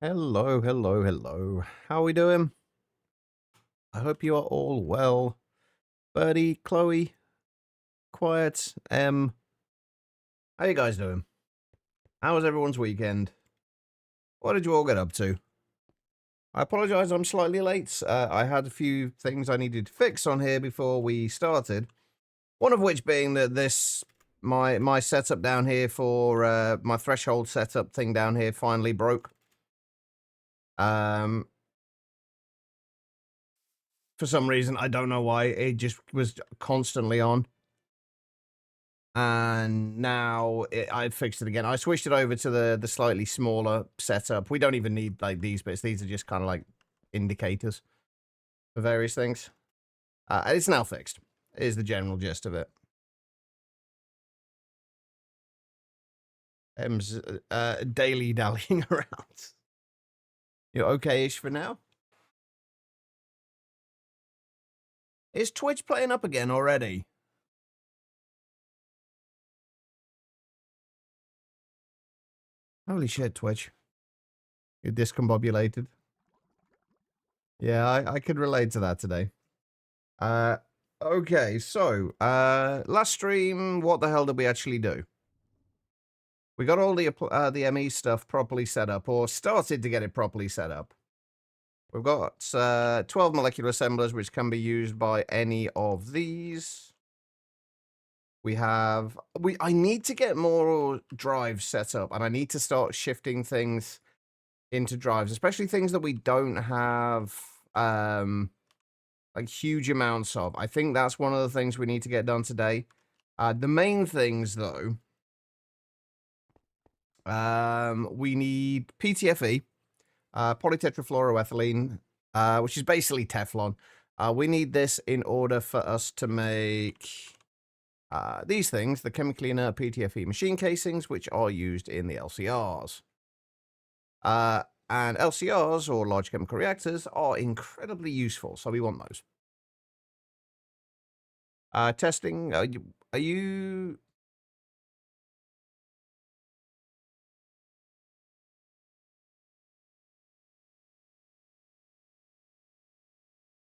Hello, hello, hello. How are we doing? I hope you are all well. Birdie, Chloe, Quiet, how you guys doing? How was everyone's weekend? What did you all get up to? I apologize, I'm slightly late. I had a few things I needed to fix on here before we started. One of which being that my setup down here for my threshold setup thing down here finally broke. For some reason, I don't know why, it just was constantly on. And now I fixed it again. I switched it over to the slightly smaller setup. We don't even need like these bits. These are just kind of like indicators for various things. It's now fixed, is the general gist of it. M's daily dallying around. You're okay-ish for now? Is Twitch playing up again already? Holy shit, Twitch. You're discombobulated. Yeah, I could relate to that today. Okay, so, last stream, what the hell did we actually do? We got all the ME stuff properly set up, or started to get it properly set up. We've got 12 molecular assemblers, which can be used by any of these. I need to get more drives set up, and I need to start shifting things into drives, especially things that we don't have, like huge amounts of. I think that's one of the things we need to get done today. The main things, though, we need PTFE, polytetrafluoroethylene, which is basically Teflon. We need this in order for us to make these things, the chemically inert PTFE machine casings, which are used in the LCRs. And LCRs, or large chemical reactors, are incredibly useful, so we want those. Testing, are you...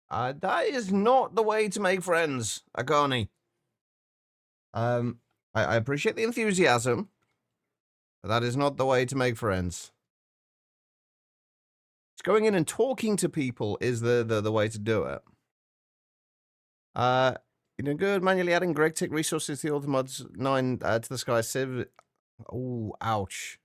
that is not the way to make friends, Agani. I appreciate the enthusiasm, but that is not the way to make friends. It's going in and talking to people is the way to do it. Good. Manually adding Greg tick resources to the Auto Mods 9 to the Sky Civ. Oh, ouch.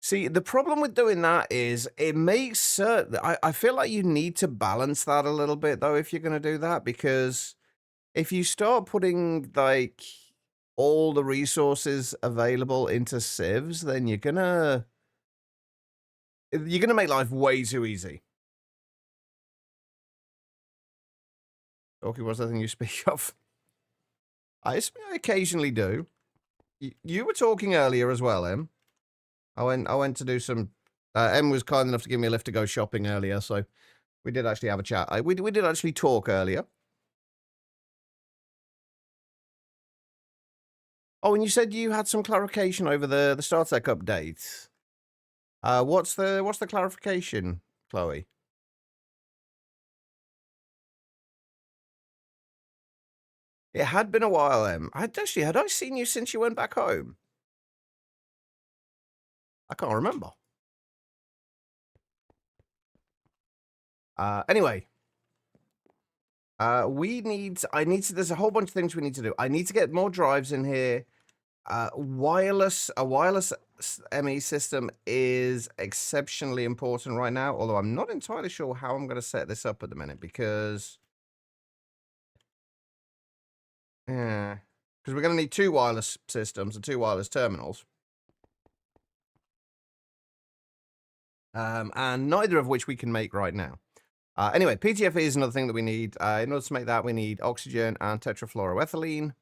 See, the problem with doing that is it makes certain... I feel like you need to balance that a little bit, though, if you're going to do that, because if you start putting, like, all the resources available into civs, then you're gonna make life way too easy. Okay, what's the thing you speak of? I occasionally do. You were talking earlier as well, Em. I went to do some... Em was kind enough to give me a lift to go shopping earlier, so we did actually have a chat. We did actually talk earlier. Oh, and you said you had some clarification over the StarTech update. What's the clarification, Chloe? It had been a while, Em. Had I seen you since you went back home? I can't remember. Anyway. There's a whole bunch of things we need to do. I need to get more drives in here. A wireless ME system is exceptionally important right now, although I'm not entirely sure how I'm going to set this up at the minute, because we're going to need two wireless systems and two wireless terminals. And neither of which we can make right now. Anyway, PTFE is another thing that we need. In order to make that, we need oxygen and tetrafluoroethylene.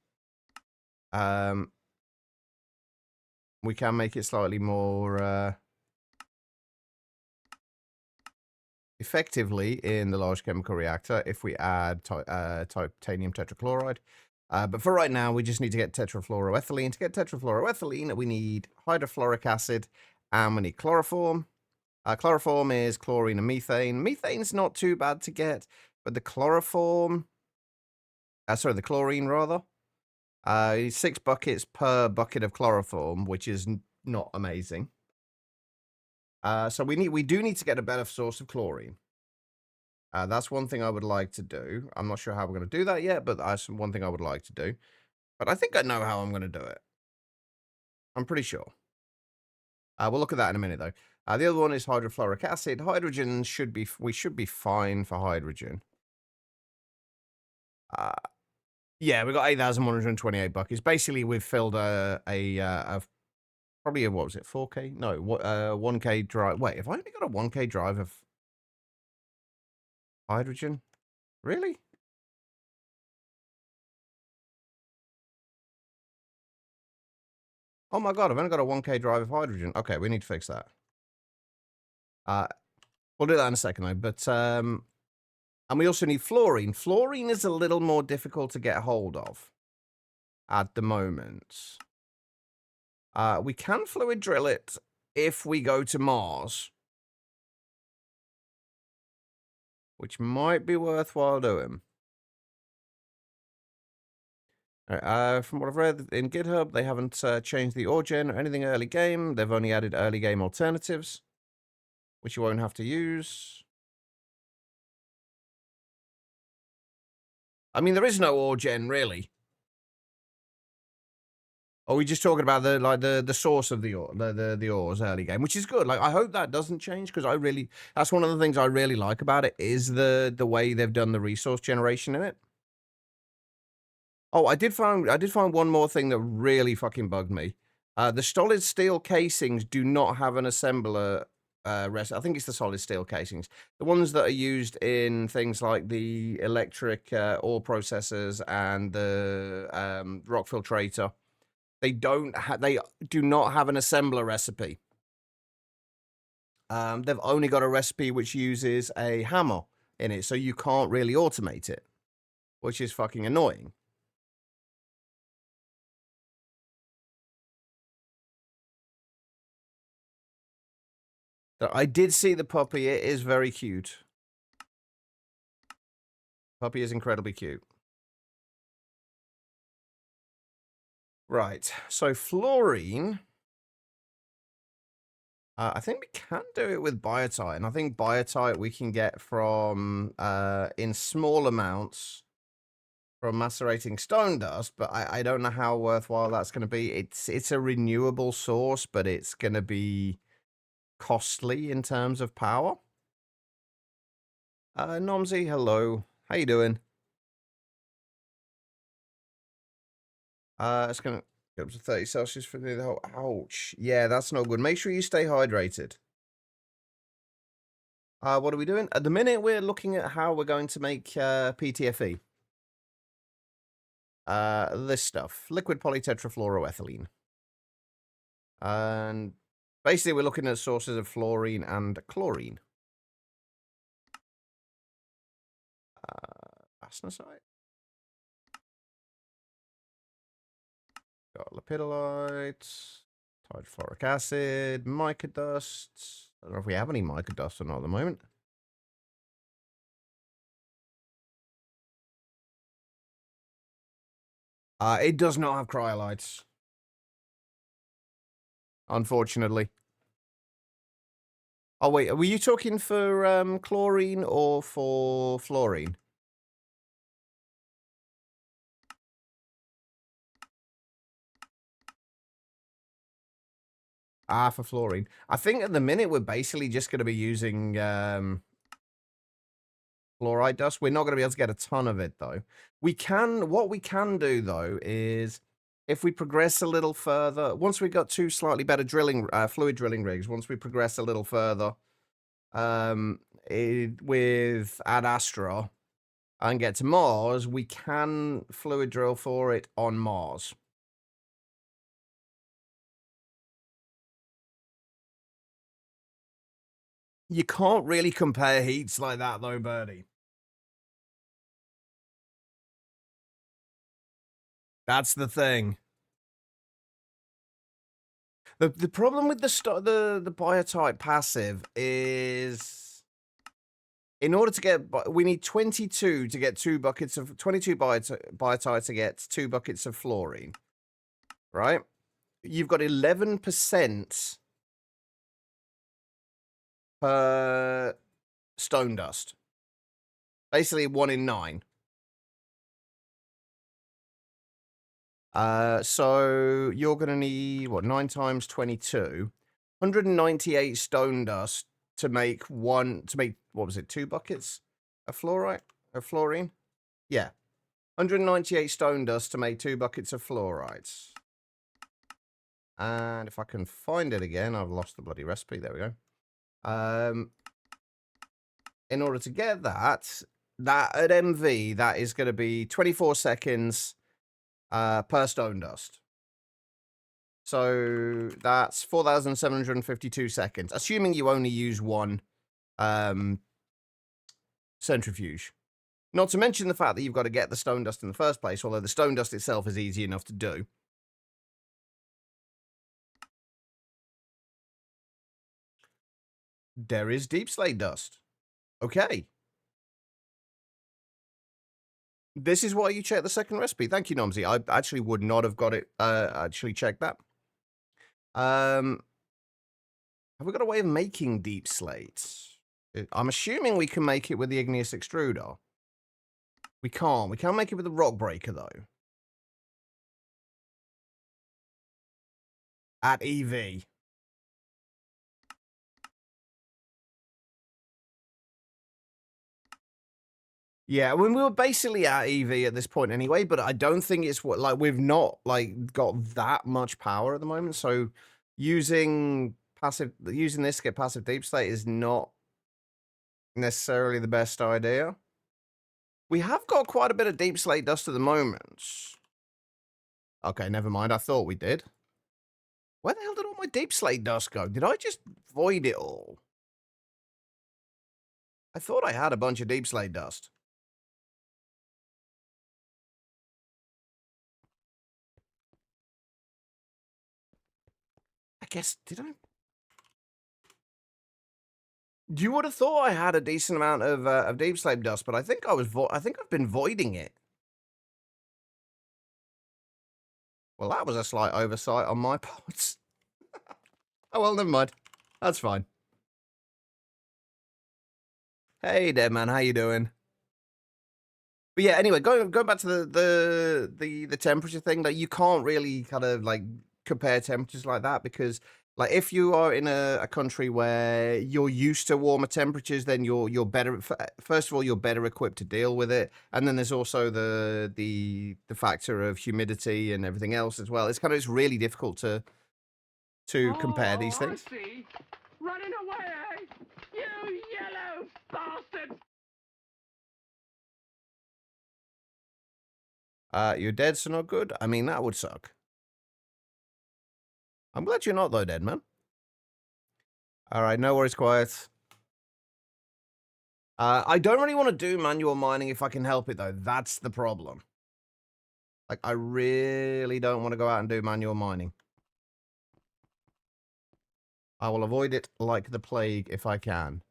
We can make it slightly more effectively in the large chemical reactor if we add titanium tetrachloride. But for right now, we just need to get tetrafluoroethylene. To get tetrafluoroethylene, we need hydrofluoric acid And we need chloroform. Chloroform is chlorine and methane. Methane's not too bad to get, but the chloroform, the chlorine rather, 6 buckets per bucket of chloroform, which is not amazing. So we do need to get a better source of chlorine. That's one thing I would like to do. I'm not sure how we're going to do that yet, but that's one thing I would like to do. But I think I know how I'm going to do it. I'm pretty sure. We'll look at that in a minute, though. The other one is hydrofluoric acid. Hydrogen we should be fine for hydrogen. Yeah, we got 8,128 buckets. Basically, we've filled probably what was it, 4K? No, 1K drive. Wait, have I only got a 1K drive of hydrogen? Really? Oh my god, I've only got a 1K drive of hydrogen. Okay, we need to fix that. We'll do that in a second, though. But, and we also need fluorine. Fluorine is a little more difficult to get hold of at the moment. We can fluid drill it if we go to Mars, which might be worthwhile doing. From what I've read in GitHub, they haven't changed the ore gen or anything early game. They've only added early game alternatives, which you won't have to use. I mean, there is no ore gen, really. Are we just talking about the source of the ore, the ores early game, which is good. Like, I hope that doesn't change because that's one of the things I really like about it is the way they've done the resource generation in it. Oh, I did find one more thing that really fucking bugged me. The solid steel casings do not have an assembler rest. I think it's the solid steel casings, the ones that are used in things like the electric ore processors and the rock filtrator. They do not have an assembler recipe. They've only got a recipe which uses a hammer in it, so you can't really automate it, which is fucking annoying. I did see the puppy. It is very cute. Puppy is incredibly cute. Right. So fluorine. I think we can do it with biotite, and I think biotite we can get from in small amounts from macerating stone dust, but I don't know how worthwhile that's going to be. It's a renewable source, but it's going to be costly in terms of power. Nomsy, hello. How you doing? It's going to get up to 30 Celsius for the whole... Ouch. Yeah, that's not good. Make sure you stay hydrated. What are we doing? At the minute, we're looking at how we're going to make PTFE. This stuff. Liquid polytetrafluoroethylene. And basically, we're looking at sources of fluorine and chlorine. Astanosite. Got lepidolite, hydrofluoric acid, mica dust. I don't know if we have any mica dust or not at the moment. It does not have cryolites, unfortunately. Oh, wait, were you talking for chlorine or for fluorine? For fluorine. I think at the minute we're basically just going to be using fluoride dust. We're not going to be able to get a ton of it, though. What we can do, though, is if we progress a little further, once we've got 2 slightly better fluid drilling rigs, once we progress a little further with Ad Astra and get to Mars, we can fluid drill for it on Mars. You can't really compare heats like that, though, Birdie. That's the thing. The problem with the biotype passive is, in order to get, we need 22 to get 2 buckets of 22 biotype to get 2 buckets of fluorine, right? You've got 11% per stone dust. Basically 1 in 9. So you're gonna need what, 9 times 22, 198 stone dust to make what was it, 2 buckets of fluorine? Yeah. 198 stone dust to make 2 buckets of fluorides. And if I can find it again, I've lost the bloody recipe. There we go. In order to get that at MV, that is going to be 24 seconds per stone dust. So that's 4,752 seconds, assuming you only use one centrifuge. Not to mention the fact that you've got to get the stone dust in the first place, although the stone dust itself is easy enough to do. There is deep slate dust. Okay. This is why you check the second recipe. Thank you, Nomsy. I actually would not have got it, actually checked that. Have we got a way of making deep slates? I'm assuming we can make it with the igneous extruder. We can't. We can't make it with the rock breaker, though. At EV. Yeah, we were basically at EV at this point anyway, but I don't think it's we've not got that much power at the moment. So using this to get passive deep slate is not necessarily the best idea. We have got quite a bit of deep slate dust at the moment. Okay, never mind. I thought we did. Where the hell did all my deep slate dust go? Did I just void it all? I thought I had a bunch of deep slate dust. I guess, did I? You would have thought I had a decent amount of deep slate dust, but I think I think I've been voiding it. Well, that was a slight oversight on my part. Oh, well, never mind. That's fine. Hey, Dead Man, how you doing? But yeah, anyway, going back to the temperature thing, you can't really kind of compare temperatures like that, because if you are in a country where you're used to warmer temperatures, then you're better. First of all, you're better equipped to deal with it, and then there's also the factor of humidity and everything else as well. It's really difficult to compare these things. I see. Running away, you yellow bastard! You're dead, so not good? I mean, that would suck. I'm glad you're not, though, Dead Man. All right, no worries, quiet. I don't really want to do manual mining if I can help it, though. That's the problem. I really don't want to go out and do manual mining. I will avoid it like the plague if I can.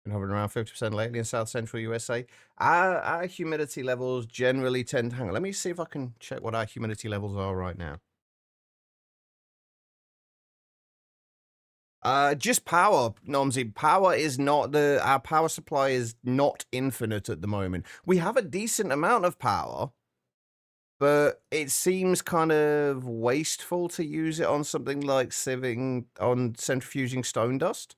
Been hovering around 50% lately in South Central USA. Our humidity levels generally tend to hang on. Let me see if I can check what our humidity levels are right now. Just power, Nomsy. Power is not our power supply is not infinite at the moment. We have a decent amount of power, but it seems kind of wasteful to use it on something like centrifuging stone dust.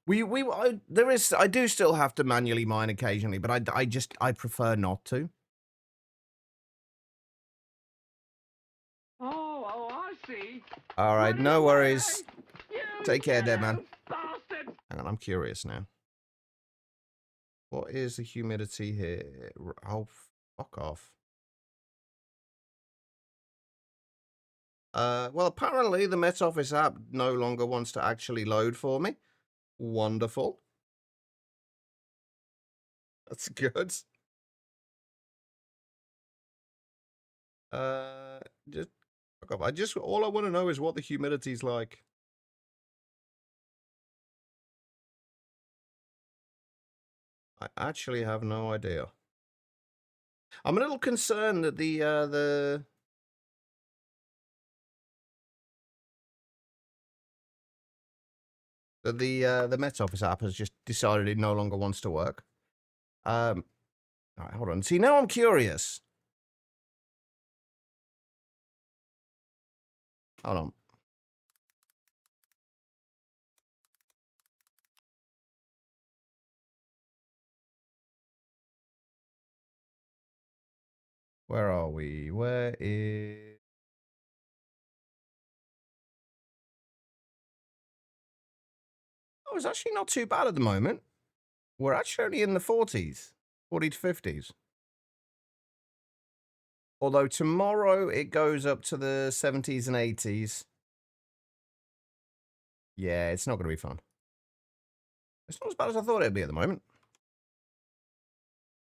I do still have to manually mine occasionally, but I prefer not to. Oh, I see. All right, Running no away, worries. you Take care, Dead Man. bastard! Hang on, I'm curious now. What is the humidity here? Oh, fuck off. Well, apparently the Met Office app no longer wants to actually load for me. Wonderful. That's good. Uh, just, all I want to know is what the humidity's like. I actually have no idea. I'm a little concerned that the Met Office app has just decided it no longer wants to work. All right, hold on. See, now I'm curious. Hold on. Where are we? Where is... Oh, it's actually not too bad at the moment. We're actually only in the 40s. 40 to 50s. Although tomorrow it goes up to the 70s and 80s. Yeah, it's not going to be fun. It's not as bad as I thought it'd be at the moment.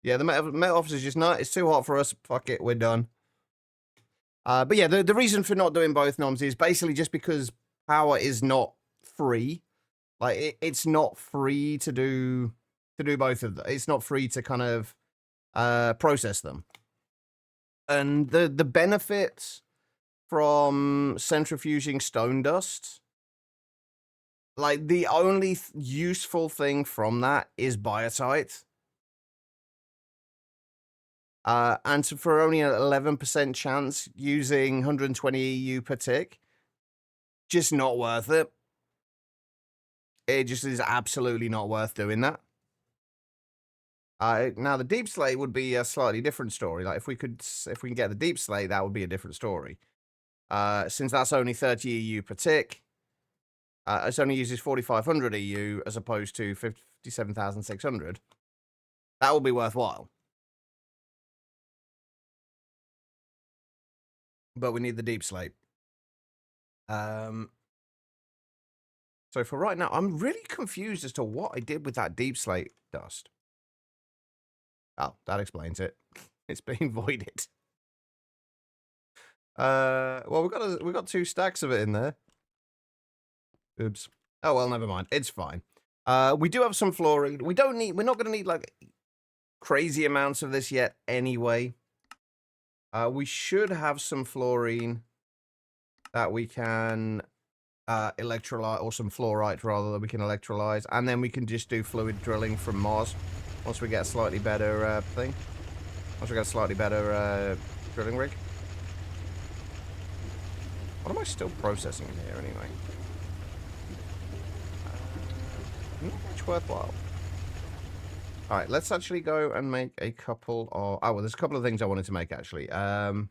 Yeah, the Met Office is just not... It's too hot for us. Fuck it, we're done. But yeah, the reason for not doing both noms is basically just because power is not free. Like, it's not free to do both of them. It's not free to kind of process them. And the benefits from centrifuging stone dust, like, the only useful thing from that is biotite. And for only an 11% chance using 120 EU per tick, just not worth it. It just is absolutely not worth doing that. Now the deep slate would be a slightly different story. Like if we can get the deep slate, that would be a different story. Since that's only 30 EU per tick, it only uses 4,500 EU as opposed to 57,600. That would be worthwhile. But we need the deep slate. So for right now, I'm really confused as to what I did with that deep slate dust. Oh, that explains it. It's being voided. Well, we got 2 stacks of it in there. Oops. Oh well, never mind. It's fine. We do have some fluorine. We're not gonna need like crazy amounts of this yet anyway. We should have some fluorine that we can electrolyte, or some fluorite rather, that we can electrolyze, and then we can just do fluid drilling from Mars once we get a slightly better thing. Once we get a slightly better drilling rig. What am I still processing in here anyway? Not much worthwhile. Alright, let's actually go and make a couple of... Oh, well, there's a couple of things I wanted to make, actually. Have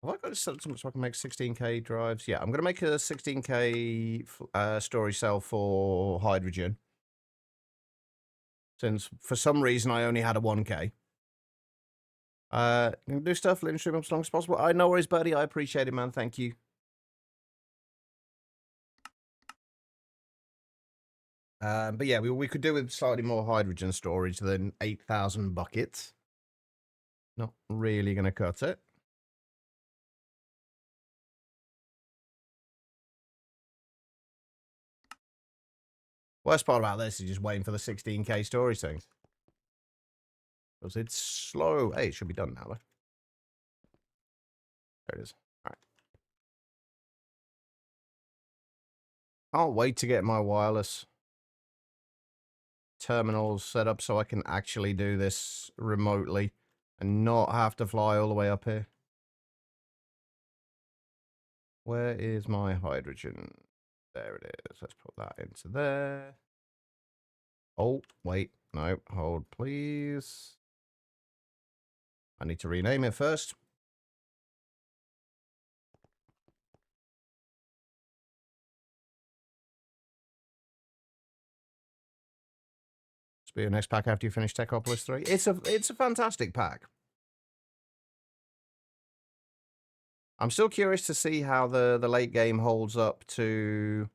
I got to set something so I can make 16k drives? Yeah, I'm going to make a 16k storage cell for hydrogen. Since, for some reason, I only had a 1k. Do stuff, live stream up as long as possible. No worries, buddy. I appreciate it, man. Thank you. But yeah, we could do with slightly more hydrogen storage than 8,000 buckets. Not really going to cut it. Worst part about this is just waiting for the 16k storage thing. Because it's slow. Hey, it should be done now, though. There it is. All right. Can't wait to get my wireless terminals set up so I can actually do this remotely and not have to fly all the way up here. Where is my hydrogen? There it is. Let's put that into there. Oh, wait. No, hold, please. I need to rename it first. Be your next pack after you finish Techopolis 3. It's a fantastic pack. I'm still curious to see how the late game holds up to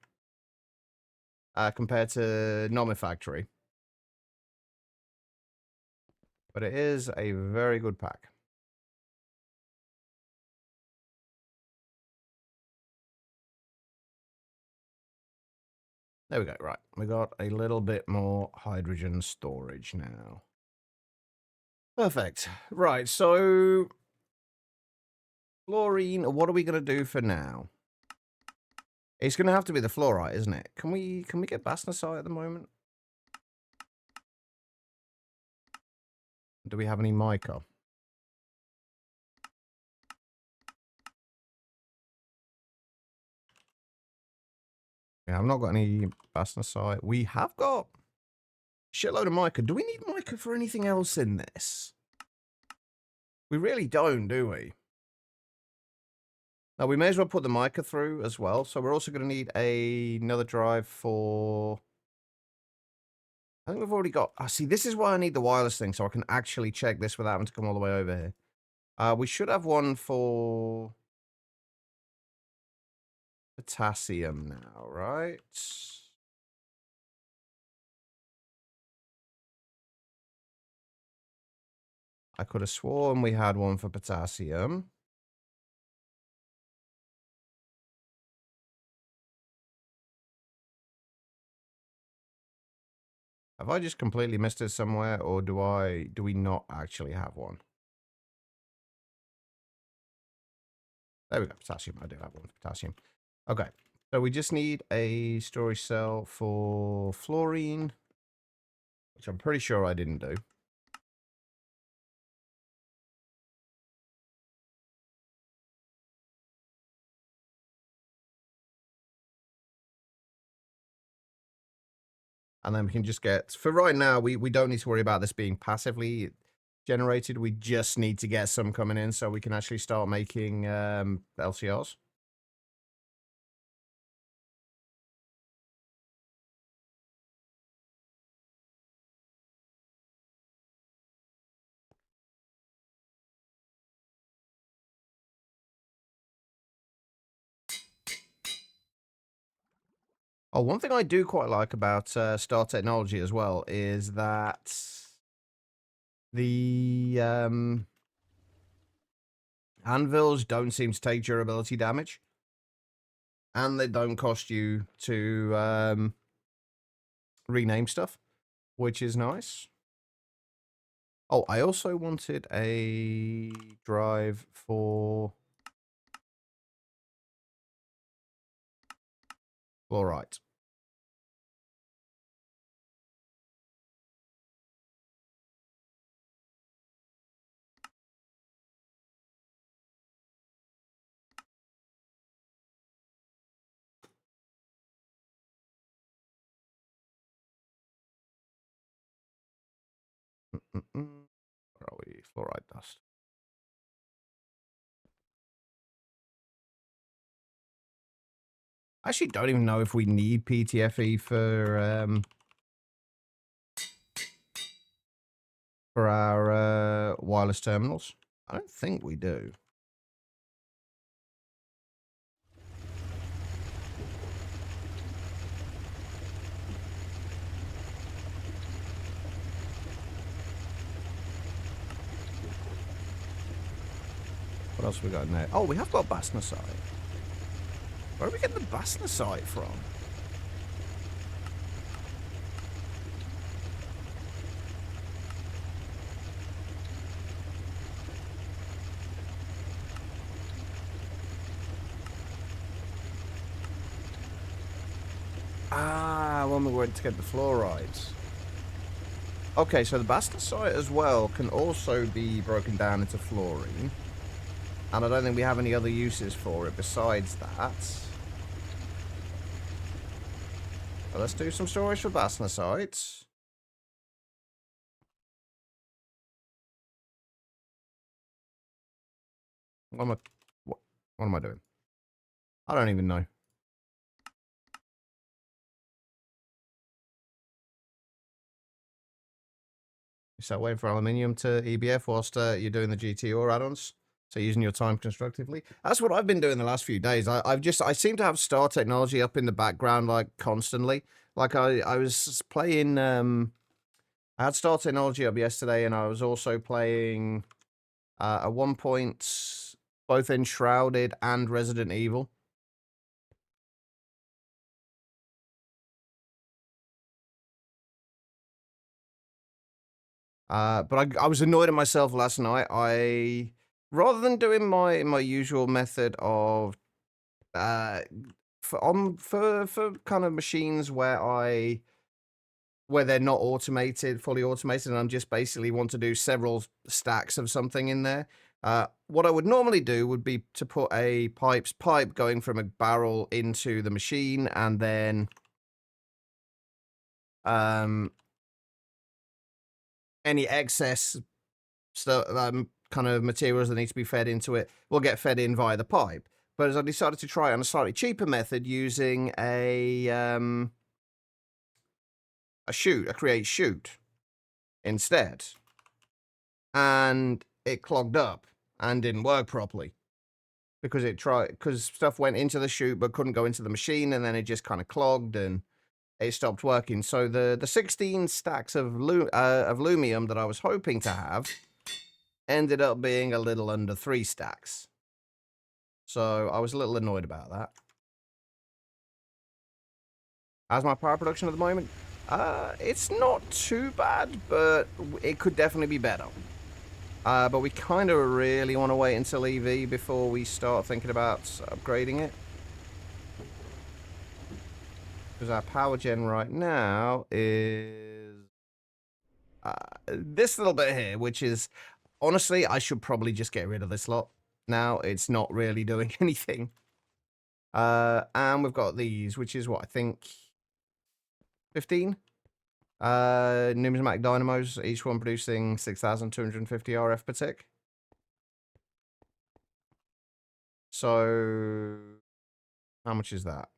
compared to Monifactory. But it is a very good pack. There we go. Right. We got a little bit more hydrogen storage now. Perfect. Right. So, fluorine, what are we going to do for now? It's going to have to be the fluorite, isn't it? Can we get bastnasite at the moment? Do we have any mica? Yeah, I've not got any bastnasite. We have got shitload of mica. Do we need mica for anything else in this? We really don't, do we? Now, we may as well put the mica through as well. So we're also going to need another drive for... I think we've already got... see, this is why I need the wireless thing, so I can actually check this without having to come all the way over here. We should have one for potassium now, right? I could have sworn we had one for potassium. Have I just completely missed it somewhere, or do we not actually have one? There we go, potassium. I do have one for potassium. Okay, so we just need a storage cell for fluorine, which I'm pretty sure I didn't do. And then we can just get, for right now, we don't need to worry about this being passively generated. We just need to get some coming in so we can actually start making LCRs. Oh, one thing I do quite like about Star Technology as well is that the anvils don't seem to take durability damage. And they don't cost you to rename stuff, which is nice. Oh, I also wanted a drive for fluorite. Where are we? Fluoride dust. I actually don't even know if we need PTFE for our wireless terminals. I don't think we do. What else have we got in there? Oh, we have got bastnasite. Where are we getting the bastnasite from? Ah, when we went to get the fluorides. Okay, so the bastnasite as well can also be broken down into fluorine. And I don't think we have any other uses for it besides that. So let's do some storage for bastnasite. What am I doing? I don't even know. You start waiting for aluminium to EBF whilst you're doing the GTO add-ons. So using your time constructively. That's what I've been doing the last few days. I seem to have star technology up in the background like constantly. Like I was playing I had star technology up yesterday, and I was also playing at one point both Enshrouded and Resident Evil. But I was annoyed at myself last night. Rather than doing my usual method of for kind of machines where they're not fully automated, and I'm just basically want to do several stacks of something in there. What I would normally do would be to put a pipe going from a barrel into the machine, and then any excess stuff, kind of materials that need to be fed into it will get fed in via the pipe. But as I decided to try it on a slightly cheaper method using a create chute instead, and it clogged up and didn't work properly because stuff went into the chute but couldn't go into the machine, and then it just kind of clogged and it stopped working. So the 16 stacks of lumium that I was hoping to have ended up being a little under 3 stacks. So I was a little annoyed about that. How's my power production at the moment? It's not too bad, but it could definitely be better. But we kind of really want to wait until EV before we start thinking about upgrading it. Because our power gen right now is this little bit here, which is, honestly, I should probably just get rid of this lot. Now it's not really doing anything. And we've got these, which is what, I think 15? Numismatic dynamos, each one producing 6,250 RF per tick. So, how much is that?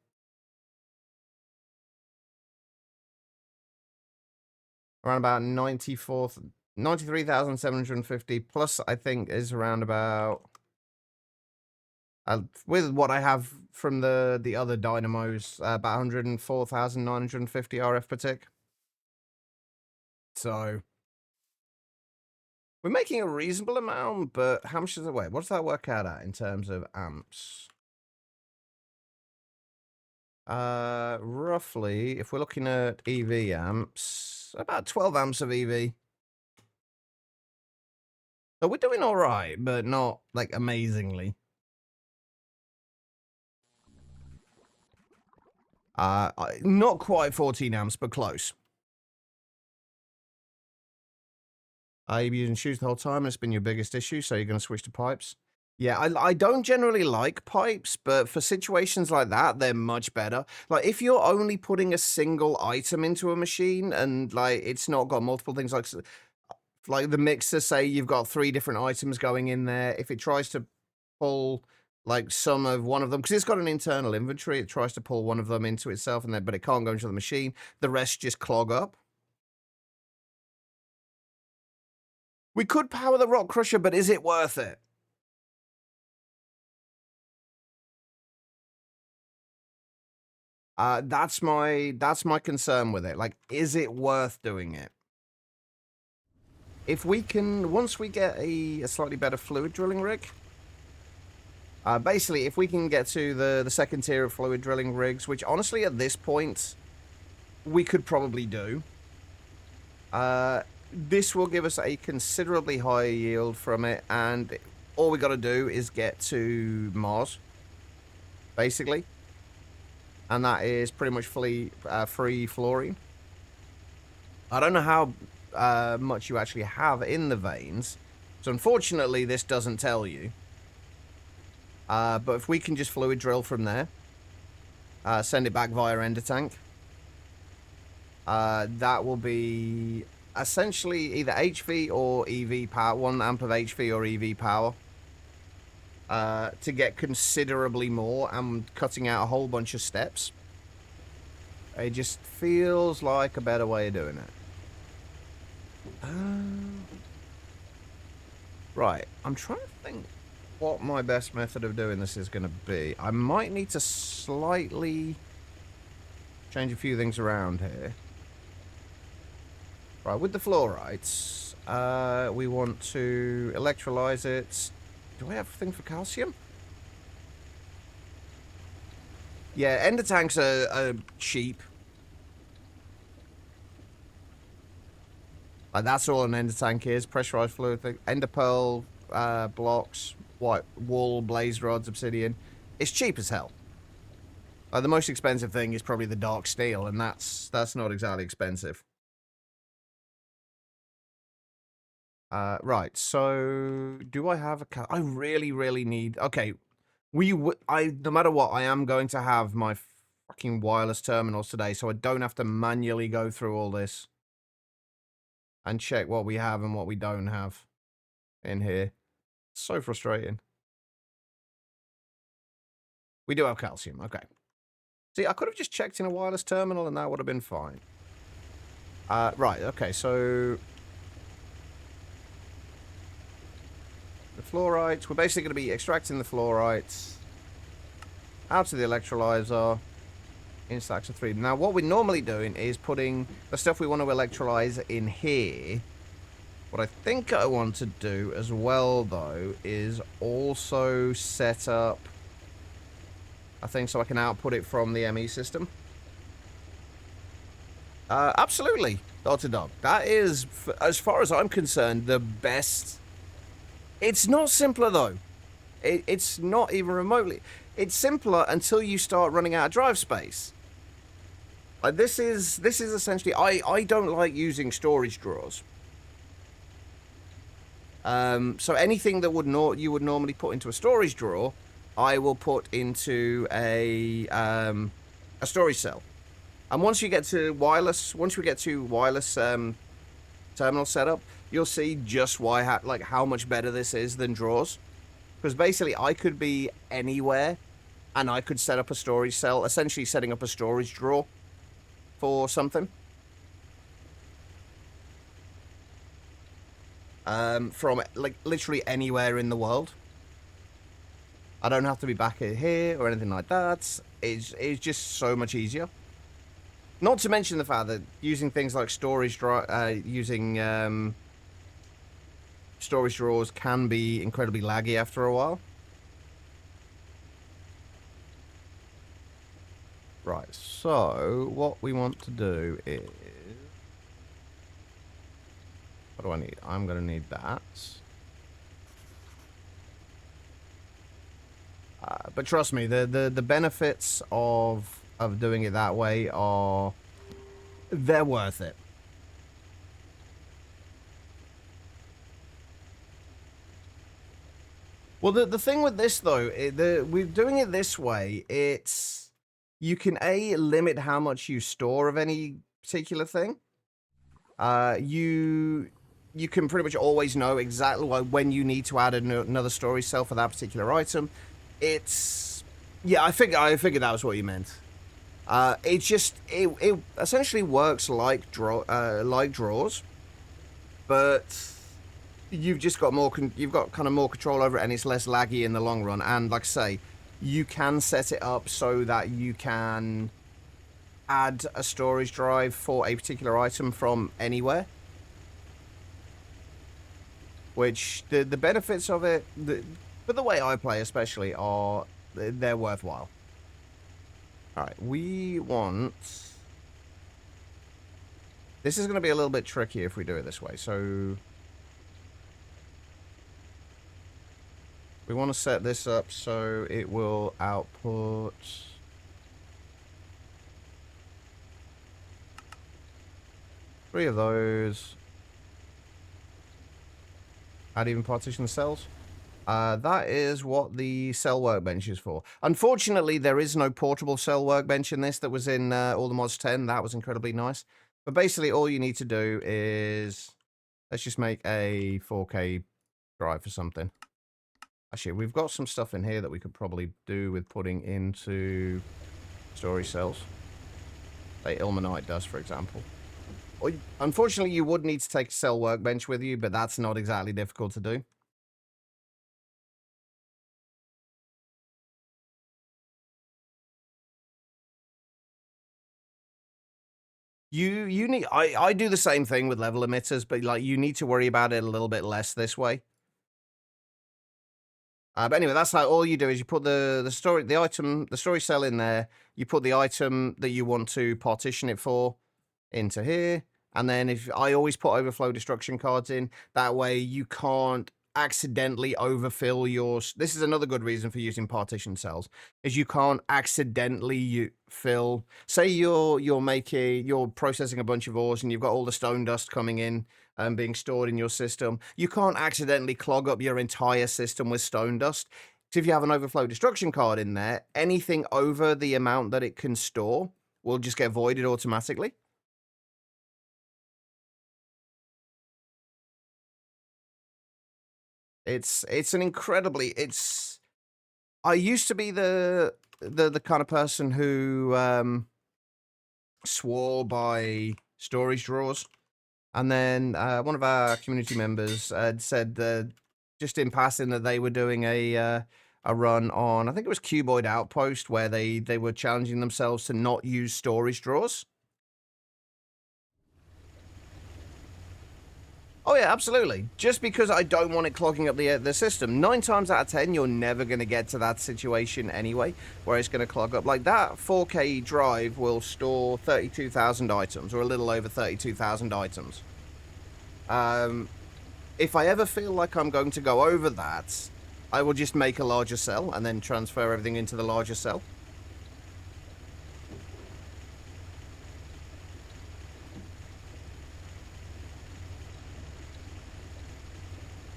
Around about 93,750 plus, I think, is around about, with what I have from the other dynamos, about 104,950 RF per tick. So, we're making a reasonable amount, but how much does it weigh? What does that work out at in terms of amps? Roughly, if we're looking at EV amps, about 12 amps of EV. So we're doing all right, but not, like, amazingly. Not quite 14 amps, but close. You've been using shoes the whole time, and it's been your biggest issue, so you're going to switch to pipes? Yeah, I don't generally like pipes, but for situations like that, they're much better. Like, if you're only putting a single item into a machine, and, like, it's not got multiple things, like the mixer, say you've got 3 different items going in there, if it tries to pull, like, some of one of them, because it's got an internal inventory, it tries to pull one of them into itself, and then, but it can't go into the machine, the rest just clog up. We could power the rock crusher, but is it worth it? That's my concern with it. Like, is it worth doing it? If we can, once we get a slightly better fluid drilling rig, basically, if we can get to the second tier of fluid drilling rigs, which honestly at this point we could probably do, this will give us a considerably higher yield from it, and all we got to do is get to Mars, basically. And that is pretty much free fluorine. I don't know how much you actually have in the veins, so unfortunately this doesn't tell you. But if we can just fluid drill from there, send it back via ender tank, that will be essentially either HV or EV power, 1 amp of HV or EV power, to get considerably more and cutting out a whole bunch of steps. It just feels like a better way of doing it. Right, I'm trying to think. what my best method of doing this is going to be. I might need to slightly change a few things around here. Right, with the fluorites, we want to electrolyze it. Do I have a thing for calcium? Yeah, ender tanks are cheap. Like, that's all an ender tank is. Pressurized fluid thing. Ender pearl, blocks, white wool, blaze rods, obsidian. It's cheap as hell. The most expensive thing is probably the dark steel, and that's not exactly expensive. Right, so do I have a I really need... Okay, no matter what, I am going to have my fucking wireless terminals today, so I don't have to manually go through all this and check what we have and what we don't have in here. So frustrating. We do have calcium, okay. See, I could have just checked in a wireless terminal and that would have been fine. Right, okay, so... the fluorites, we're basically going to be extracting the fluorites out of the electrolyzer in stacks of 3. Now, what we're normally doing is putting the stuff we want to electrolyze in here. What I think I want to do as well, though, is also set up a thing so I can output it from the ME system. Absolutely, Dr. Dog. That is, as far as I'm concerned, the best. It's not simpler, though. It's not even remotely. It's simpler until you start running out of drive space. Like, this is essentially... I don't like using storage drawers. So anything that you would normally put into a storage drawer, I will put into a storage cell. And once we get to wireless terminal setup, you'll see just how much better this is than drawers. Because basically, I could be anywhere, and I could set up a storage cell, essentially setting up a storage drawer for something. From, like, literally anywhere in the world. I don't have to be back here or anything like that. It's just so much easier. Not to mention the fact that using things like storage drawers can be incredibly laggy after a while. Right, so what we want to do is... what do I need? I'm going to need that. But trust me, the benefits of doing it that way they're worth it. Well, the thing with this, though, we're doing it this way, you can, limit how much you store of any particular thing. You can pretty much always know exactly when you need to add another storage cell for that particular item. Yeah, I figured that was what you meant. It essentially works like drawers, but you've just got kind of more control over it, and it's less laggy in the long run. And like I say, you can set it up so that you can add a storage drive for a particular item from anywhere. Which the benefits of it, but the way I play especially, they're worthwhile. Alright, we want... this is going to be a little bit tricky if we do it this way, so... we want to set this up so it will output... 3 of those. Add even partition cells. That is what the cell workbench is for. Unfortunately, there is no portable cell workbench in this that was in all the mods 10. That was incredibly nice. But basically, all you need to do is... let's just make a 4K drive for something. Actually, we've got some stuff in here that we could probably do with putting into storage cells. Like ilmenite does, for example. Unfortunately, you would need to take a cell workbench with you, but that's not exactly difficult to do. You need I do the same thing with level emitters, but like you need to worry about it a little bit less this way. But anyway, that's like all you do is you put the story cell in there. You put the item that you want to partition it for into here, and then if I always put overflow destruction cards in, that way you can't accidentally overfill your. This is another good reason for using partition cells, is you can't accidentally fill. Say you're processing a bunch of ores and you've got all the stone dust coming in and being stored in your system. You can't accidentally clog up your entire system with stone dust. So if you have an overflow destruction card in there, anything over the amount that it can store will just get voided automatically. It's an incredibly I used to be the kind of person who swore by storage drawers, and then one of our community members had said just in passing that they were doing a run on, I think it was Cuboid Outpost, where they were challenging themselves to not use storage drawers. Oh yeah, absolutely. Just because I don't want it clogging up the system. 9 times out of 10, you're never going to get to that situation anyway, where it's going to clog up. Like that 4K drive will store 32,000 items, or a little over 32,000 items. If I ever feel like I'm going to go over that, I will just make a larger cell and then transfer everything into the larger cell.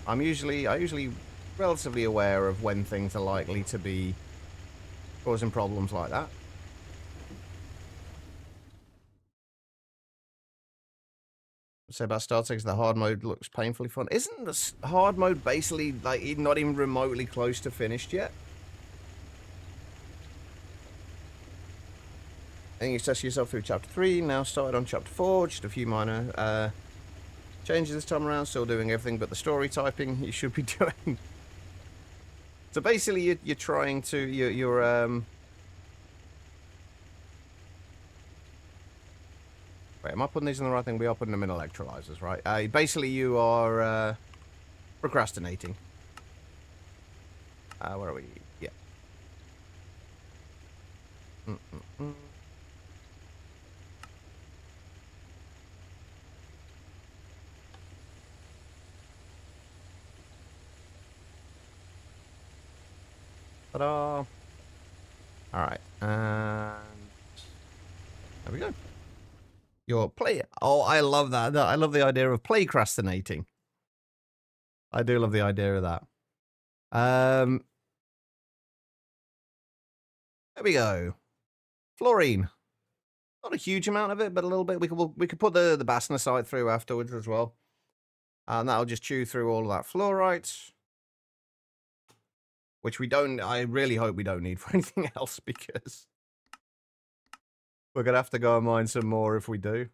I usually relatively aware of when things are likely to be causing problems like that. Say about StarTex, the hard mode looks painfully fun. Isn't the hard mode basically like not even remotely close to finished yet? I think you test yourself through chapter 3, now started on chapter 4, just a few minor changes this time around, still doing everything but the story typing you should be doing. So basically you're trying to, wait, am I putting these in the right thing? We are putting them in electrolyzers, right? Basically you are procrastinating. Where are we? Yeah. Mm-mm-mm. Ta-da! Alright, and there we go. Your play. Oh, I love that. I love the idea of playcrastinating. I do love the idea of that. There we go. Fluorine. Not a huge amount of it, but a little bit. We could put the bastnasite through afterwards as well. And that'll just chew through all of that fluorite. Which we don't, I really hope we don't need for anything else, because we're going to have to go and mine some more if we do.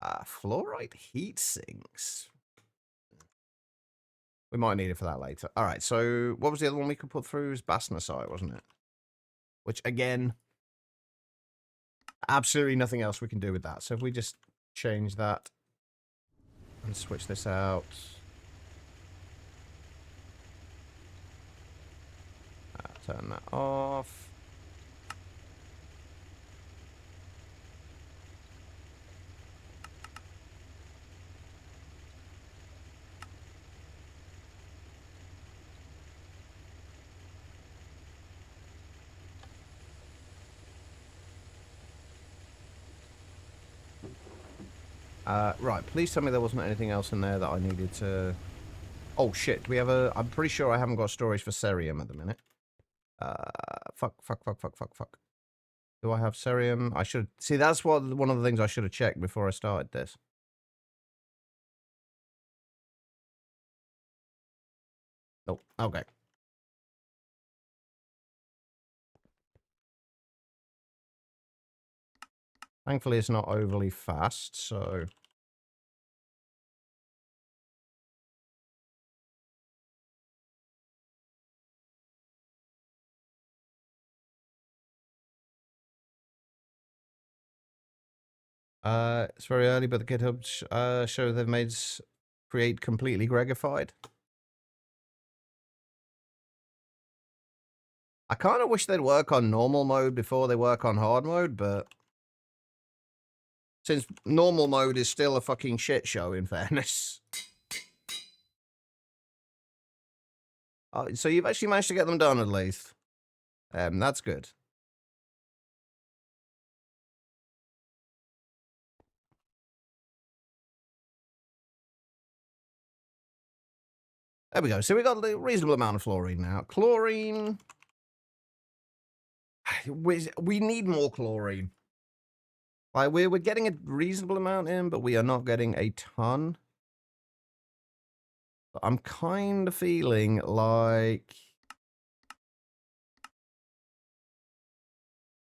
Fluorite heat sinks. We might need it for that later. All right, so what was the other one we could put through? It was bastnasite, wasn't it? Which, again, absolutely nothing else we can do with that. So if we just change that and switch this out. Turn that off. Right, please tell me there wasn't anything else in there that I needed to... Oh, shit, we have a... I'm pretty sure I haven't got storage for cerium at the minute. Fuck. Do I have cerium? I should... See, that's one of the things I should have checked before I started this. Nope, okay. Thankfully, it's not overly fast, so... It's very early, but the GitHub show they've made create completely Gregified. I kind of wish they'd work on normal mode before they work on hard mode, but since normal mode is still a fucking shit show, in fairness. So you've actually managed to get them done at least. That's good. There we go. So we got a reasonable amount of fluorine now. Chlorine. We need more chlorine. Like, we're getting a reasonable amount in, but we are not getting a ton. But I'm kind of feeling like...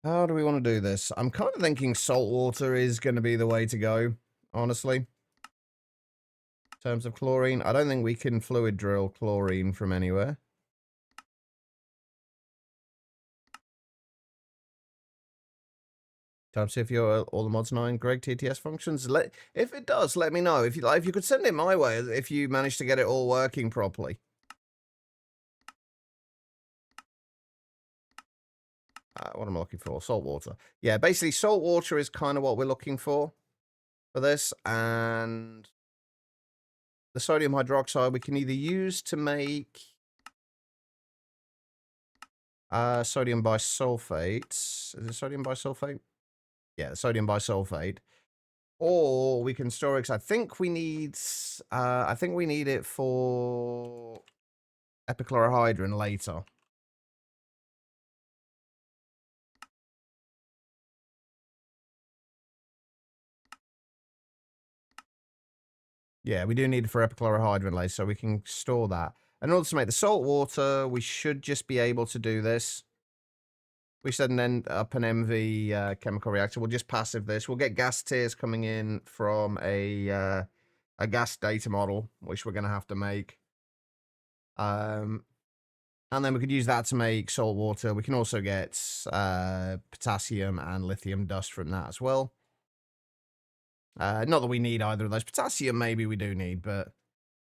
How do we want to do this? I'm kind of thinking salt water is going to be the way to go, honestly. In terms of chlorine, I don't think we can fluid drill chlorine from anywhere. Time to see if you're all the mods 9 Greg TTS functions. If it does, let me know. If you could send it my way, if you manage to get it all working properly. What am I looking for? Salt water. Yeah, basically salt water is kind of what we're looking for this, and the sodium hydroxide we can either use to make sodium bisulfate. Is it sodium bisulfate? Yeah, sodium bisulfate. Or we can store it, 'cause I think we need it for epichlorohydrin later. Yeah, we do need it for epichlorohydrin later, so we can store that. And in order to make the salt water, we should just be able to do this. We should then end up an MV chemical reactor. We'll just passive this. We'll get gas tiers coming in from a gas data model, which we're going to have to make. And then we could use that to make salt water. We can also get potassium and lithium dust from that as well. Not that we need either of those. Potassium maybe we do need, but...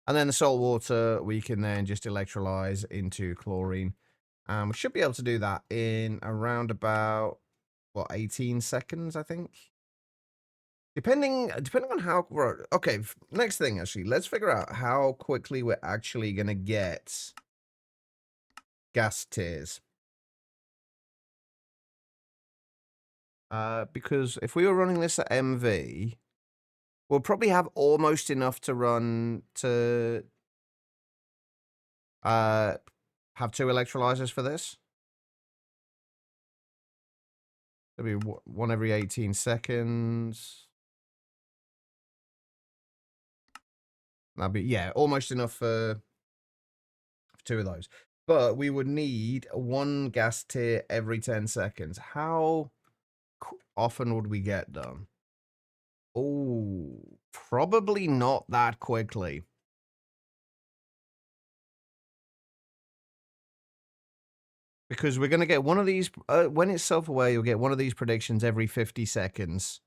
And then the salt water we can then just electrolyze into chlorine. And we should be able to do that in around about, what, 18 seconds, I think? Depending on how... Okay, next thing, actually. Let's figure out how quickly we're actually going to get gas tiers. Because if we were running this at MV... We'll probably have almost enough to run to have 2 electrolyzers for this. It'll be one every 18 seconds. That'd be, yeah, almost enough for 2 of those. But we would need 1 gas tier every 10 seconds. How often would we get done? Oh, probably not that quickly. Because we're going to get one of these, when it's self-aware, you'll get one of these predictions every 50 seconds.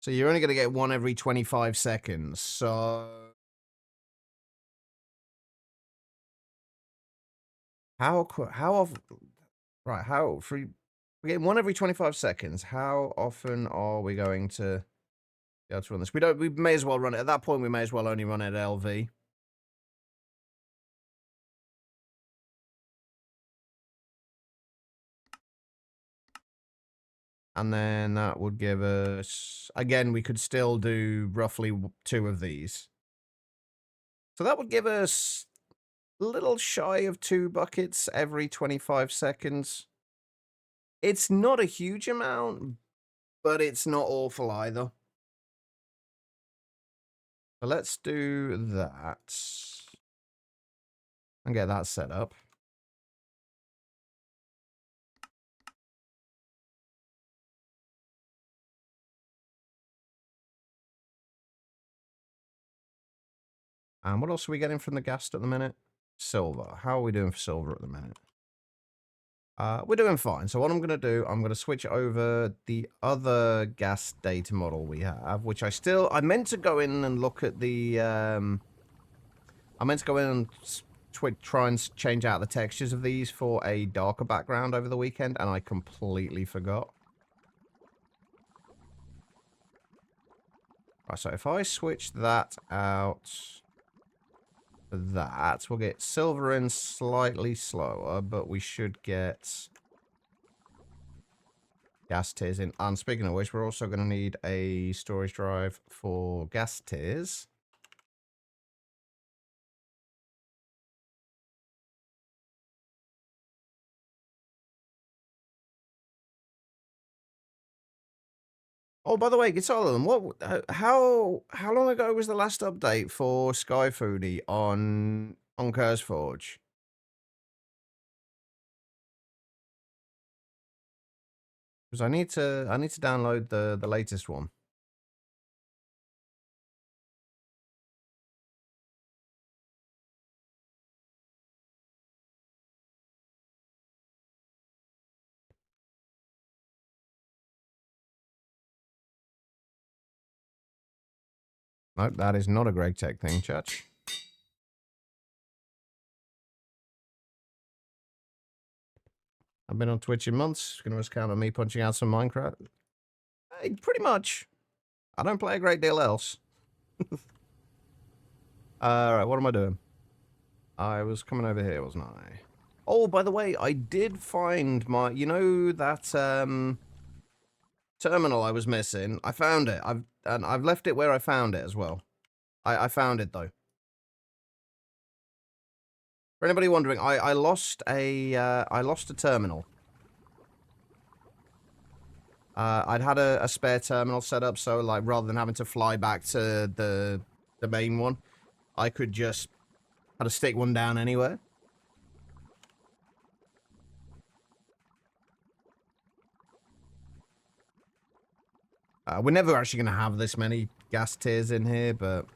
So you're only going to get one every 25 seconds. So how often, right, we get one every 25 seconds. How often are we going to be able to run this? We may as well run it. At that point, we may as well only run it at LV. And then that would give us, again, we could still do roughly 2 of these. So that would give us a little shy of 2 buckets every 25 seconds. It's not a huge amount, but it's not awful either. So let's do that. And get that set up. And what else are we getting from the gas at the minute? Silver. How are we doing for silver at the minute? We're doing fine. So what I'm going to do, I'm going to switch over the other gas data model we have, which I meant to go in and look at the, I meant to go in and try and change out the textures of these for a darker background over the weekend, and I completely forgot. Right, so if I switch that out for that, we'll get silver in slightly slower, but we should get gas tiers in. And speaking of which, we're also going to need a storage drive for gas tiers. Oh, by the way, Guitar Limb, how long ago was the last update for Sky Foodie on CurseForge? Because I need to download the latest one. Nope, that is not a Greg Tech thing, Church. I've been on Twitch in months. Going to count on me punching out some Minecraft. Hey, pretty much. I don't play a great deal else. Alright, what am I doing? I was coming over here, wasn't I? Oh, by the way, I did find my... You know that, terminal I was missing? I found it. I've left it where I found it as well. I found it, though. For anybody wondering, I lost a terminal. I'd had a spare terminal set up, so, like, rather than having to fly back to the main one, I could just had to stick one down anywhere. We're never actually going to have this many gas tiers in here, but...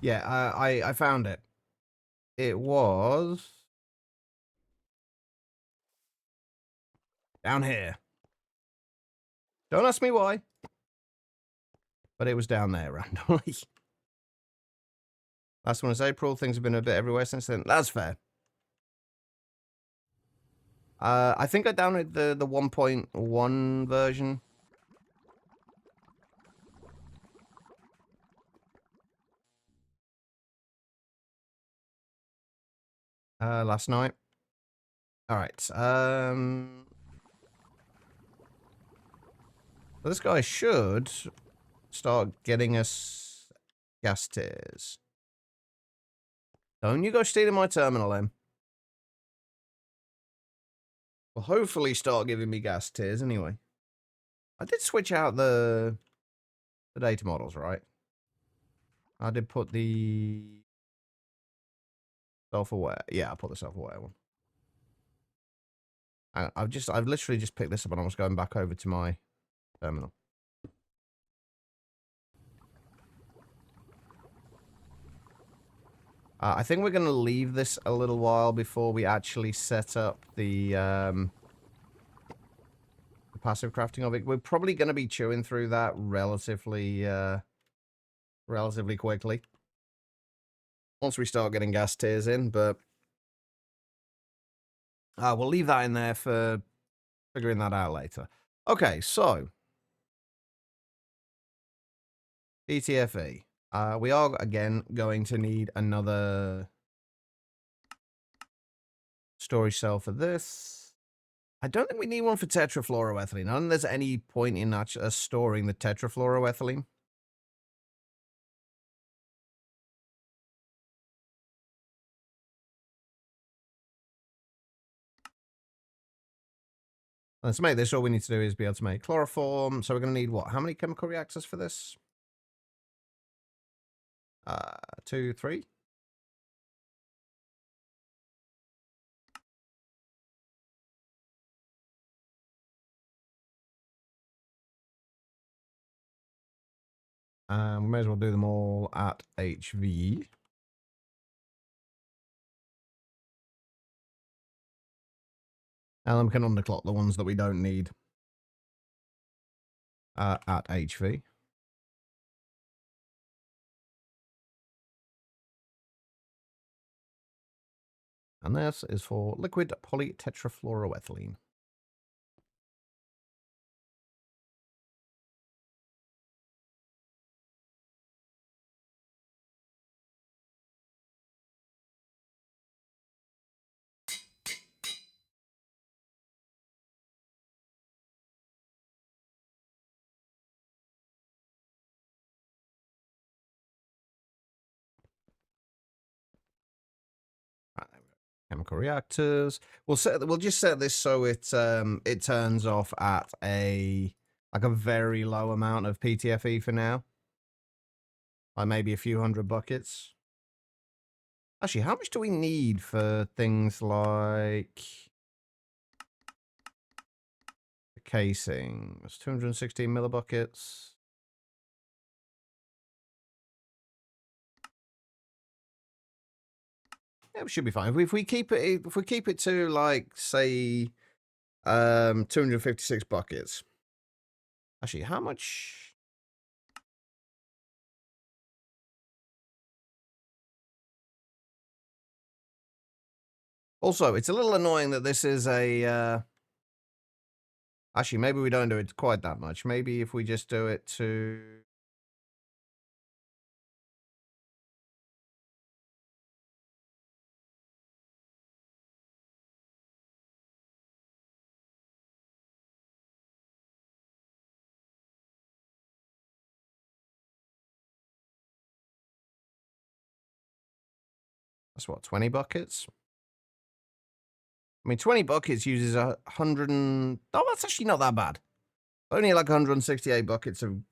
Yeah, I found it. It was... down here. Don't ask me why. But it was down there randomly. Last one was April. Things have been a bit everywhere since then. That's fair. I think I downloaded the 1.1 version. Last night. Alright, so this guy should start getting us gas tiers. Don't you go stealing my terminal, then. Well, hopefully start giving me gas tiers anyway. I did switch out the data models, right? I did put the self-aware. Yeah, I put the self-aware one. I've literally just picked this up and I was going back over to my terminal. I think we're going to leave this a little while before we actually set up the passive crafting of it. We're probably going to be chewing through that relatively quickly once we start getting gas tiers in, but we'll leave that in there for figuring that out later. Okay, so PTFE. We are, again, going to need another storage cell for this. I don't think we need one for tetrafluoroethylene. I don't think there's any point in us storing the tetrafluoroethylene. Let's make this. All we need to do is be able to make chloroform. So we're going to need what? How many chemical reactors for this? 2, 3. We may as well do them all at HV. And then we can underclock the ones that we don't need at HV. And this is for liquid polytetrafluoroethylene. Chemical reactors. We'll just set this so it turns off at a very low amount of PTFE for now. Like maybe a few hundred buckets. Actually, how much do we need for things like the casing? It's 216 millibuckets. Yeah, we should be fine. If we keep it to like say 256 buckets. Actually, how much? Also, it's a little annoying that this is a actually, maybe we don't do it quite that much. Maybe if we just do it to that's what, 20 buckets? I mean, 20 buckets uses 100 and... Oh, that's actually not that bad. Only like 168 buckets of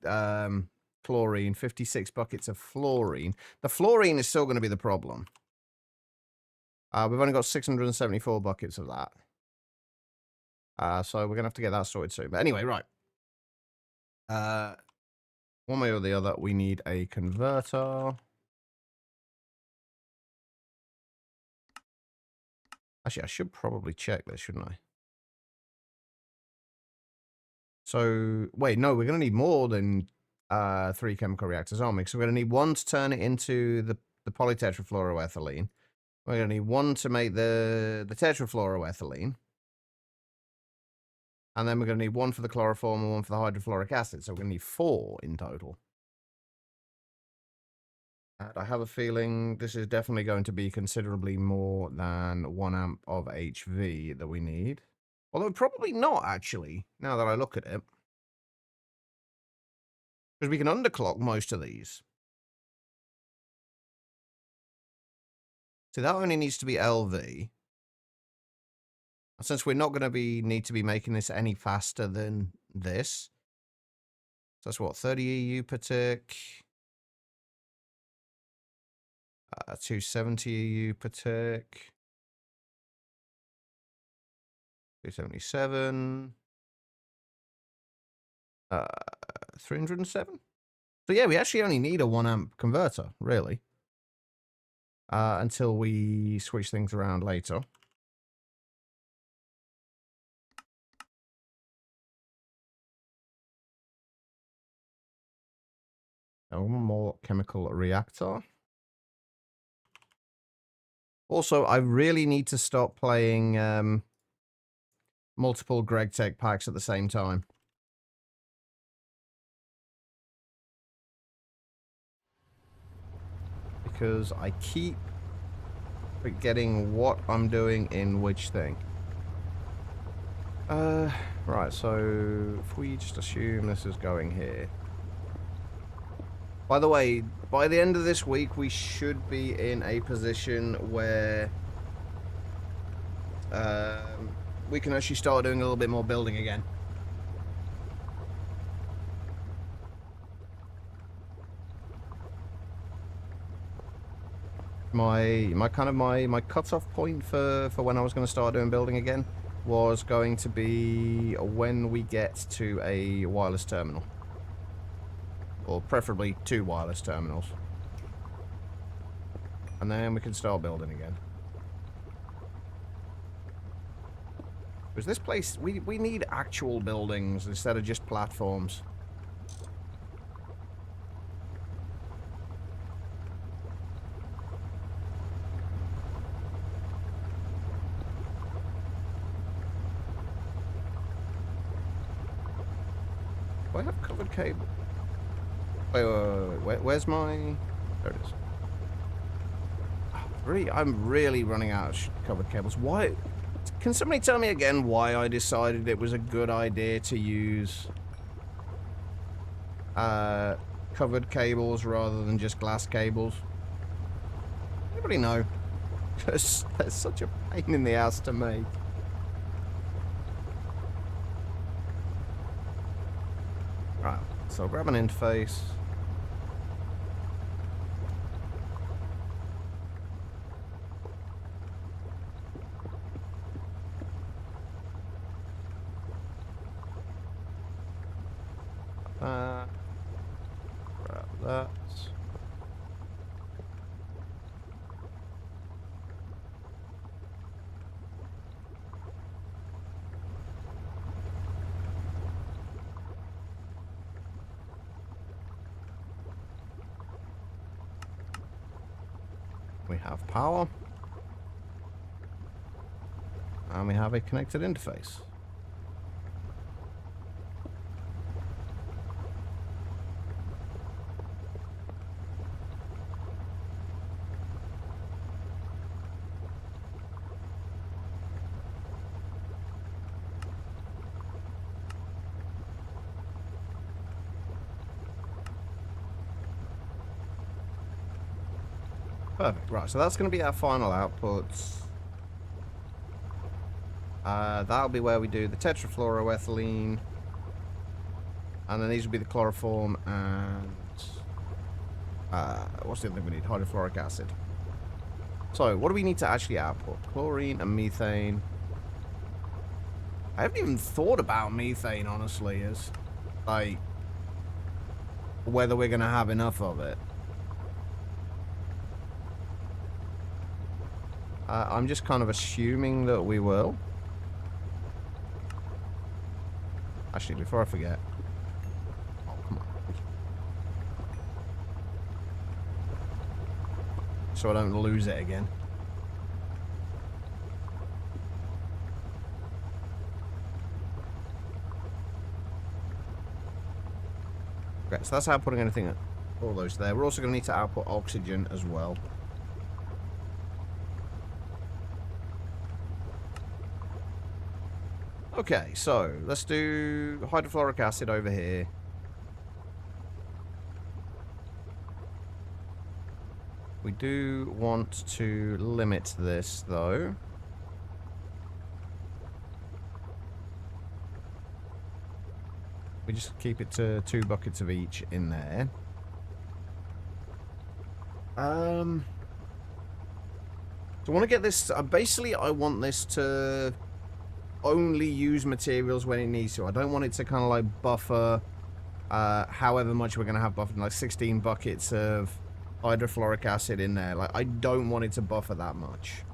chlorine, 56 buckets of fluorine. The fluorine is still going to be the problem. We've only got 674 buckets of that. So we're going to have to get that sorted soon. But anyway, right. One way or the other, we need a converter. Actually, I should probably check this, shouldn't I? So, wait, no, we're going to need more than 3 chemical reactors, aren't we? So we're going to need 1 to turn it into the polytetrafluoroethylene. We're going to need 1 to make the tetrafluoroethylene. And then we're going to need 1 for the chloroform and 1 for the hydrofluoric acid. So we're going to need 4 in total. And I have a feeling this is definitely going to be considerably more than 1 amp of HV that we need. Although probably not, actually, now that I look at it. Because we can underclock most of these. See, that only needs to be LV. Since we're not going to need to be making this any faster than this. So that's what, 30 EU per tick. 270 EU per tick. 277. 307. So yeah, we actually only need a 1 amp converter, really. Until we switch things around later. One more chemical reactor. Also, I really need to stop playing multiple Greg Tech packs at the same time. Because I keep forgetting what I'm doing in which thing. Right, so if we just assume this is going here. By the way, by the end of this week, we should be in a position where we can actually start doing a little bit more building again. My cutoff point for when I was going to start doing building again was going to be when we get to a wireless terminal. Or preferably 2 wireless terminals. And then we can start building again. Because this place, we need actual buildings instead of just platforms. Do I have covered cable? Wait. Where's my... There it is. I'm really running out of covered cables. Why? Can somebody tell me again why I decided it was a good idea to use covered cables rather than just glass cables? Anybody know? Because that's such a pain in the ass to make. Right, so I'll grab an interface. Grab that. We have power. And we have a connected interface. Perfect. Right, so that's going to be our final output. That'll be where we do the tetrafluoroethylene. And then these will be the chloroform and... what's the other thing we need? Hydrofluoric acid. So, what do we need to actually output? Chlorine and methane. I haven't even thought about methane, honestly, as... like... whether we're going to have enough of it. I'm just kind of assuming that we will. Actually, before I forget. Oh, come on. So I don't lose it again. Okay, so that's outputting anything. All those there. We're also going to need to output oxygen as well. Okay, so let's do hydrofluoric acid over here. We do want to limit this, though. We just keep it to 2 buckets of each in there. So I want to get this... basically, I want this to... only use materials when it needs to. I don't want it to kind of like buffer however much we're going to have buffered, like 16 buckets of hydrofluoric acid in there. Like, I don't want it to buffer that much.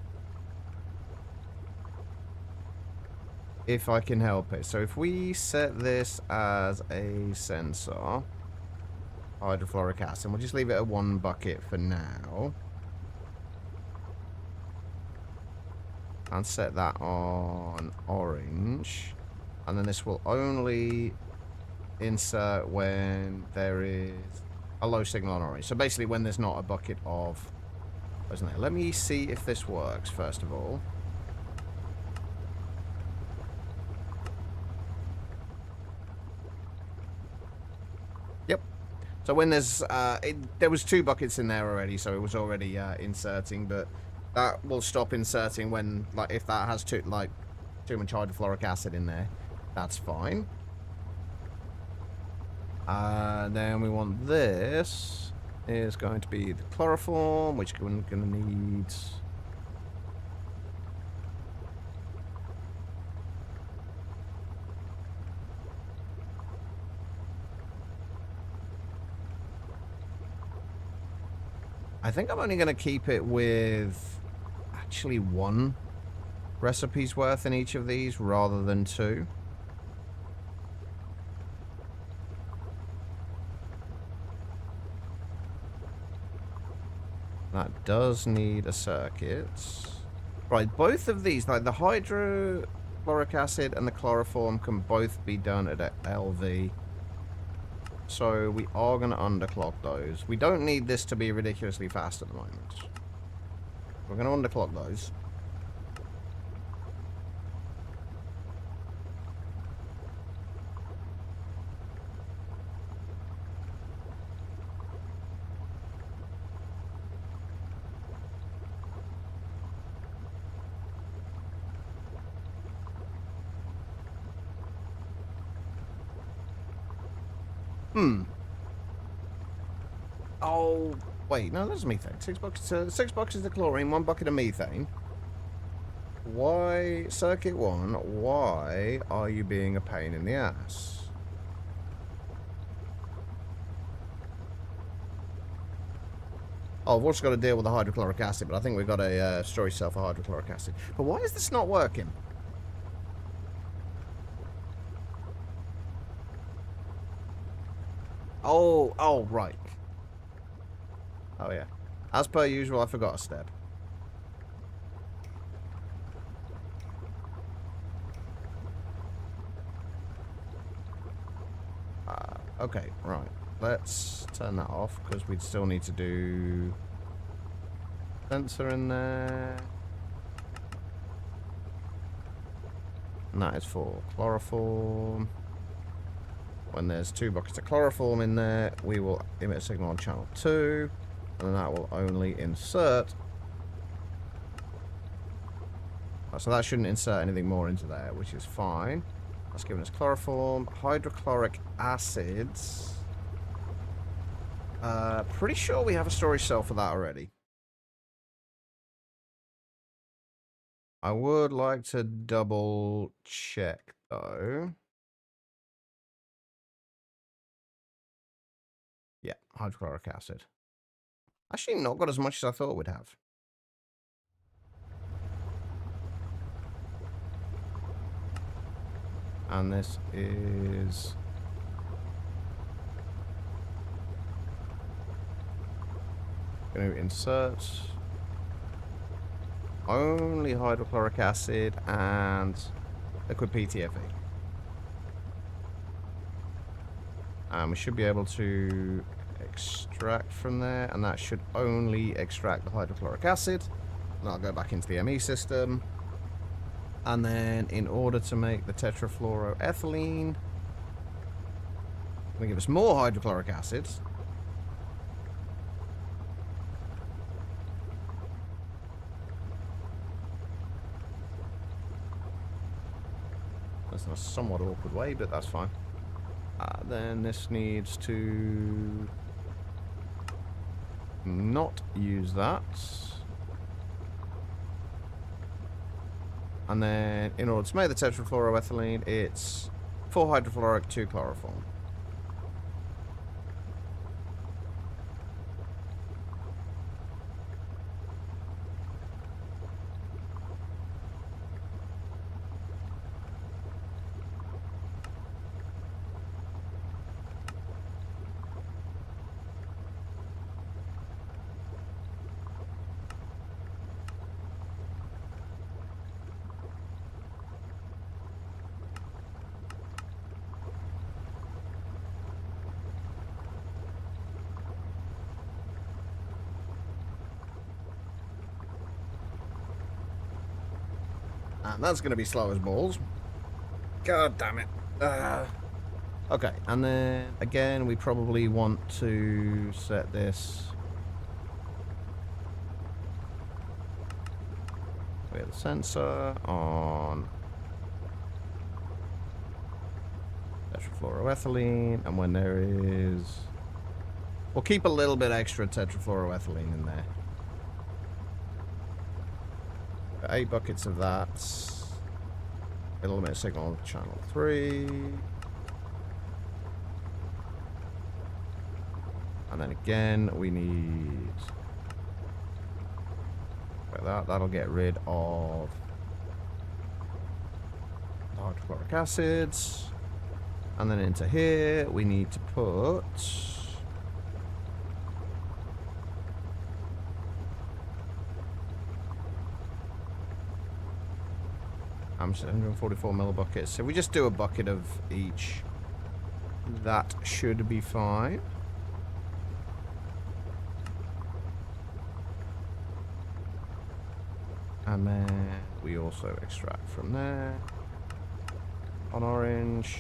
If I can help it. So if we set this as a sensor, hydrofluoric acid, we'll just leave it at 1 bucket for now. And set that on orange. And then this will only insert when there is a low signal on orange. So basically when there's not a bucket of... isn't there? Let me see if this works, first of all. Yep. So when there's... there was 2 buckets in there already, so it was already inserting, but... that will stop inserting when, like, if that has too much hydrofluoric acid in there. That's fine. Then we want this is going to be the chloroform, which we're going to need... I think I'm only going to keep it with actually one recipe's worth in each of these rather than two. That does need a circuit. Right, both of these, like the hydrochloric acid and the chloroform, can both be done at a LV. So we are going to underclock those. We don't need this to be ridiculously fast at the moment. We're going to underclock those. Oh, wait, no, that's methane. $6 is the chlorine, 1 bucket of methane. Why, circuit 1, why are you being a pain in the ass? Oh, we've also got to deal with the hydrochloric acid, but I think we've got a storage cell for hydrochloric acid. But why is this not working? Oh, right. Oh, yeah. As per usual, I forgot a step. Okay, right. Let's turn that off, because we'd still need to do... sensor in there. And that is for chloroform. When there's 2 buckets of chloroform in there, we will emit a signal on channel 2. And that will only insert. So that shouldn't insert anything more into there, which is fine. That's giving us chloroform. Hydrochloric acids. Pretty sure we have a storage cell for that already. I would like to double check, though. Yeah, hydrochloric acid. Actually, not got as much as I thought we'd have. And this is... going to insert only hydrochloric acid and liquid PTFE. And we should be able to extract from there, and that should only extract the hydrochloric acid. And I'll go back into the ME system. And then in order to make the tetrafluoroethylene, going to give us more hydrochloric acid. That's in a somewhat awkward way, but that's fine. Then this needs to not use that. And then in order to make the tetrafluoroethylene, it's 4 hydrofluoric, 2 chloroform. And that's going to be slow as balls. God damn it. Okay, and then again, we probably want to set this. We have the sensor on tetrafluoroethylene, and when there is... we'll keep a little bit extra tetrafluoroethylene in there. 8 buckets of that. It'll emit a signal on channel 3. And then again, we need like that. That'll get rid of the hydrochloric acids. And then into here, we need to put... I'm 144 millibuckets. So we just do a bucket of each. That should be fine. And then we also extract from there. On orange.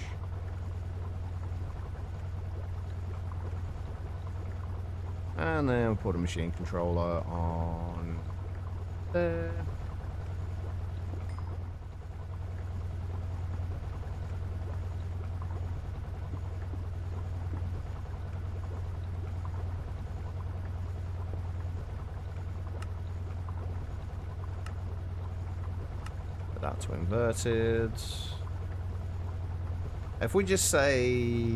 And then we'll put a machine controller on there. Put that to inverted. If we just say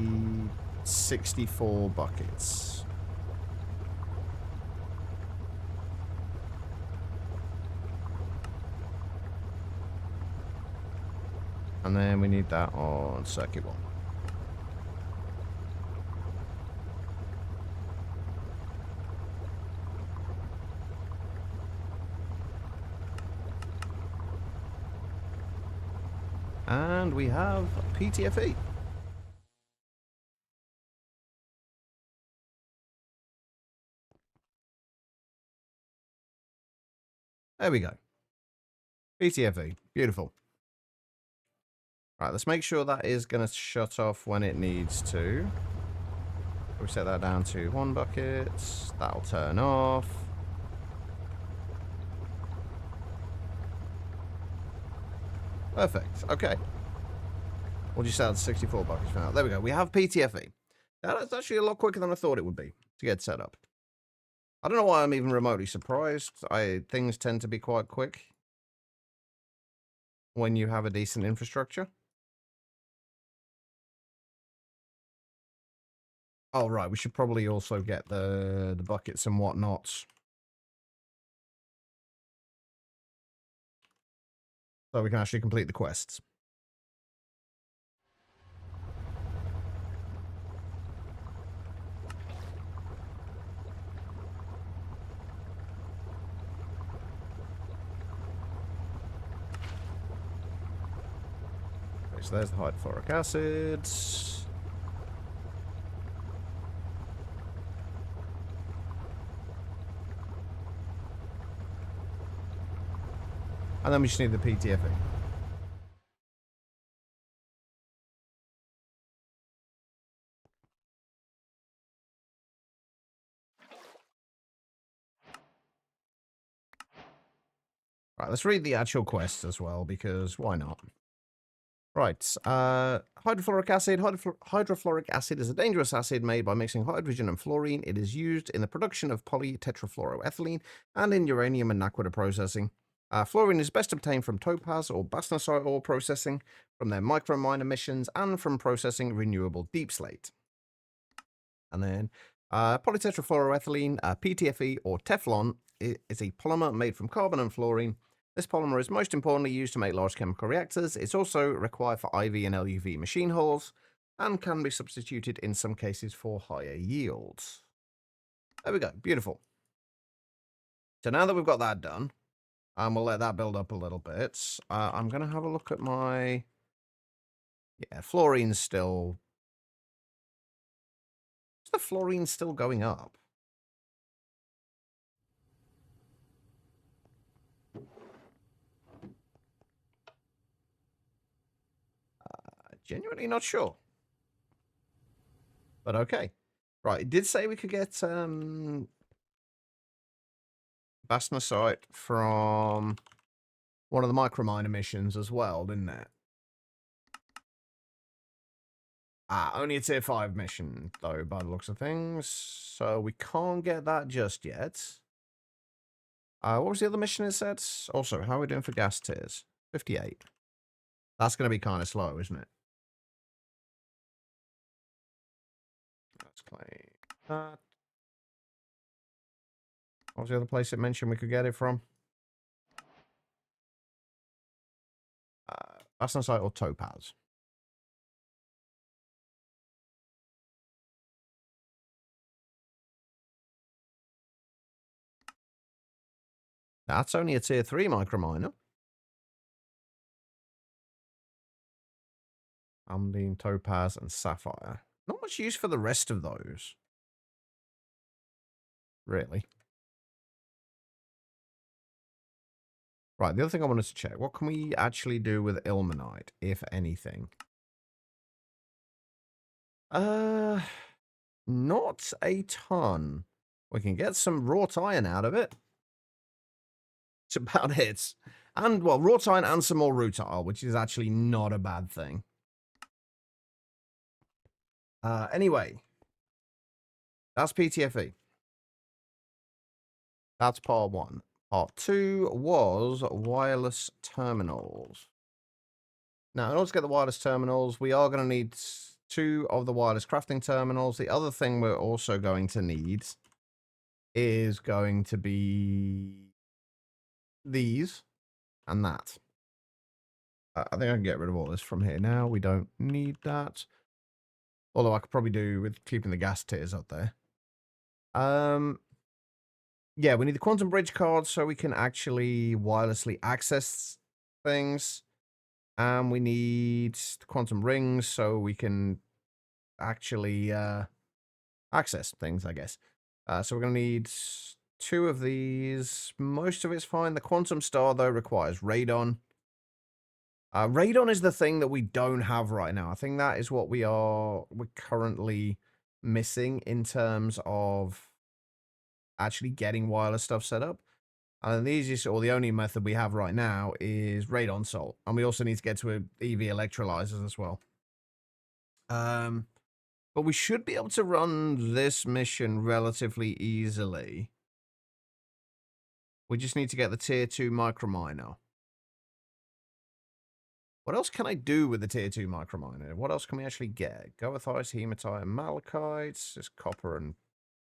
64 buckets. And then we need that on circuit 1. And we have PTFE. There we go. PTFE. Beautiful. Right, let's make sure that is going to shut off when it needs to. We set that down to 1 bucket. That'll turn off. Perfect. Okay. We'll just add 64 buckets for now. There we go. We have PTFE. That's actually a lot quicker than I thought it would be to get set up. I don't know why I'm even remotely surprised. Things tend to be quite quick when you have a decent infrastructure. Oh, right. We should probably also get the buckets and whatnots. So we can actually complete the quests. Okay, so there's the hydrofluoric acids. And then we just need the PTFE. Right, let's read the actual quest as well, because why not? Right, hydrofluoric acid. Hydrofluoric acid is a dangerous acid made by mixing hydrogen and fluorine. It is used in the production of polytetrafluoroethylene and in uranium and naquadah processing. Fluorine is best obtained from topaz or bastnasite ore processing, from their micromine emissions, and from processing renewable deep slate. And then polytetrafluoroethylene, PTFE, or Teflon, is a polymer made from carbon and fluorine. This polymer is most importantly used to make large chemical reactors. It's also required for IV and LUV machine hulls, and can be substituted in some cases for higher yields. There we go. Beautiful. So now that we've got that done, we'll let that build up a little bit. I'm going to have a look at my... Yeah, fluorine's still... Is the fluorine still going up? Genuinely not sure. But okay. Right, it did say we could get bastnasite from one of the micromine emissions as well, didn't it? Only a tier 5 mission, though, by the looks of things. So we can't get that just yet. What was the other mission it said? Also, how are we doing for gas tiers? 58. That's going to be kind of slow, isn't it? Let's claim that. What was the other place it mentioned we could get it from? Bastnasite or topaz? That's only a tier 3 microminer. Undine, topaz, and sapphire. Not much use for the rest of those. Really. Right, the other thing I wanted to check. What can we actually do with ilmenite, if anything? Not a ton. We can get some wrought iron out of it. It's about it. And, well, wrought iron and some more rutile, which is actually not a bad thing. Anyway. That's PTFE. That's part 1. Part 2 was wireless terminals. Now, in order to get the wireless terminals, we are going to need 2 of the wireless crafting terminals. The other thing we're also going to need is going to be these and that. I think I can get rid of all this from here now. We don't need that. Although I could probably do with keeping the gas tiers up there. Yeah, we need the quantum bridge card so we can actually wirelessly access things. And we need the quantum rings so we can actually access things, I guess. So we're going to need 2 of these. Most of it's fine. The quantum star, though, requires radon. Radon is the thing that we don't have right now. I think that is what we're currently missing in terms of actually getting wireless stuff set up. And the easiest, or the only method we have right now is radon salt. And we also need to get to EV electrolyzers as well. But we should be able to run this mission relatively easily. We just need to get the tier 2 microminer. What else can I do with the tier 2 microminer? What else can we actually get? Goethite, hematite, and malachite. Just copper and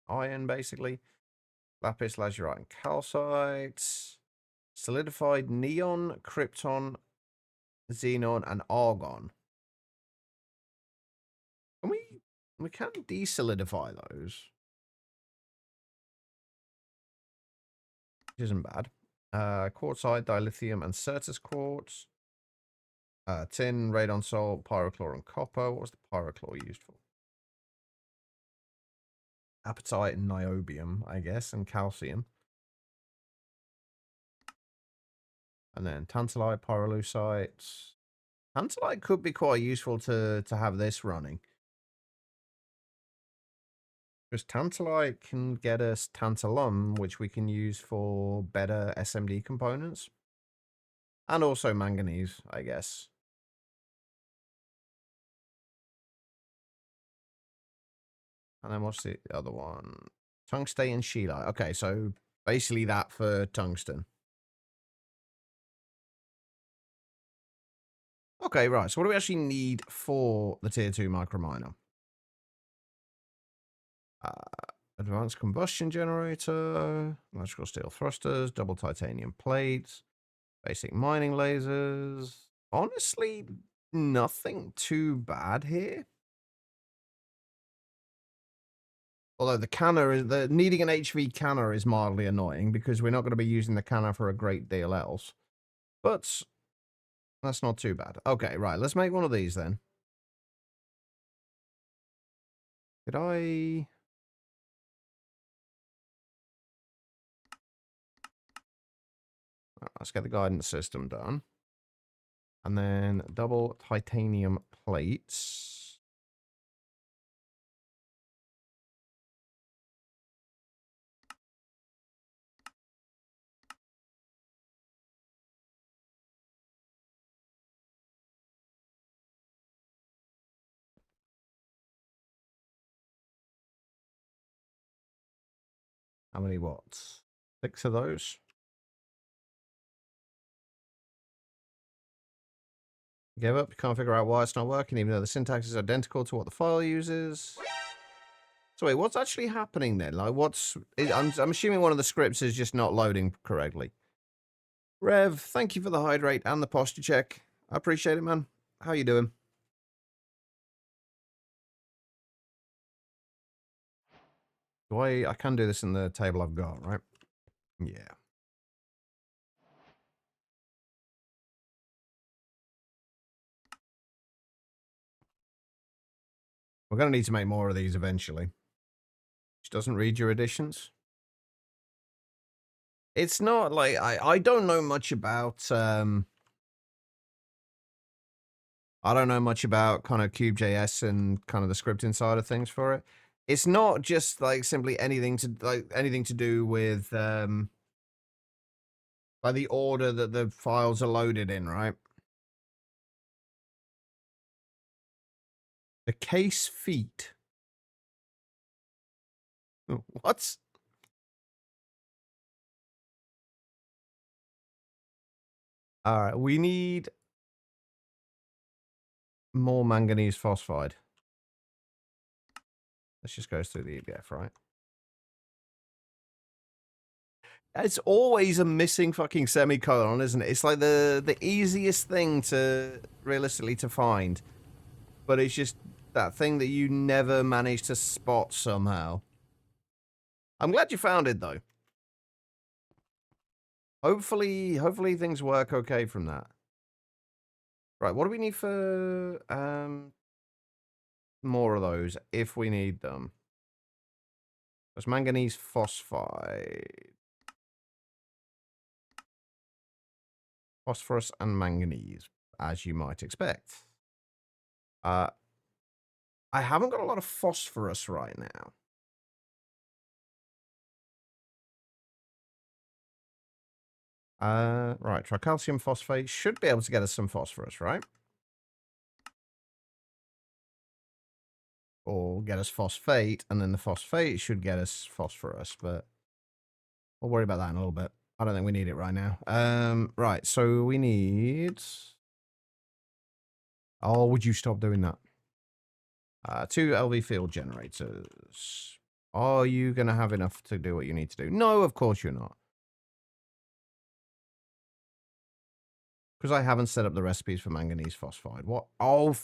iron, basically. Lapis, lazurite, and calcite. Solidified neon, krypton, xenon, and argon. And we can desolidify those. Which isn't bad. Quartzite, dilithium, and certus quartz. Tin, radon salt, pyrochlore, and copper. What was the pyrochlore used for? Apatite and niobium, I guess, and calcium. And then tantalite, pyrolusite. Tantalite could be quite useful to have this running. Because tantalite can get us tantalum, which we can use for better SMD components. And also manganese, I guess. And then what's the other one? Tungstate and scheelite. Okay, so basically that for tungsten. Okay, right. So what do we actually need for the tier 2 microminer? Advanced combustion generator, electrical steel thrusters, double titanium plates, basic mining lasers. Honestly, nothing too bad here. Although the canner is needing an HV canner is mildly annoying because we're not going to be using the canner for a great deal else. But that's not too bad. Okay, right. Let's make one of these then. Did I? Let's get the guidance system done. And then double titanium plates. How many watts? 6 of those. Give up. You can't figure out why it's not working, even though the syntax is identical to what the file uses. So wait, what's actually happening then? Like, I'm assuming one of the scripts is just not loading correctly. Rev, thank you for the hydrate and the posture check. I appreciate it, man. How you doing? I can do this in the table I've got, right? Yeah. We're going to need to make more of these eventually. Which doesn't read your additions. It's not like I don't know much about I don't know much about kind of Cube.js and kind of the scripting side of things for it. It's not just like simply anything to do with by the order that the files are loaded in, right? The case feet. What? All right, we need more manganese phosphide. This just goes through the EBF, right? It's always a missing fucking semicolon, isn't it? It's like the easiest thing to realistically to find, but it's just that thing that you never manage to spot somehow. I'm glad you found it though. Hopefully things work okay from that. Right, what do we need for more of those if we need them? There's manganese phosphide. Phosphorus and manganese, as you might expect. I haven't got a lot of phosphorus right now. Right, tricalcium phosphate should be able to get us some phosphorus, right? Or get us phosphate, and then the phosphate should get us phosphorus, but we'll worry about that in a little bit. I don't think we need it right now. Right, so we need... Oh, would you stop doing that? 2 LV field generators. Are you going to have enough to do what you need to do? No, of course you're not. Because I haven't set up the recipes for manganese phosphide. What? Oh,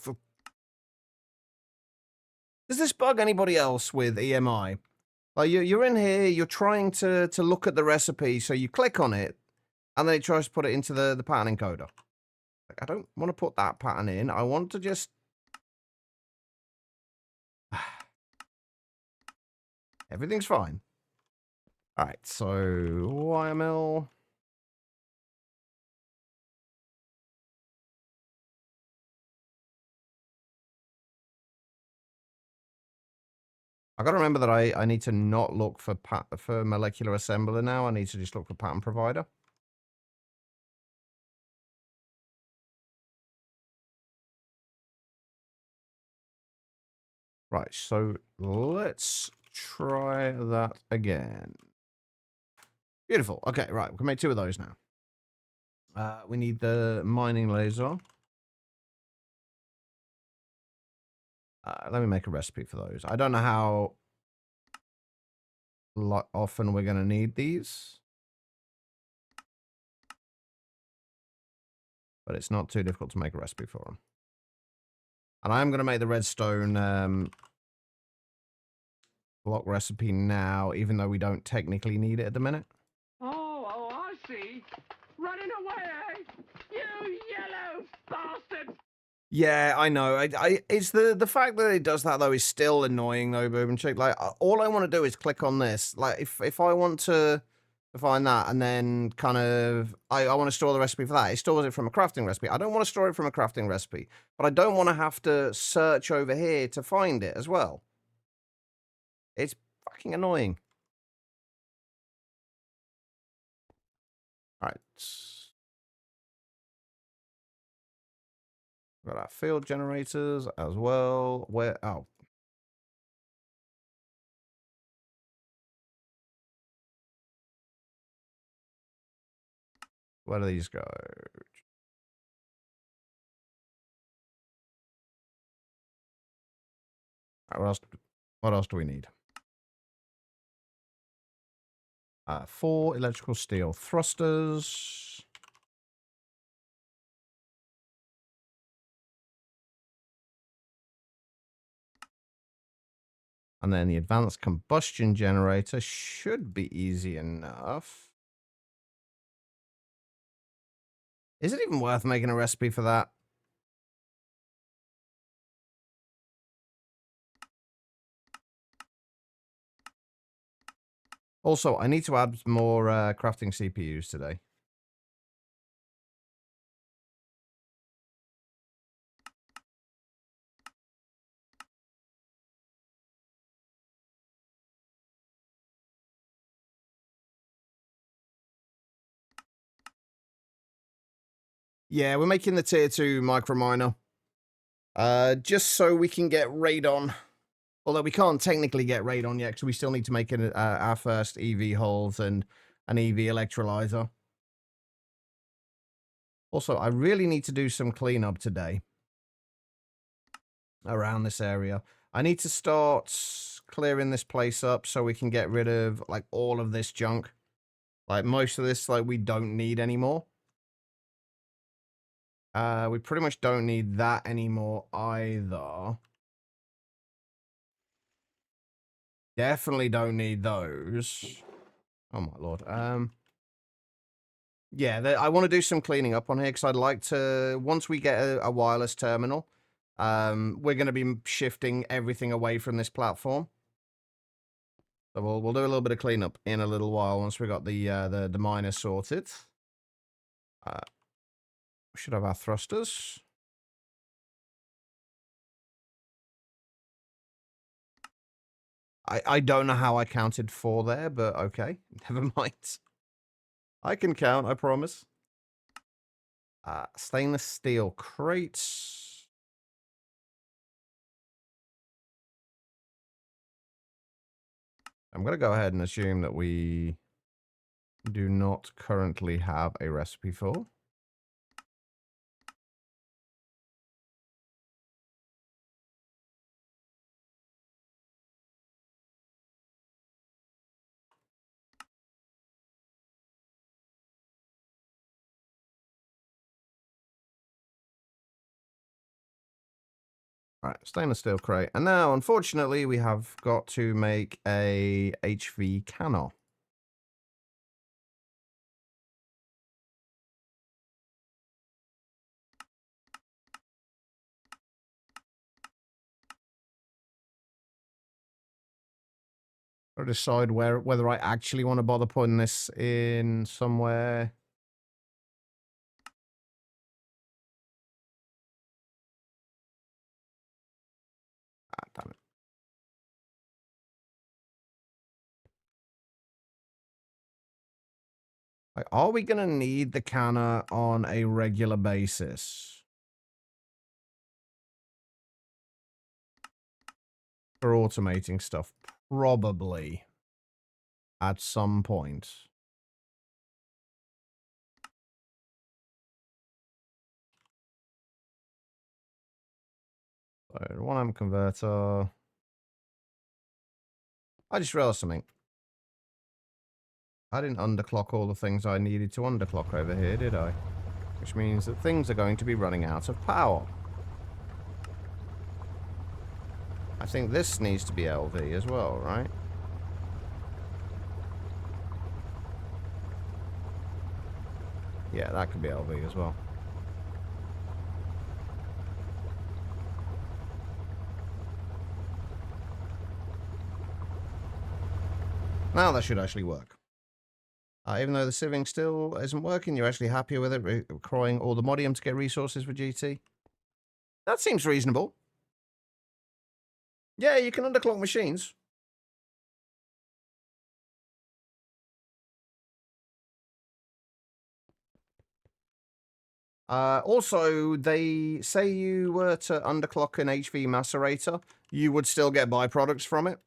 does this bug anybody else with EMI? Like you're in here, you're trying to look at the recipe, so you click on it, and then it tries to put it into the pattern encoder. Like, I don't want to put that pattern in. I want to just... Everything's fine. All right, so YML... I got to remember that I need to not look for molecular assembler now. I need to just look for pattern provider. Right, so let's try that again. Beautiful. Okay, right, we can make 2 of those now. We need the mining laser. Let me make a recipe for those. I don't know how often we're going to need these, but it's not too difficult to make a recipe for them. And I am going to make the redstone block recipe now, even though we don't technically need it at the minute. Oh, I see. Running away, eh? You yellow bastard! Yeah, I know. It's the fact that it does that though is still annoying though, Boob and Chick. Like all I want to do is click on this. Like if I want to find that and then kind of I want to store the recipe for that. It stores it from a crafting recipe. I don't want to store it from a crafting recipe, but I don't want to have to search over here to find it as well. It's fucking annoying. All right. Got our field generators as well. Where? Oh. Where do these go? All right, what else do we need? 4 electrical steel thrusters. And then the advanced combustion generator should be easy enough. Is it even worth making a recipe for that? Also, I need to add more crafting CPUs today. Yeah, we're making the tier 2 micro miner. Just so we can get radon. Although we can't technically get radon yet, because we still need to make our first EV hulls and an EV electrolyzer. Also, I really need to do some cleanup today around this area. I need to start clearing this place up so we can get rid of, like, all of this junk. Like, most of this, like, we don't need anymore. We pretty much don't need that anymore either. Definitely don't need those. Oh, my lord. Yeah, I want to do some cleaning up on here because I'd like to, once we get a wireless terminal, we're going to be shifting everything away from this platform. So we'll do a little bit of cleanup in a little while once we got the miner sorted. We should have our thrusters. I don't know how I counted 4 there, but okay, never mind. I can count, I promise. Stainless steel crates. I'm going to go ahead and assume that we do not currently have a recipe for. All right, stainless steel crate. And now, unfortunately, we have got to make a HV canner. I'll decide whether I actually want to bother putting this in somewhere. Damn it. Like, are we going to need the canner on a regular basis? For automating stuff? Probably. At some point. So, 1 amp converter. I just realized something. I didn't underclock all the things I needed to underclock over here, did I? Which means that things are going to be running out of power. I think this needs to be LV as well, right? Yeah, that could be LV as well. Now that should actually work. Even though the sieving still isn't working, you're actually happier with it, requiring all the modium to get resources for GT? That seems reasonable. Yeah, you can underclock machines. Also, they say you were to underclock an HV macerator, you would still get byproducts from it.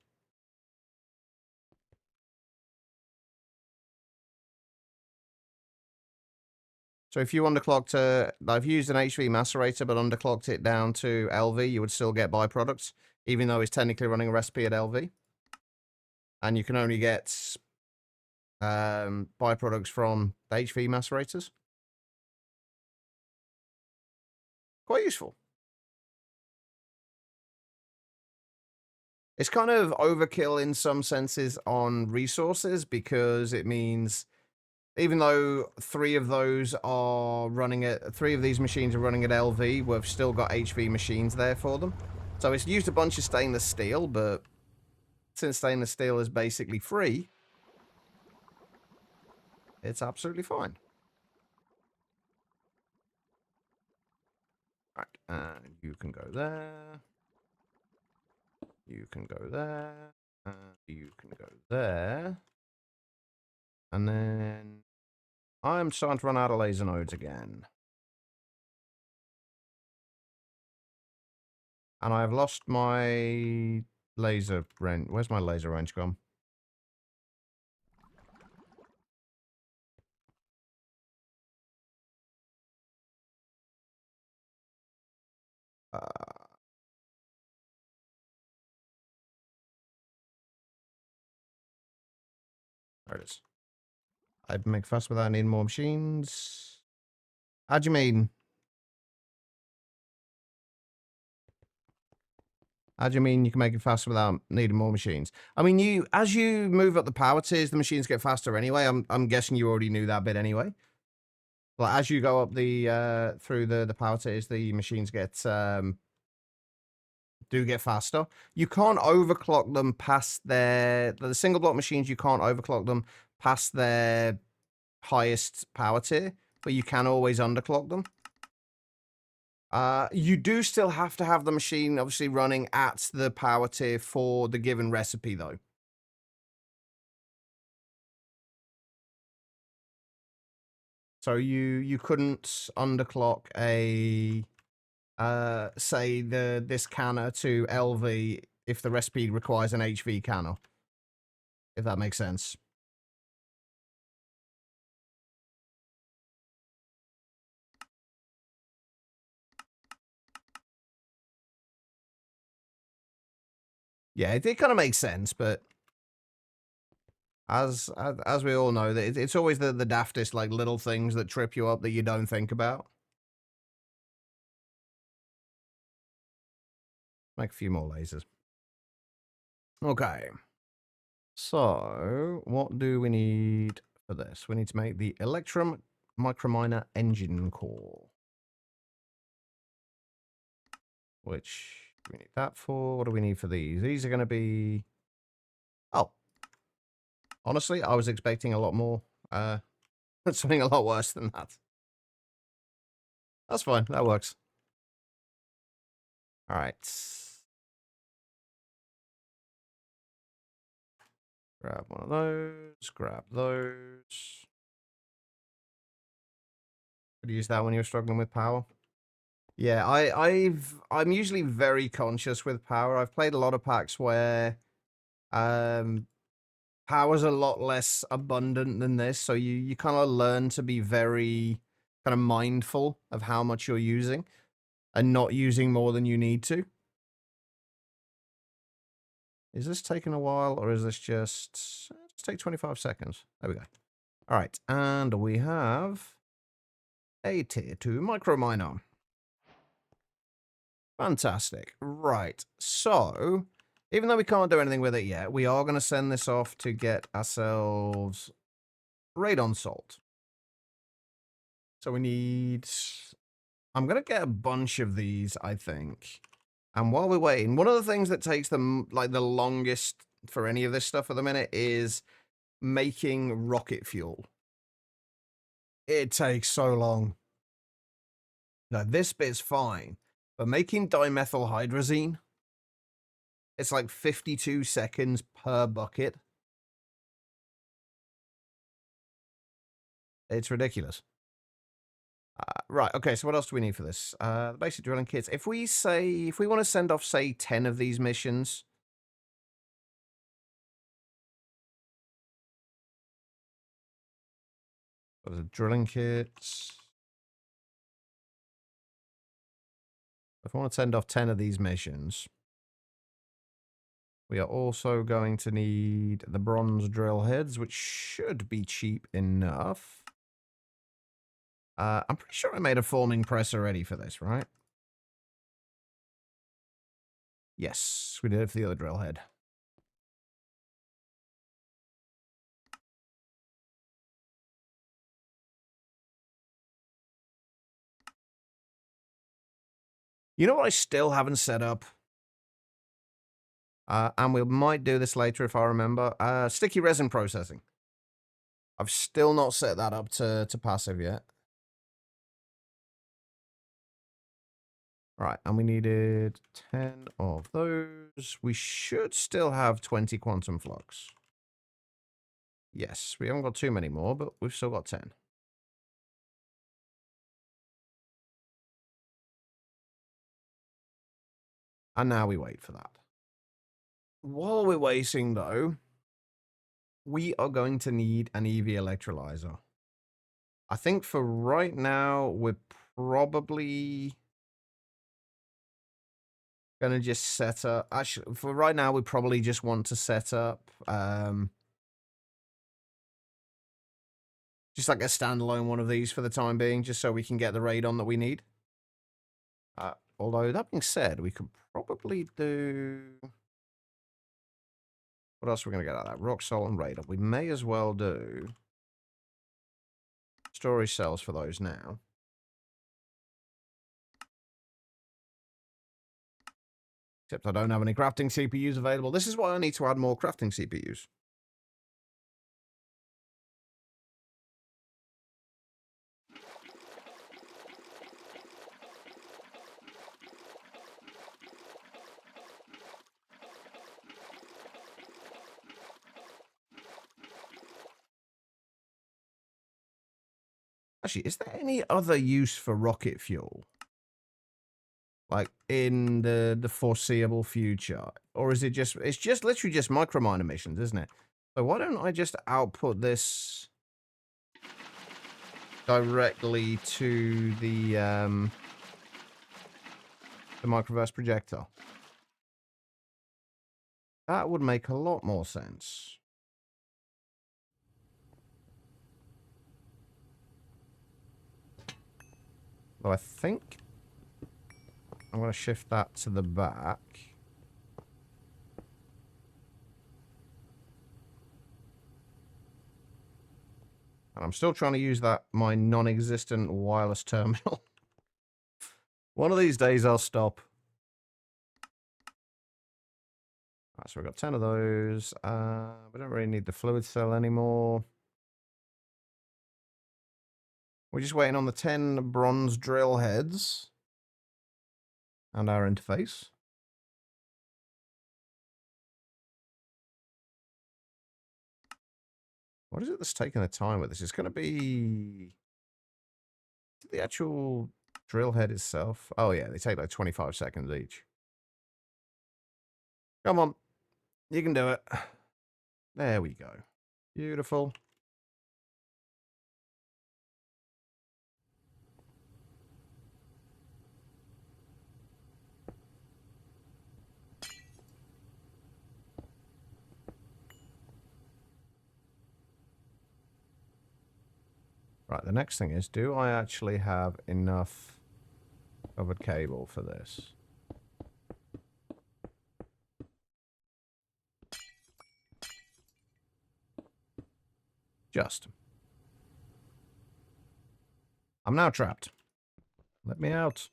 So if you underclocked, I've used an HV macerator, but underclocked it down to LV, you would still get byproducts, even though it's technically running a recipe at LV. And you can only get byproducts from the HV macerators. Quite useful. It's kind of overkill in some senses on resources because it means even though three of these machines are running at LV, we've still got HV machines there for them. So it's used a bunch of stainless steel, but since stainless steel is basically free, it's absolutely fine. Right, and you can go there. You can go there. And you can go there. And then I'm starting to run out of laser nodes again. And I've lost my laser range. Where's my laser range gone? There it is. I'd make fast without needing more machines. How do you mean? How do you mean you can make it faster without needing more machines? I mean, as you move up the power tiers, the machines get faster anyway. I'm guessing you already knew that bit anyway. Like as you go up the through the power tiers, the machines do get faster. You can't overclock them past the single block machines. You can't overclock them past their highest power tier, but you can always underclock them. You do still have to have the machine obviously running at the power tier for the given recipe though. So you couldn't underclock a say this canner to LV if the recipe requires an HV canner. If that makes sense. Yeah, it kind of makes sense, but as we all know, that it's always the daftest like little things that trip you up that you don't think about. Make a few more lasers. Okay. So, what do we need for this? We need to make the Electrum Microminer Engine Core. Which we need that for. What do we need for these? These are going to be... Oh. Honestly, I was expecting a lot more. Something a lot worse than that. That's fine. That works. All right. Grab one of those. Grab those. Could use that when you're struggling with power. Yeah, I'm usually very conscious with power. I've played a lot of packs where power's a lot less abundant than this, so you kind of learn to be very kind of mindful of how much you're using and not using more than you need to. Is this taking a while, or is this just take 25 seconds? There we go. All right, and we have a tier 2 micro miner. Fantastic. Right, so even though we can't do anything with it yet, we are going to send this off to get ourselves radon salt. So we need... I'm going to get a bunch of these, I think. And while we're waiting, one of the things that takes them like the longest for any of this stuff at the minute is making rocket fuel. It takes so long. Now, this bit's fine, but making dimethylhydrazine, it's like 52 seconds per bucket. It's ridiculous. Right, okay, so what else do we need for this? The basic drilling kits. If we want to send off, say, 10 of these missions... The drilling kits. If I want to send off 10 of these missions, we are also going to need the bronze drill heads, which should be cheap enough. I'm pretty sure I made a forming press already for this, right? Yes, we did it for the other drill head. You know what I still haven't set up? And we might do this later if I remember. Sticky resin processing. I've still not set that up to passive yet. Right, and we needed 10 of those. We should still have 20 quantum flux. Yes, we haven't got too many more, but we've still got 10. And now we wait for that. While we're waiting, though, we are going to need an EV electrolyzer. I think for right now, we're probably going to just set up... Actually, for right now, we probably just want to set up... just like a standalone one of these for the time being, just so we can get the radon that we need. Although, that being said, we could probably do... What else are we going to get out of that? Rock, salt, and radon. We may as well do storage cells for those now. Except I don't have any crafting CPUs available. This is why I need to add more crafting CPUs. Actually, is there any other use for rocket fuel? Like, in the foreseeable future? Or is it just... It's just literally just micromine emissions, isn't it? So why don't I just output this directly to the microverse projector? That would make a lot more sense. Well, I think I'm going to shift that to the back. And I'm still trying to use my non-existent wireless terminal. One of these days I'll stop. Right, so we've got 10 of those. We don't really need the fluid cell anymore. We're just waiting on the 10 bronze drill heads. And our interface. What is it that's taking the time with this? It's going to be the actual drill head itself. Oh, yeah, they take like 25 seconds each. Come on. You can do it. There we go. Beautiful. Right, the next thing is, do I actually have enough covered cable for this? Just. I'm now trapped. Let me out.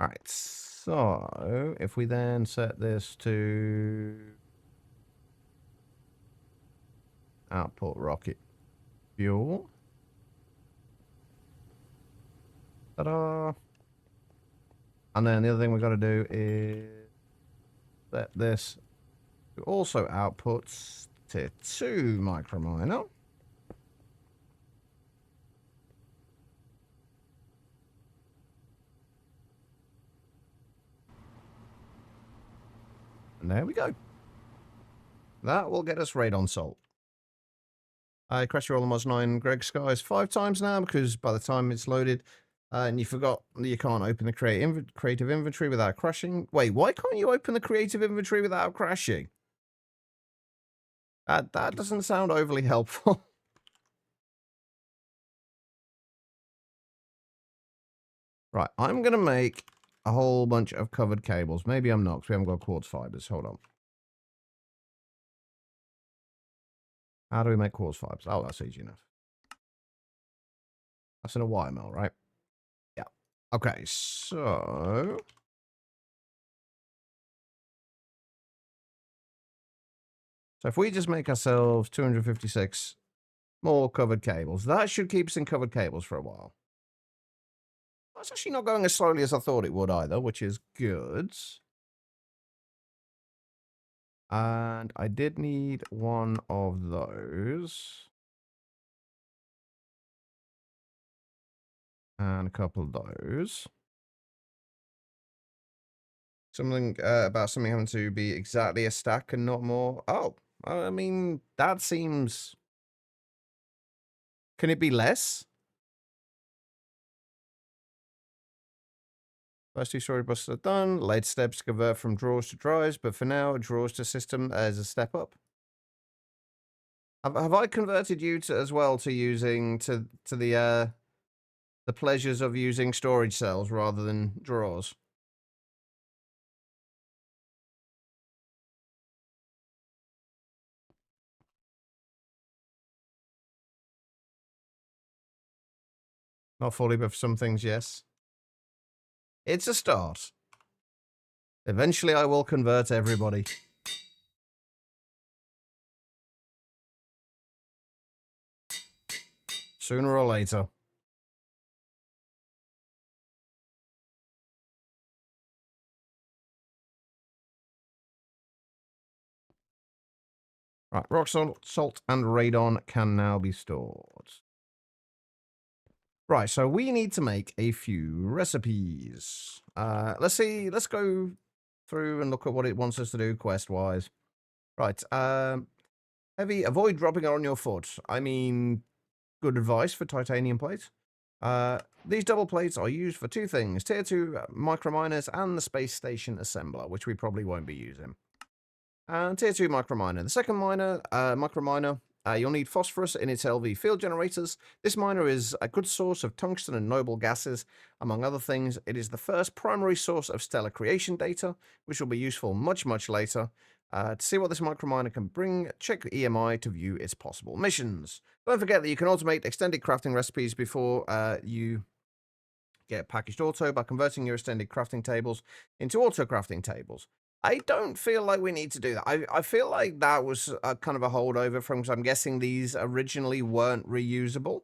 Alright, so if we then set this to output rocket fuel. Ta-da! And then the other thing we've got to do is set this to also outputs tier 2 microminer. And there we go. That will get us radon salt. I crashed your Alamos 9 Greg Skies 5 times now because by the time it's loaded, and you forgot you can't open the creative inventory without crashing. Wait, why can't you open the creative inventory without crashing? That doesn't sound overly helpful. Right, I'm going to make a whole bunch of covered cables. Maybe I'm not, because we haven't got quartz fibers. Hold on. How do we make quartz fibers? Oh, that's easy enough. That's in a wire mill, right? Yeah. Okay, so... So if we just make ourselves 256 more covered cables, that should keep us in covered cables for a while. That's actually not going as slowly as I thought it would either, which is good. And I did need one of those. And a couple of those. Something about something having to be exactly a stack and not more. Oh, I mean, that seems... Can it be less? First two story buses are done. Late steps to convert from drawers to drives, but for now, drawers to system as a step up. Have I converted you to as well to using to the pleasures of using storage cells rather than drawers? Not fully, but for some things, yes. It's a start. Eventually, I will convert everybody. Sooner or later. Right, rock salt and radon can now be stored. Right, so we need to make a few recipes. Let's go through and look at what it wants us to do quest-wise. Right, heavy, avoid dropping it on your foot. I mean, good advice for titanium plates. These double plates are used for two things, tier 2 microminers and the space station assembler, which we probably won't be using. And tier 2 microminer. The second microminer, you'll need phosphorus in its LV field generators. This miner is a good source of tungsten and noble gases. Among other things, it is the first primary source of stellar creation data, which will be useful much, much later. To see what this microminer can bring, check the EMI to view its possible missions. Don't forget that you can automate extended crafting recipes before you get packaged auto by converting your extended crafting tables into auto crafting tables. I don't feel like we need to do that. I feel like that was a kind of a holdover from, because I'm guessing these originally weren't reusable.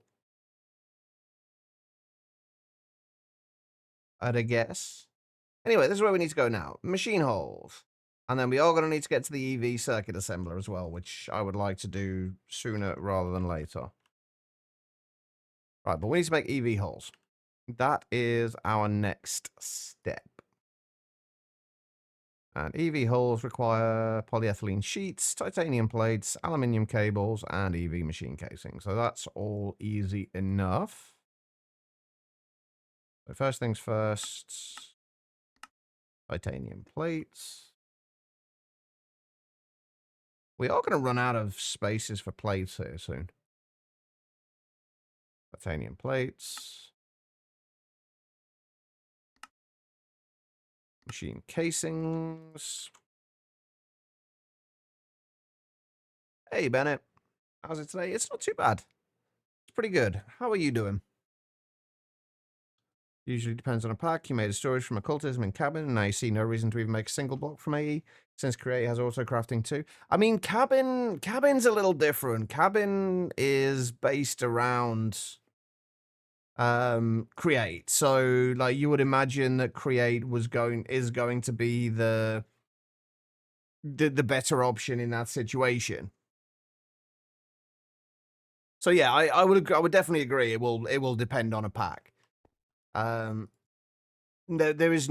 I'd guess. Anyway, this is where we need to go now. Machine holes. And then we are going to need to get to the EV circuit assembler as well, which I would like to do sooner rather than later. Right, but we need to make EV holes. That is our next step. And EV holes require polyethylene sheets, titanium plates, aluminium cables, and EV machine casing. So that's all easy enough. So first things first, titanium plates. We are going to run out of spaces for plates here soon. Titanium plates. Machine casings. Hey, Bennett. How's it today? It's not too bad. It's pretty good. How are you doing? Usually depends on a pack. You made a storage from occultism in cabin, and now you see no reason to even make a single block from AE, since Create has auto crafting too. I mean, cabin's a little different. Cabin is based around Create. So like you would imagine that Create is going to be the better option in that situation. So yeah, I would definitely agree. It will depend on a pack. There's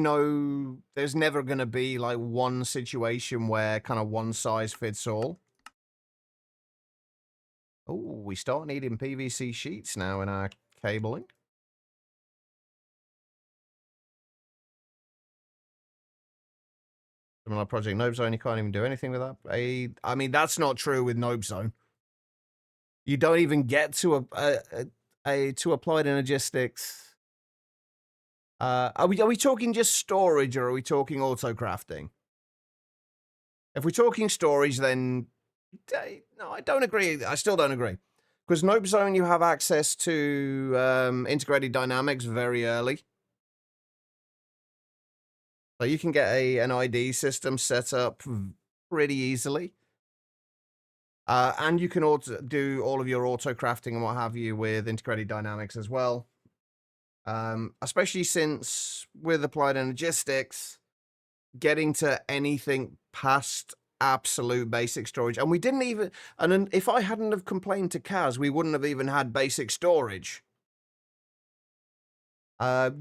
never going to be like one situation where kind of one size fits all. Oh, we start needing PVC sheets now in our cabling. Something like Project Nope Zone, you can't even do anything with that. I mean, that's not true with Nope Zone. You don't even get to to applied energistics. Are we talking just storage, or are we talking auto crafting? If we're talking storage, then No, I don't agree. I still don't agree. Because Nope Zone, you have access to integrated dynamics very early. So you can get an ID system set up pretty easily. And you can do all of your auto crafting and what have you with integrated dynamics as well. Especially since with applied energistics, getting to anything past absolute basic storage, and we didn't even, and then if I hadn't have complained to Kaz, we wouldn't have even had basic storage. But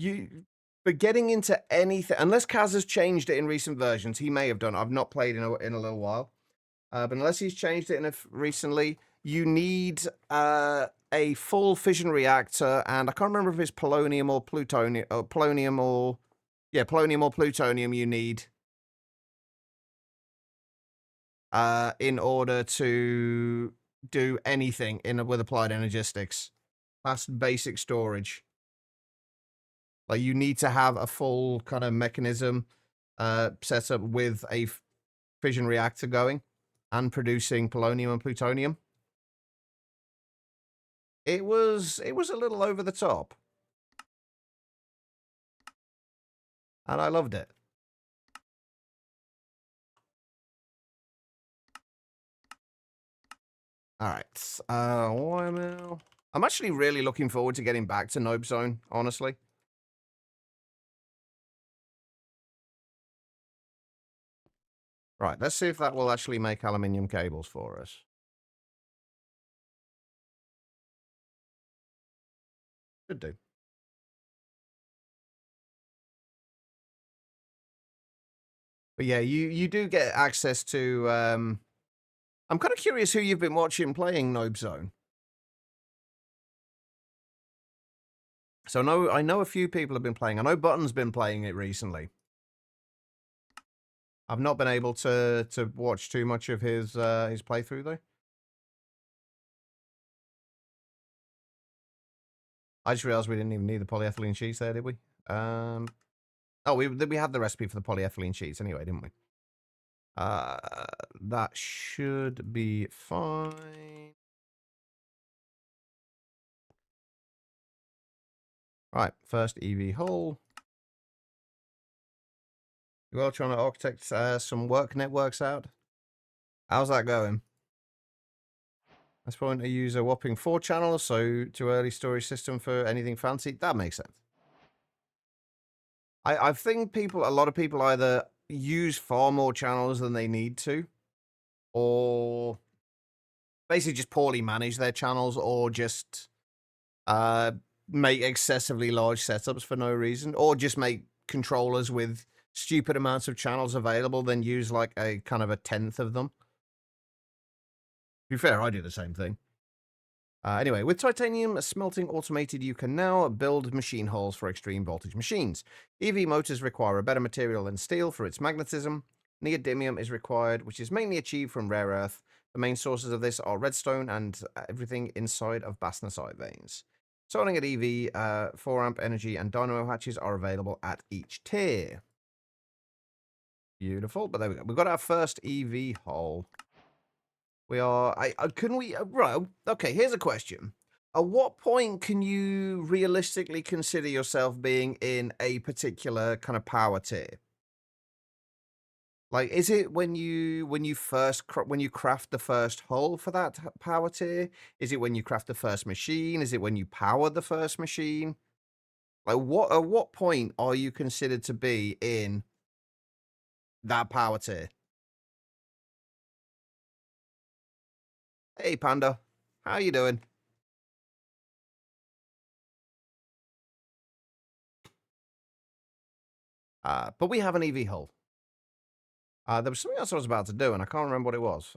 getting into anything, unless Kaz has changed it in recent versions, he may have done. I've not played in a little while, but unless he's changed it recently, you need a full fission reactor, and I can't remember if it's polonium or plutonium, or polonium or polonium or plutonium. You need in order to do anything with applied energistics, past basic storage. Like you need to have a full kind of mechanism set up with a fission reactor going and producing polonium and plutonium. It was a little over the top, and I loved it. All right, YML. I'm actually really looking forward to getting back to Nope Zone, honestly. Right, let's see if that will actually make aluminium cables for us. Should do. But yeah, you do get access to. I'm kind of curious who you've been watching playing Nope Zone. So I know a few people have been playing. I know Button's been playing it recently. I've not been able to watch too much of his playthrough though. I just realized we didn't even need the polyethylene sheets there, did we? Oh, we had the recipe for the polyethylene sheets anyway, didn't we? That should be fine. Right, first EV hole. You all trying to architect some work networks out? How's that going? That's point to use a whopping 4 channels, so too early storage system for anything fancy. That makes sense. I think a lot of people either use far more channels than they need to, or basically just poorly manage their channels, or just make excessively large setups for no reason, or just make controllers with stupid amounts of channels available, then use like a kind of a 10th of them. To be fair, I do the same thing. Anyway, with titanium smelting automated, you can now build machine hulls for extreme voltage machines. EV motors require a better material than steel for its magnetism. Neodymium is required, which is mainly achieved from rare earth. The main sources of this are redstone and everything inside of bastnasite veins. Starting at EV, 4 amp energy and dynamo hatches are available at each tier. Beautiful, but there we go. We've got our first EV hull. We are. Can we? Right. Okay. Here's a question. At what point can you realistically consider yourself being in a particular kind of power tier? Like, is it when you craft the first hull for that power tier? Is it when you craft the first machine? Is it when you power the first machine? Like, at what point are you considered to be in that power tier? Hey, Panda, how you doing? But we have an EV hull. There was something else I was about to do, and I can't remember what it was.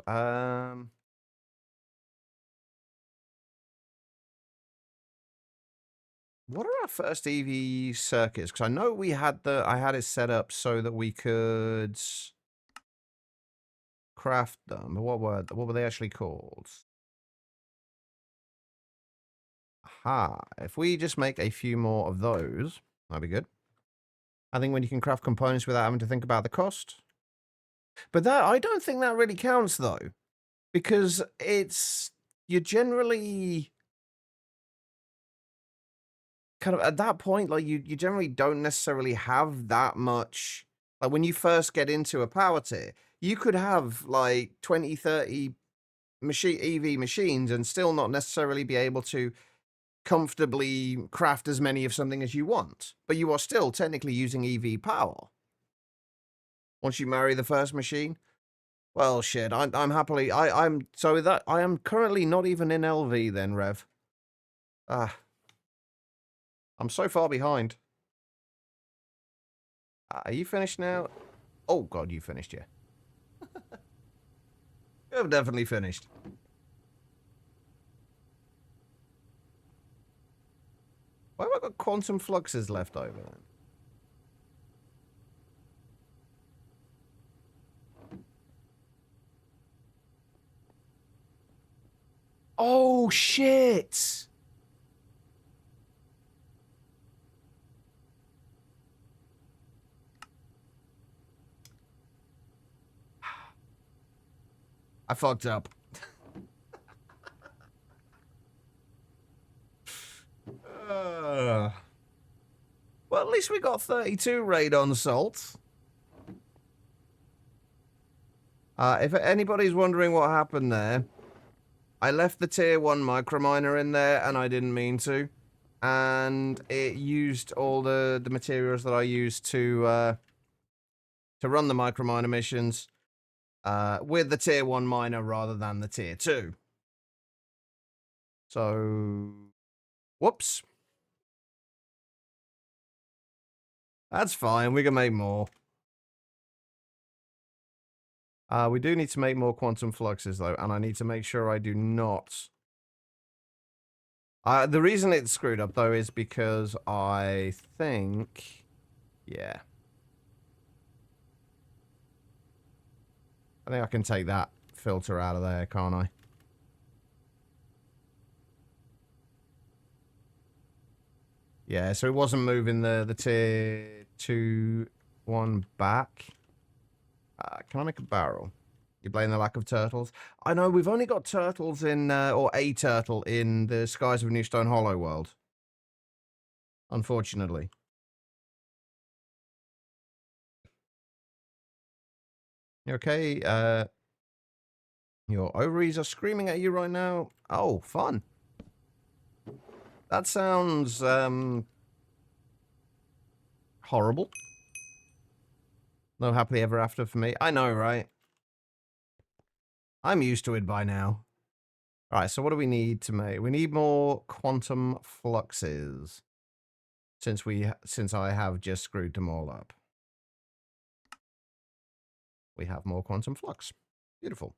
What are our first EV circuits? Because I know I had it set up so that we could craft them. What were they actually called? Aha! If we just make a few more of those, that'd be good. I think when you can craft components without having to think about the cost. But I don't think that really counts though. Because you're generally kind of at that point, like you generally don't necessarily have that much. Like when you first get into a power tier, you could have like 20, 30 EV machines and still not necessarily be able to comfortably craft as many of something as you want. But you are still technically using EV power. Once you marry the first machine, well, shit. I'm happily. I'm so that I am currently not even in LV then, Rev. Ah, I'm so far behind. Are you finished now? Oh God, you finished, yeah. You've definitely finished. Why have I got quantum fluxes left over then? Oh shit! I fucked up. Well, at least we got 32 radon salts. If anybody's wondering what happened there, I left the tier 1 microminer in there and I didn't mean to. And it used all the materials that I used to run the microminer missions with the tier 1 miner rather than the tier 2. So, whoops. That's fine, we can make more. We do need to make more quantum fluxes though, and I need to make sure I do not. The reason it's screwed up though is because I think, yeah. I think I can take that filter out of there, can't I? Yeah, so it wasn't moving the tier 2 one back. Can I make a barrel? You blame the lack of turtles? I know, we've only got turtles in, or a turtle in the Skies of New Stone Hollow world. Unfortunately. You okay? Your ovaries are screaming at you right now. Oh, fun. That sounds, horrible. No happily ever after for me. I know, right? I'm used to it by now. Alright, so what do we need to make? We need more quantum fluxes. Since I have just screwed them all up. We have more quantum flux. Beautiful.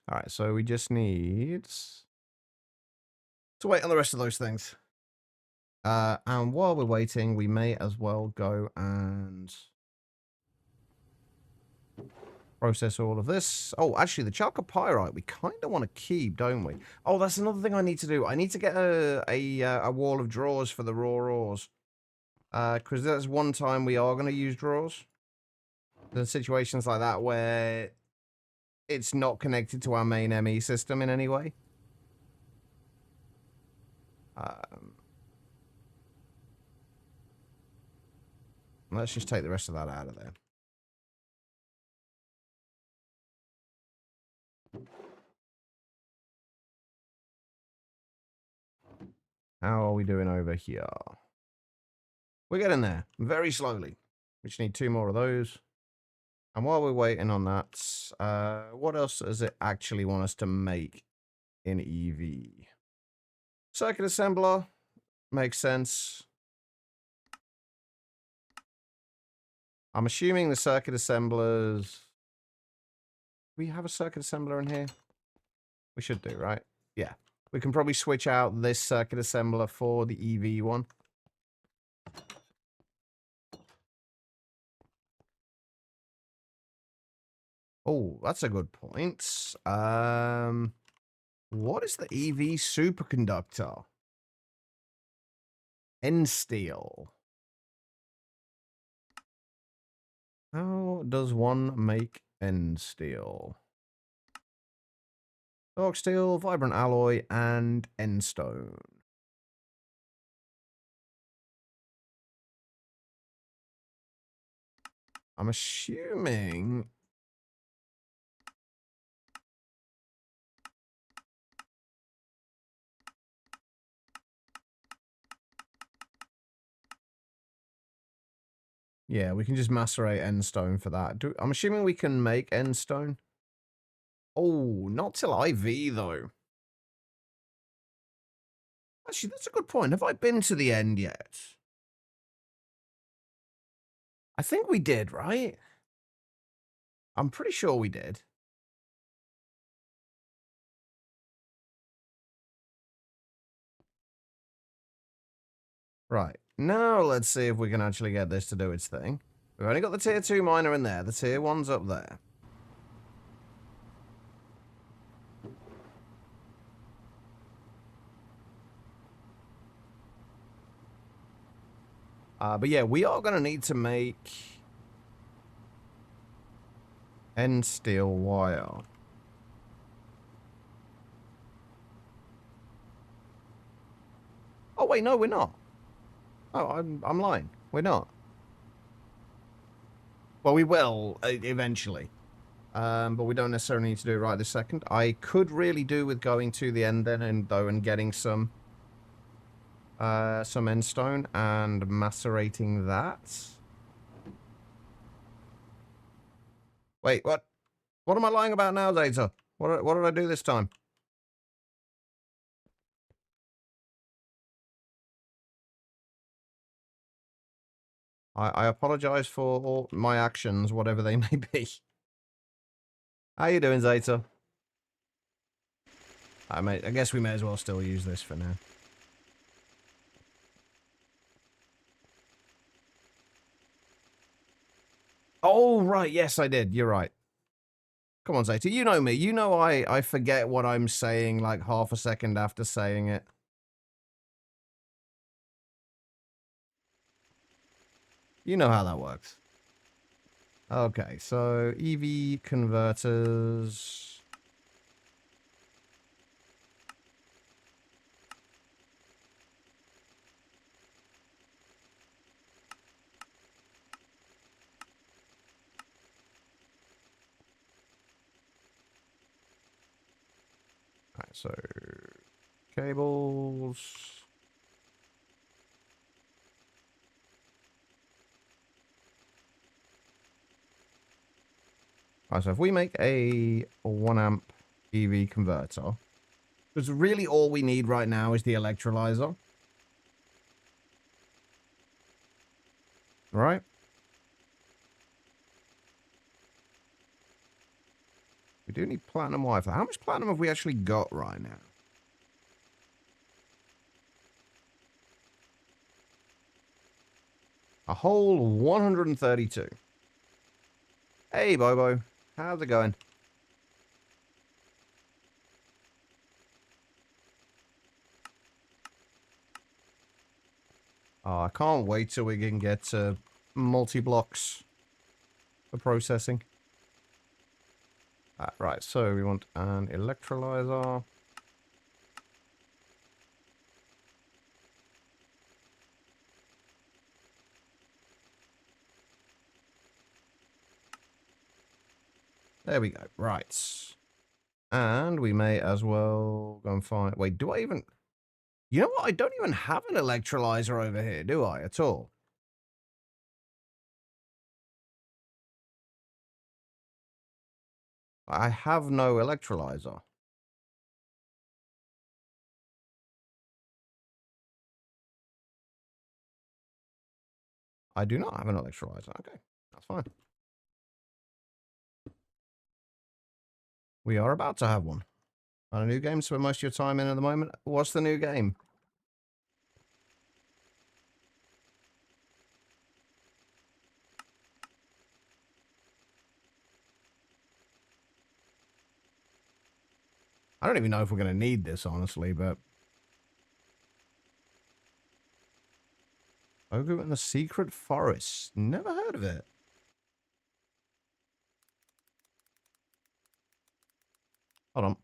Alright, so we just need to wait on the rest of those things. And while we're waiting, we may as well go and process all of this. Oh, actually, the chalcopyrite we kind of want to keep, don't we? Oh, that's another thing I need to do. I need to get a wall of drawers for the raw ores. Because there's one time we are going to use drawers. There's situations like that where it's not connected to our main ME system in any way. Let's just take the rest of that out of there. How are we doing over here? We're getting there, very slowly. We just need 2 more of those. And while we're waiting on that, what else does it actually want us to make in EV? Circuit assembler. Makes sense. I'm assuming the circuit assemblers... Do we have a circuit assembler in here? We should do, right? Yeah. We can probably switch out this circuit assembler for the EV one. Oh, that's a good point. What is the EV superconductor? N-steel. How does one make End steel. Dark steel, vibrant alloy, and end stone. I'm assuming... Yeah, we can just macerate end stone for that. I'm assuming we can make end stone. Oh, not till IV, though. Actually, that's a good point. Have I been to the end yet? I think we did, right? I'm pretty sure we did. Right. Now let's see if we can actually get this to do its thing. We've only got the tier 2 miner in there. The tier 1's up there. But yeah, we are going to need to make end steel wire. Oh, wait, no, we're not. Oh, I'm lying. We're not. Well, we will eventually. But we don't necessarily need to do it right this second. I could really do with going to the end then and getting some end stone and macerating that. Wait, what? What am I lying about now, Zeta? What did I do this time? I apologize for all my actions, whatever they may be. How you doing, Zeta? I guess we may as well still use this for now. Oh, right. Yes, I did. You're right. Come on, Zeta. You know me. You know I forget what I'm saying like half a second after saying it. You know how that works. Okay, so EV converters. Alright, so cables. Alright, so if we make a 1 amp EV converter, because really all we need right now is the electrolyzer. Right? We do need platinum Wi-Fi. How much platinum have we actually got right now? A whole 132. Hey, Bobo. How's it going? Oh, I can't wait till we can get multi-blocks for processing. Right, so we want an electrolyzer. There we go. Right. And we may as well go and find... Wait, do I even... You know what? I don't even have an electrolyzer over here, do I, at all? I have no electrolyzer. I do not have an electrolyzer. Okay, that's fine. We are about to have one. On a new game, spend most of your time in at the moment. What's the new game? I don't even know if we're going to need this, honestly, but... Ogre in the Secret Forest. Never heard of it. Hold on.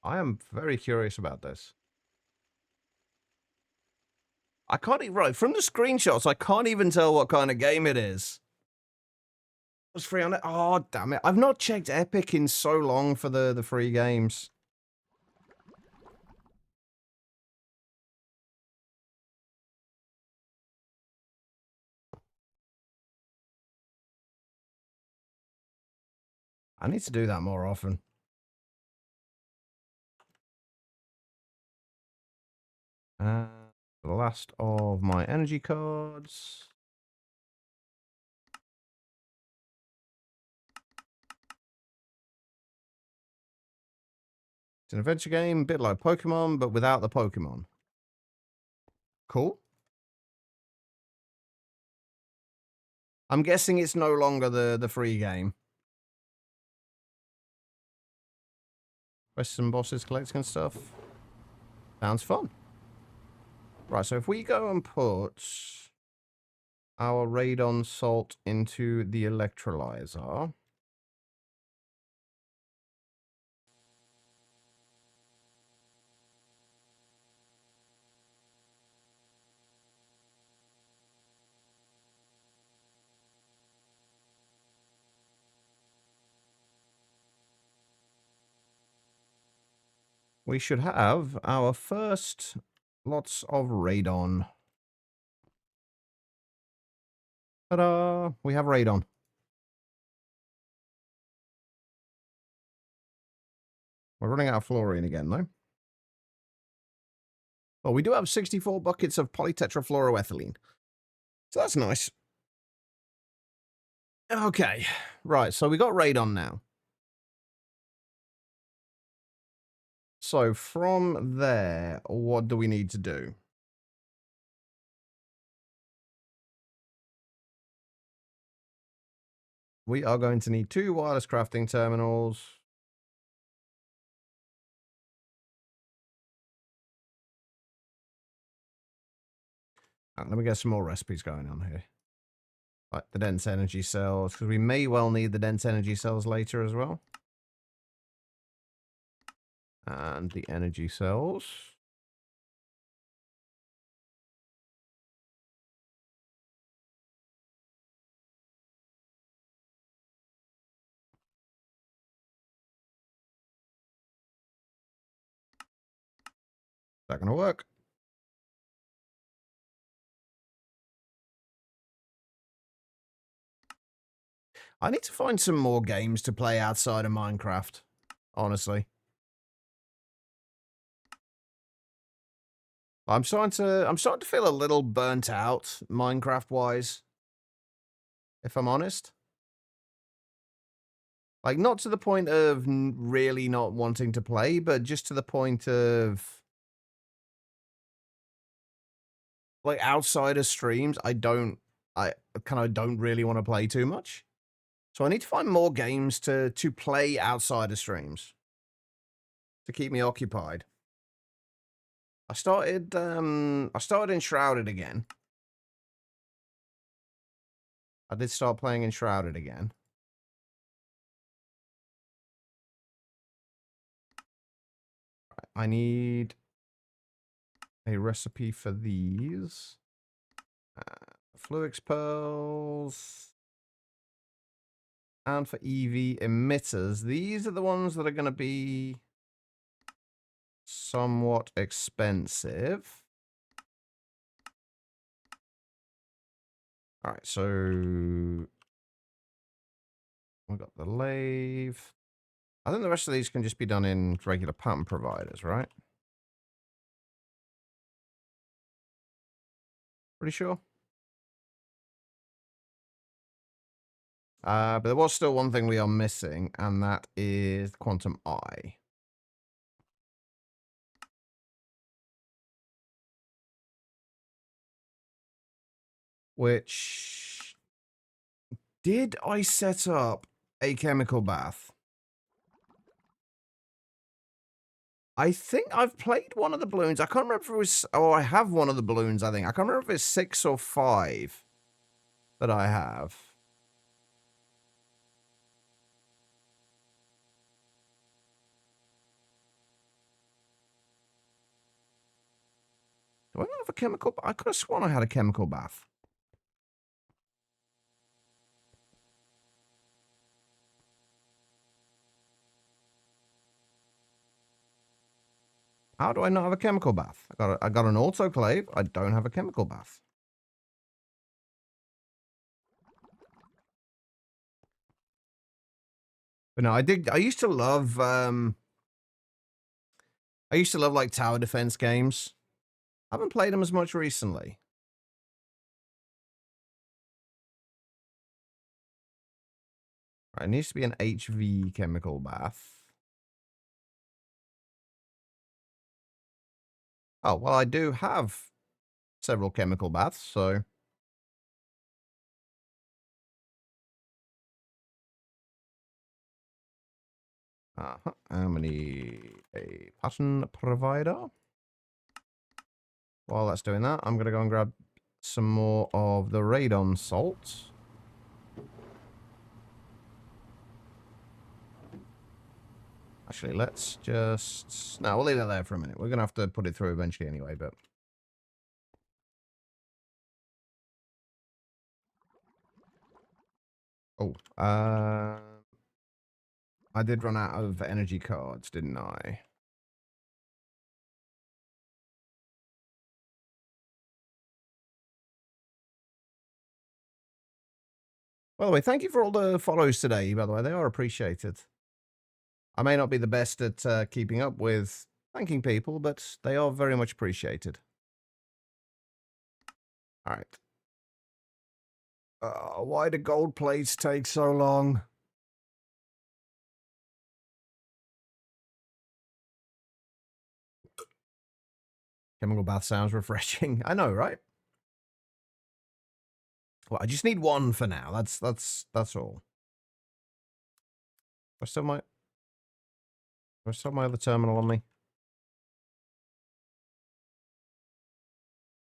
I am very curious about this. I can't even, right, from the screenshots, I can't even tell what kind of game it is. It was free on it. Oh, damn it. I've not checked Epic in so long for the free games. I need to do that more often. The last of my energy cards. It's an adventure game, a bit like Pokemon, but without the Pokemon. Cool. I'm guessing it's no longer the free game. Quests and bosses, collecting and stuff. Sounds fun. Right, so if we go and put our radon salt into the electrolyzer. We should have our first lots of radon. Ta-da! We have radon. We're running out of fluorine again, though. Well, we do have 64 buckets of polytetrafluoroethylene. So that's nice. Okay. Right, so we got radon now. So from there, what do we need to do? We are going to need 2 wireless crafting terminals. Let me get some more recipes going on here. Like the dense energy cells, because we may well need the dense energy cells later as well. And the energy cells. Is that going to work? I need to find some more games to play outside of Minecraft, honestly. I'm starting to feel a little burnt out Minecraft-wise, if I'm honest. Like, not to the point of really not wanting to play, but just to the point of, like, outside of streams, I kind of don't really want to play too much. So I need to find more games to play outside of streams to keep me occupied. I started Enshrouded again. I did start playing Enshrouded again. I need a recipe for these. Fluix pearls. And for EV emitters. These are the ones that are going to be somewhat expensive. All right, so we got the lathe. I think the rest of these can just be done in regular pattern providers, right? Pretty sure. But there was still one thing we are missing, and that is Quantum Eye. Which... Did I set up a chemical bath? I think I've played one of the balloons. I can't remember if it was... Oh, I have one of the balloons, I think. I can't remember if it's 6 or 5 that I have. Do I not have a chemical... I could have sworn I had a chemical bath. How do I not have a chemical bath? I got an autoclave. I don't have a chemical bath. But no, I used to love like tower defense games. I haven't played them as much recently. Right, it needs to be an HV chemical bath. Oh, well, I do have several chemical baths, so... How many? A pattern provider. While that's doing that, I'm going to go and grab some more of the radon salt. Actually, let's just... No, we'll leave that there for a minute. We're going to have to put it through eventually anyway, but... Oh, I did run out of energy cards, didn't I? By the way, thank you for all the follows today, by the way. They are appreciated. I may not be the best at keeping up with thanking people, but they are very much appreciated. All right. Why do gold plates take so long? Chemical bath sounds refreshing. I know, right? Well, I just need one for now. That's all. Do I still my other terminal on me?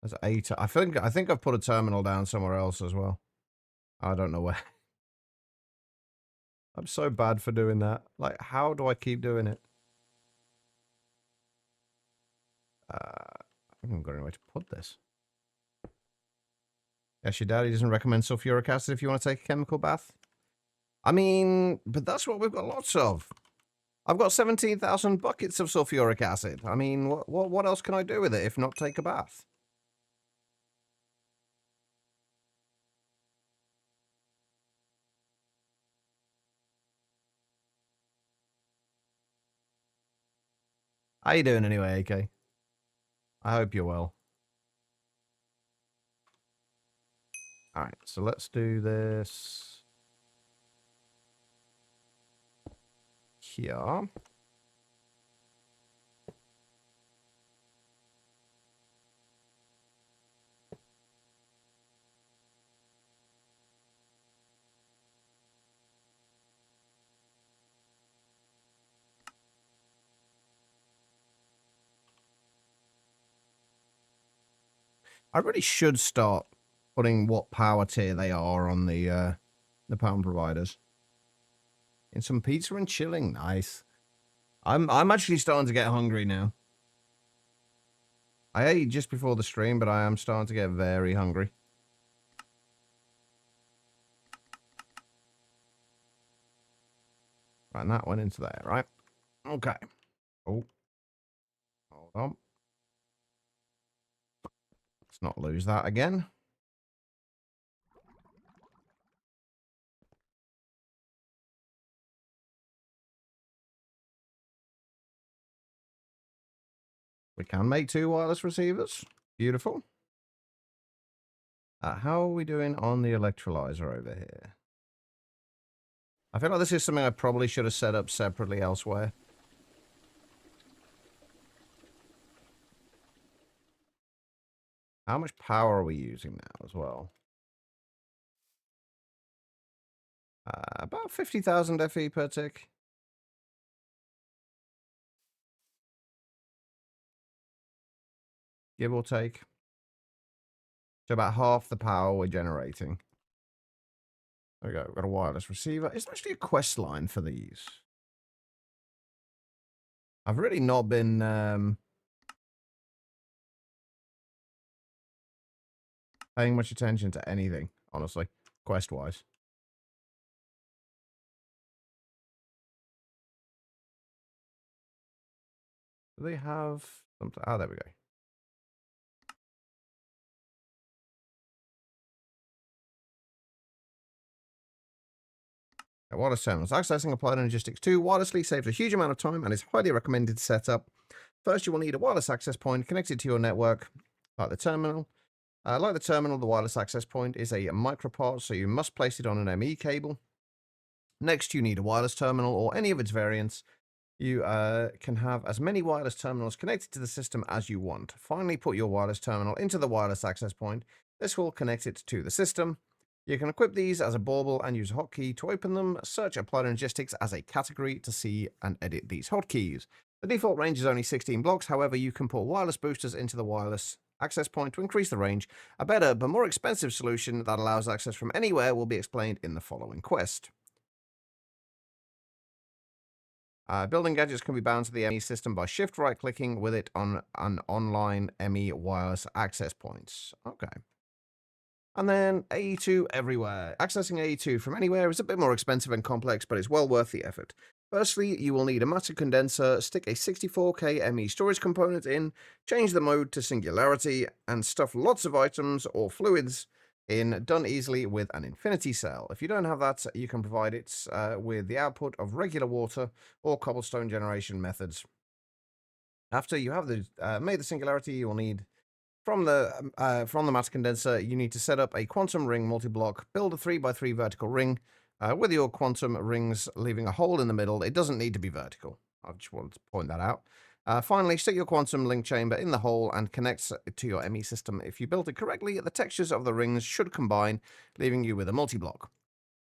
There's 8. I think I've put a terminal down somewhere else as well. I don't know where. I'm so bad for doing that. Like, how do I keep doing it? I think I've got anywhere to put this. Yes, your daddy doesn't recommend sulfuric acid if you want to take a chemical bath. I mean, but that's what we've got lots of. I've got 17,000 buckets of sulfuric acid. I mean, what else can I do with it if not take a bath? How you doing anyway, AK? I hope you're well. All right, so let's do this here. I really should start putting what power tier they are on the pound providers. And some pizza and chilling, nice. I'm actually starting to get hungry now. I ate just before the stream, but I am starting to get very hungry. Right, and that went into there, right? Okay. Oh. Hold on. Let's not lose that again. We can make 2 wireless receivers. Beautiful. How are we doing on the electrolyzer over here? I feel like this is something I probably should have set up separately elsewhere. How much power are we using now as well? About 50,000 FE per tick. give or take. So about half the power we're generating. There we go. We've got a wireless receiver. Is there actually a quest line for these? I've really not been paying much attention to anything, honestly, quest-wise. Do they have something? Oh, there we go. Wireless terminals. Accessing applied logistics 2 wirelessly saves a huge amount of time and is highly recommended to set up. First, you will need a wireless access point connected to your network, like the terminal. The wireless access point is a micropod, so you must place it on an ME cable. Next, you need a wireless terminal or any of its variants. You can have as many wireless terminals connected to the system as you want. Finally, put your wireless terminal into the wireless access point. This will connect it to the system. You can equip these as a bauble and use a hotkey to open them. Search Applied Logistics as a category to see and edit these hotkeys. The default range is only 16 blocks. However, you can put wireless boosters into the wireless access point to increase the range. A better but more expensive solution that allows access from anywhere will be explained in the following quest. Building gadgets can be bound to the ME system by shift right-clicking with it on an online ME wireless access points. Okay. And then AE2 everywhere. Accessing AE2 from anywhere is a bit more expensive and complex, but it's well worth the effort. Firstly, you will need a matter condenser, stick a 64K ME storage component in, change the mode to singularity, and stuff lots of items or fluids in, done easily with an infinity cell. If you don't have that, you can provide it with the output of regular water or cobblestone generation methods. After you have made the singularity, you will need from the matter condenser, you need to set up a quantum ring multi-block, build a 3x3 vertical ring with your quantum rings leaving a hole in the middle. It doesn't need to be vertical. I just wanted to point that out. Finally, stick your quantum link chamber in the hole and connect to your ME system. If you built it correctly, the textures of the rings should combine, leaving you with a multi-block.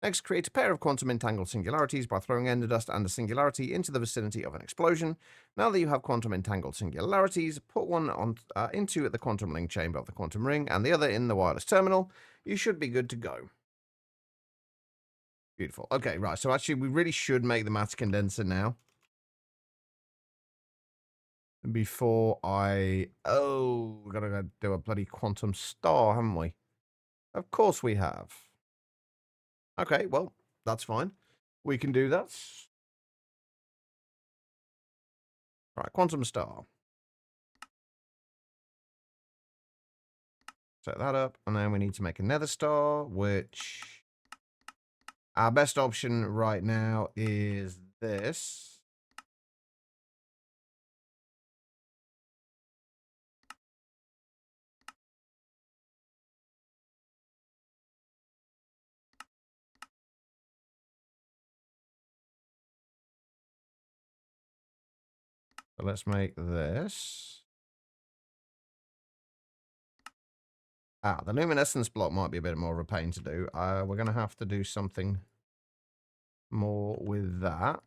Next, create a pair of quantum entangled singularities by throwing ender dust and a singularity into the vicinity of an explosion. Now that you have quantum entangled singularities, put one into the quantum link chamber of the quantum ring and the other in the wireless terminal. You should be good to go. Beautiful. Okay, right. So actually, we really should make the matter condenser now. Before I... Oh, we've got to go do a bloody quantum star, haven't we? Of course we have. Okay, well, that's fine. We can do that. Right, quantum star. Set that up, and then we need to make a nether star, which our best option right now is this. So let's make this. The luminescence block might be a bit more of a pain to do. We're going to have to do something more with that.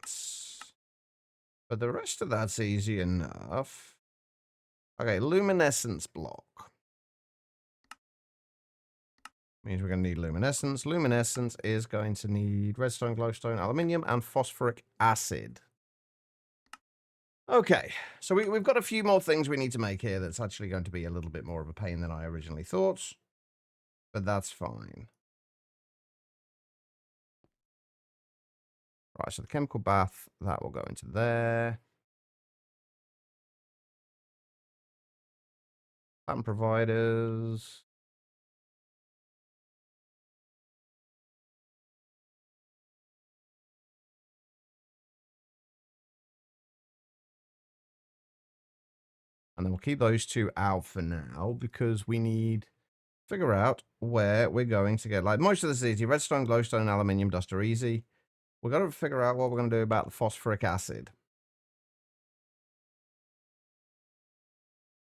But the rest of that's easy enough. Okay, luminescence block. Means we're going to need luminescence. Luminescence is going to need redstone, glowstone, aluminium, and phosphoric acid. Okay, so we've got a few more things we need to make here that's actually going to be a little bit more of a pain than I originally thought. But that's fine. Right, so the chemical bath, that will go into there. Pattern providers. And then we'll keep those two out for now because we need to figure out where we're going to get. Like, most of this is easy. Redstone, glowstone, and aluminium dust are easy. We've got to figure out what we're going to do about the phosphoric acid.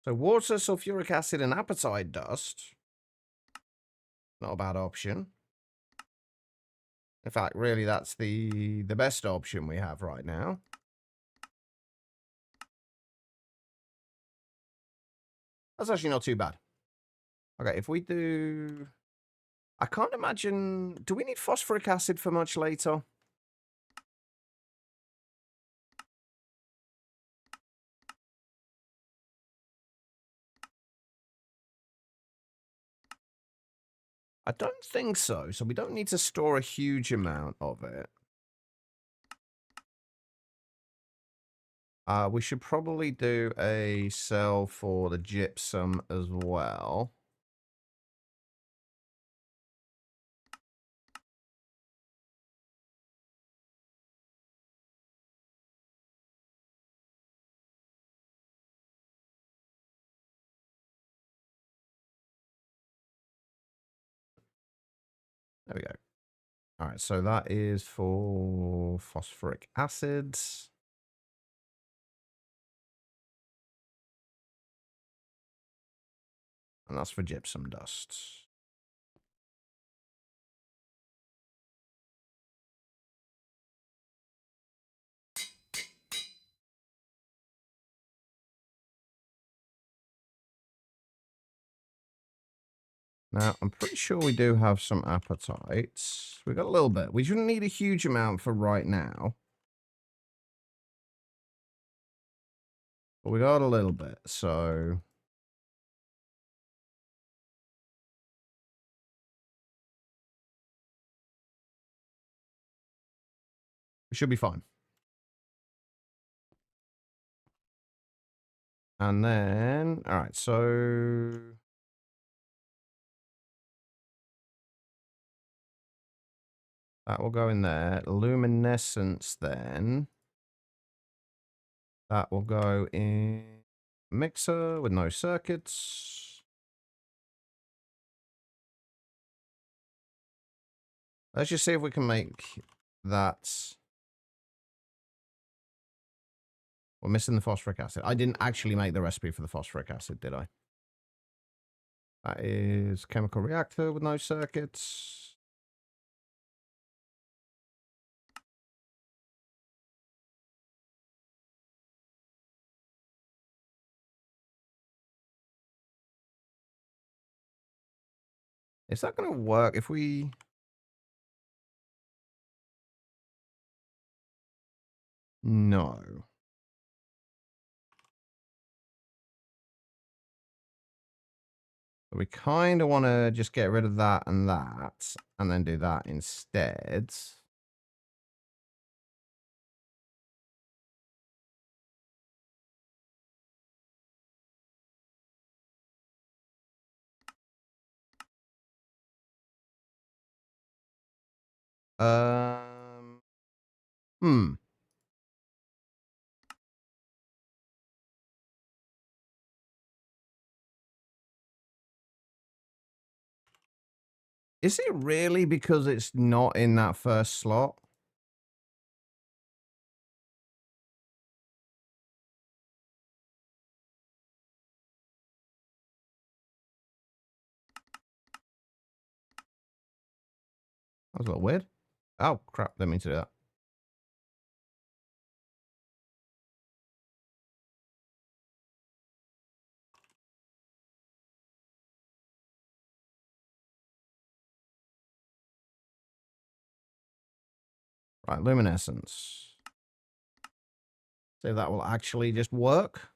So water, sulfuric acid, and apatite dust. Not a bad option. In fact, really, that's the best option we have right now. That's actually not too bad. Okay, if we do... I can't imagine... Do we need phosphoric acid for much later? I don't think so. So we don't need to store a huge amount of it. We should probably do a cell for the gypsum as well. There we go. All right, so that is for phosphoric acid. And that's for gypsum dust. Now, I'm pretty sure we do have some appetites. We got a little bit. We shouldn't need a huge amount for right now. But we got a little bit, so... we should be fine. And then... Alright, so... that will go in there. Luminescence, then. That will go in... mixer with no circuits. Let's just see if we can make that... We're missing the phosphoric acid. I didn't actually make the recipe for the phosphoric acid, did I? That is chemical reactor with no circuits. Is that going to work if we... No. We kind of want to just get rid of that, and then do that instead. Hmm. Is it really because it's not in that first slot? That was a little weird. Oh, crap. Didn't mean to do that. Right, luminescence. See if that will actually just work.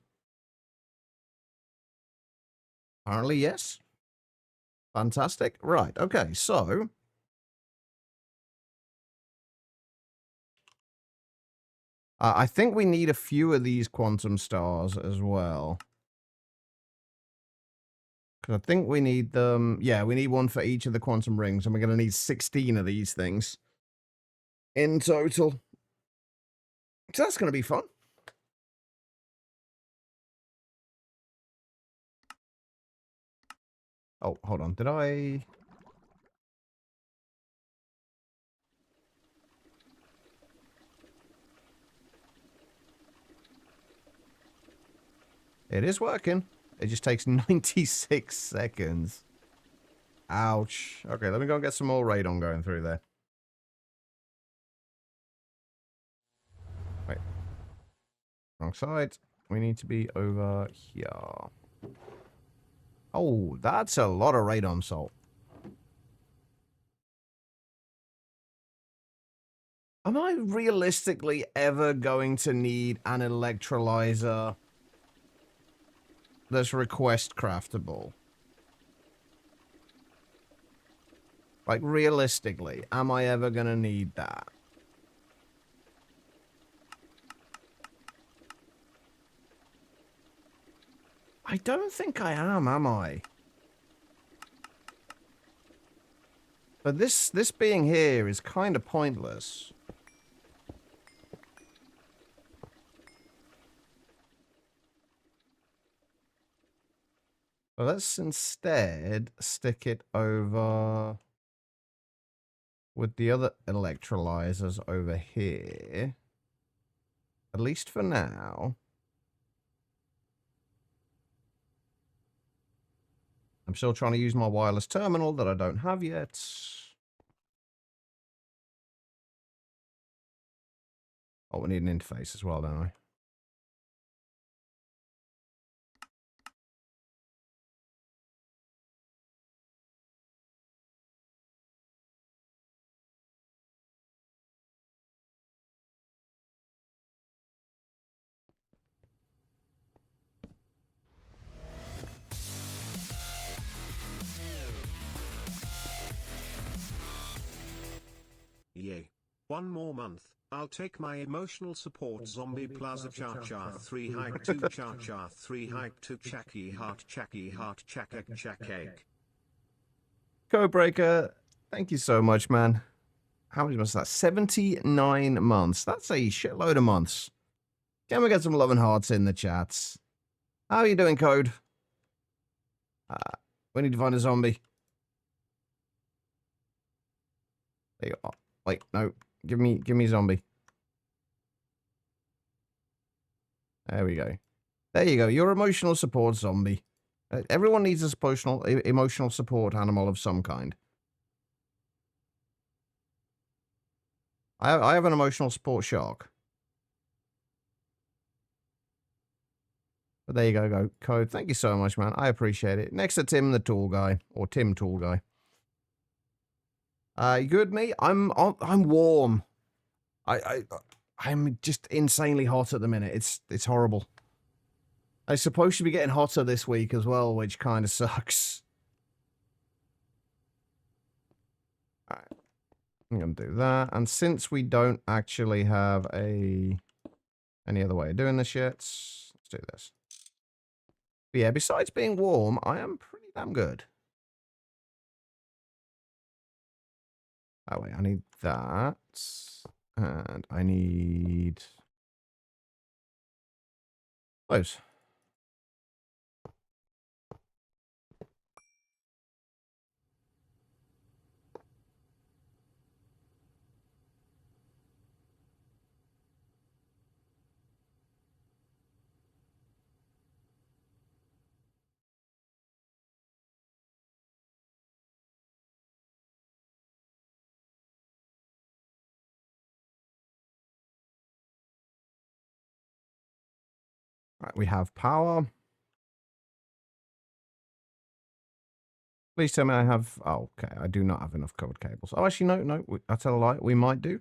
Apparently, yes. Fantastic. Right, okay, so... I think we need a few of these quantum stars as well. Because I think we need them... Yeah, we need one for each of the quantum rings, and we're going to need 16 of these things in total. So that's going to be fun. Oh, hold on. Did I... It is working. It just takes 96 seconds. Ouch. Okay, let me go and get some more radon going through there. Wait. Wrong side. We need to be over here. Oh, that's a lot of radon salt. Am I realistically ever going to need an electrolyzer that's request craftable? Like, realistically, am I ever going to need that? I don't think I am I? But this being here is kind of pointless. So let's instead stick it over with the other electrolyzers over here. At least for now. I'm still trying to use my wireless terminal that I don't have yet. Oh, we need an interface as well, don't I? Yay. One more month, I'll take my emotional support zombie plaza cha 3 hike 2 cha 3 hike 2 chacky heart chaka egg. Codebreaker, thank you so much, man. How many months is that? 79 months. That's a shitload of months. Can we get some love and hearts in the chats? How are you doing, Code? We need to find a zombie. There you are. Wait, no. Give me a zombie. There we go. There you go. Your emotional support zombie. Everyone needs a emotional support animal of some kind. I have an emotional support shark. But there you go, Code. Thank you so much, man. I appreciate it. Next to Tim, the tool guy, or Tim Tool Guy. You good, me? I'm warm. I'm just insanely hot at the minute. It's horrible. I'm supposed to be getting hotter this week as well, which kind of sucks. Alright. I'm going to do that. And since we don't actually have any other way of doing this yet, let's do this. But yeah, besides being warm, I am pretty damn good. Oh, wait, I need that. And I need those. Right, we have power. Please tell me I have... Oh, okay. I do not have enough covered cables. Oh, actually, no. I tell a lie. We might do.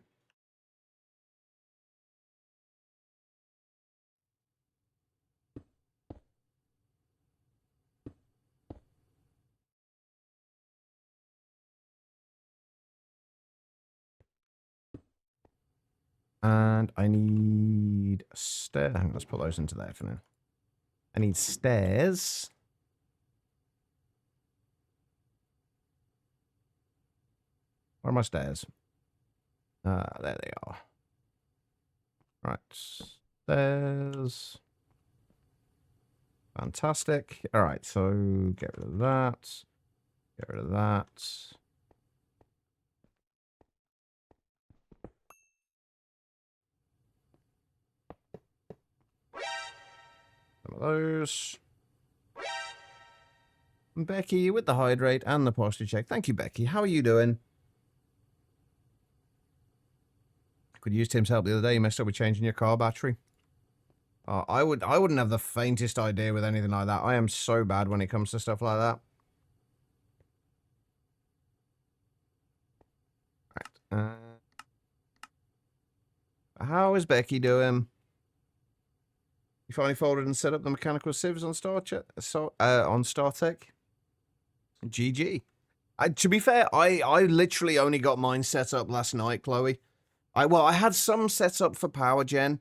And I need a stair. Hang on, let's put those into there for now. I need stairs. Where are my stairs? There they are. Right. Stairs. Fantastic. All right, so get rid of that. Get rid of that. Some of those. And Becky with the hydrate and the posture check. Thank you, Becky. How are you doing? Could use Tim's help the other day. You messed up with changing your car battery. I wouldn't have the faintest idea with anything like that. I am so bad when it comes to stuff like that. Right. How is Becky doing? You finally folded and set up the mechanical sieves on on StarTech? GG. To be fair, I literally only got mine set up last night, Chloe. I had some set up for power gen.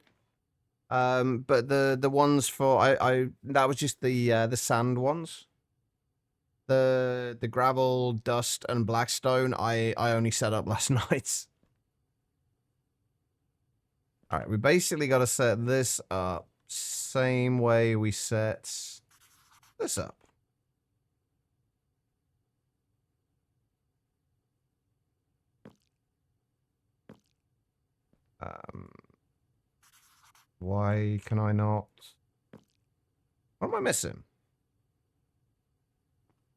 But the ones for that was just the sand ones. The gravel, dust, and blackstone I only set up last night. All right, we basically got to set this up same way we set this up. Why can I not? What am I missing?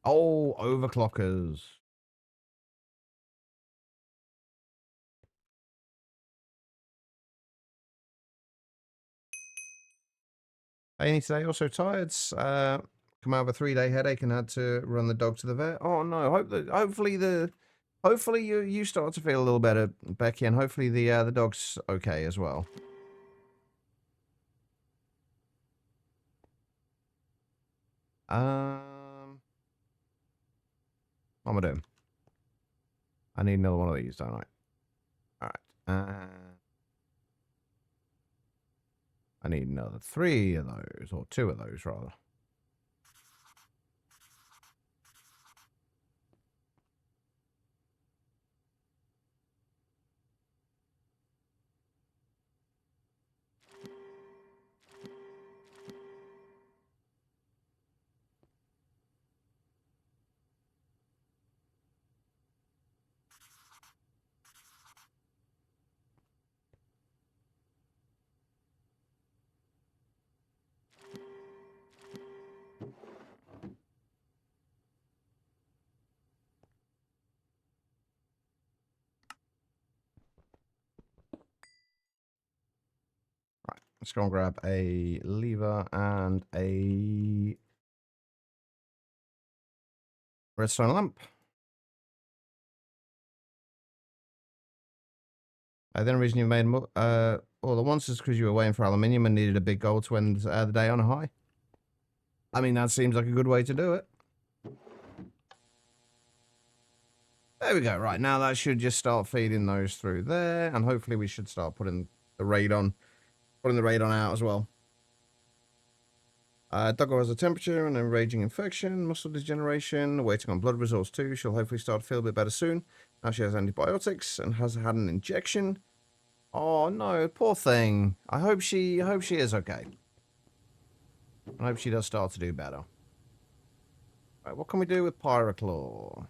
Oh, overclockers. Any today, also tired. Come out of a 3-day headache and had to run the dog to the vet. Oh no! Hopefully you start to feel a little better, Becky, and hopefully the dog's okay as well. What am I doing? I need another one of these, don't I? All right. I need another 3 of those, or 2 of those rather. Right, let's go and grab a lever and a redstone lamp. The only reason you made all the ones is because you were waiting for aluminium and needed a big goal to end the day on a high. I mean, that seems like a good way to do it. There we go. Right, now that should just start feeding those through there, and hopefully we should start putting the radon out as well. Doggo has a temperature and a raging infection, muscle degeneration, waiting on blood results too. She'll hopefully start to feel a bit better soon. Now she has antibiotics and has had an injection. Oh no, poor thing. I hope she is okay. I hope she does start to do better. Right, what can we do with Pyroclaw?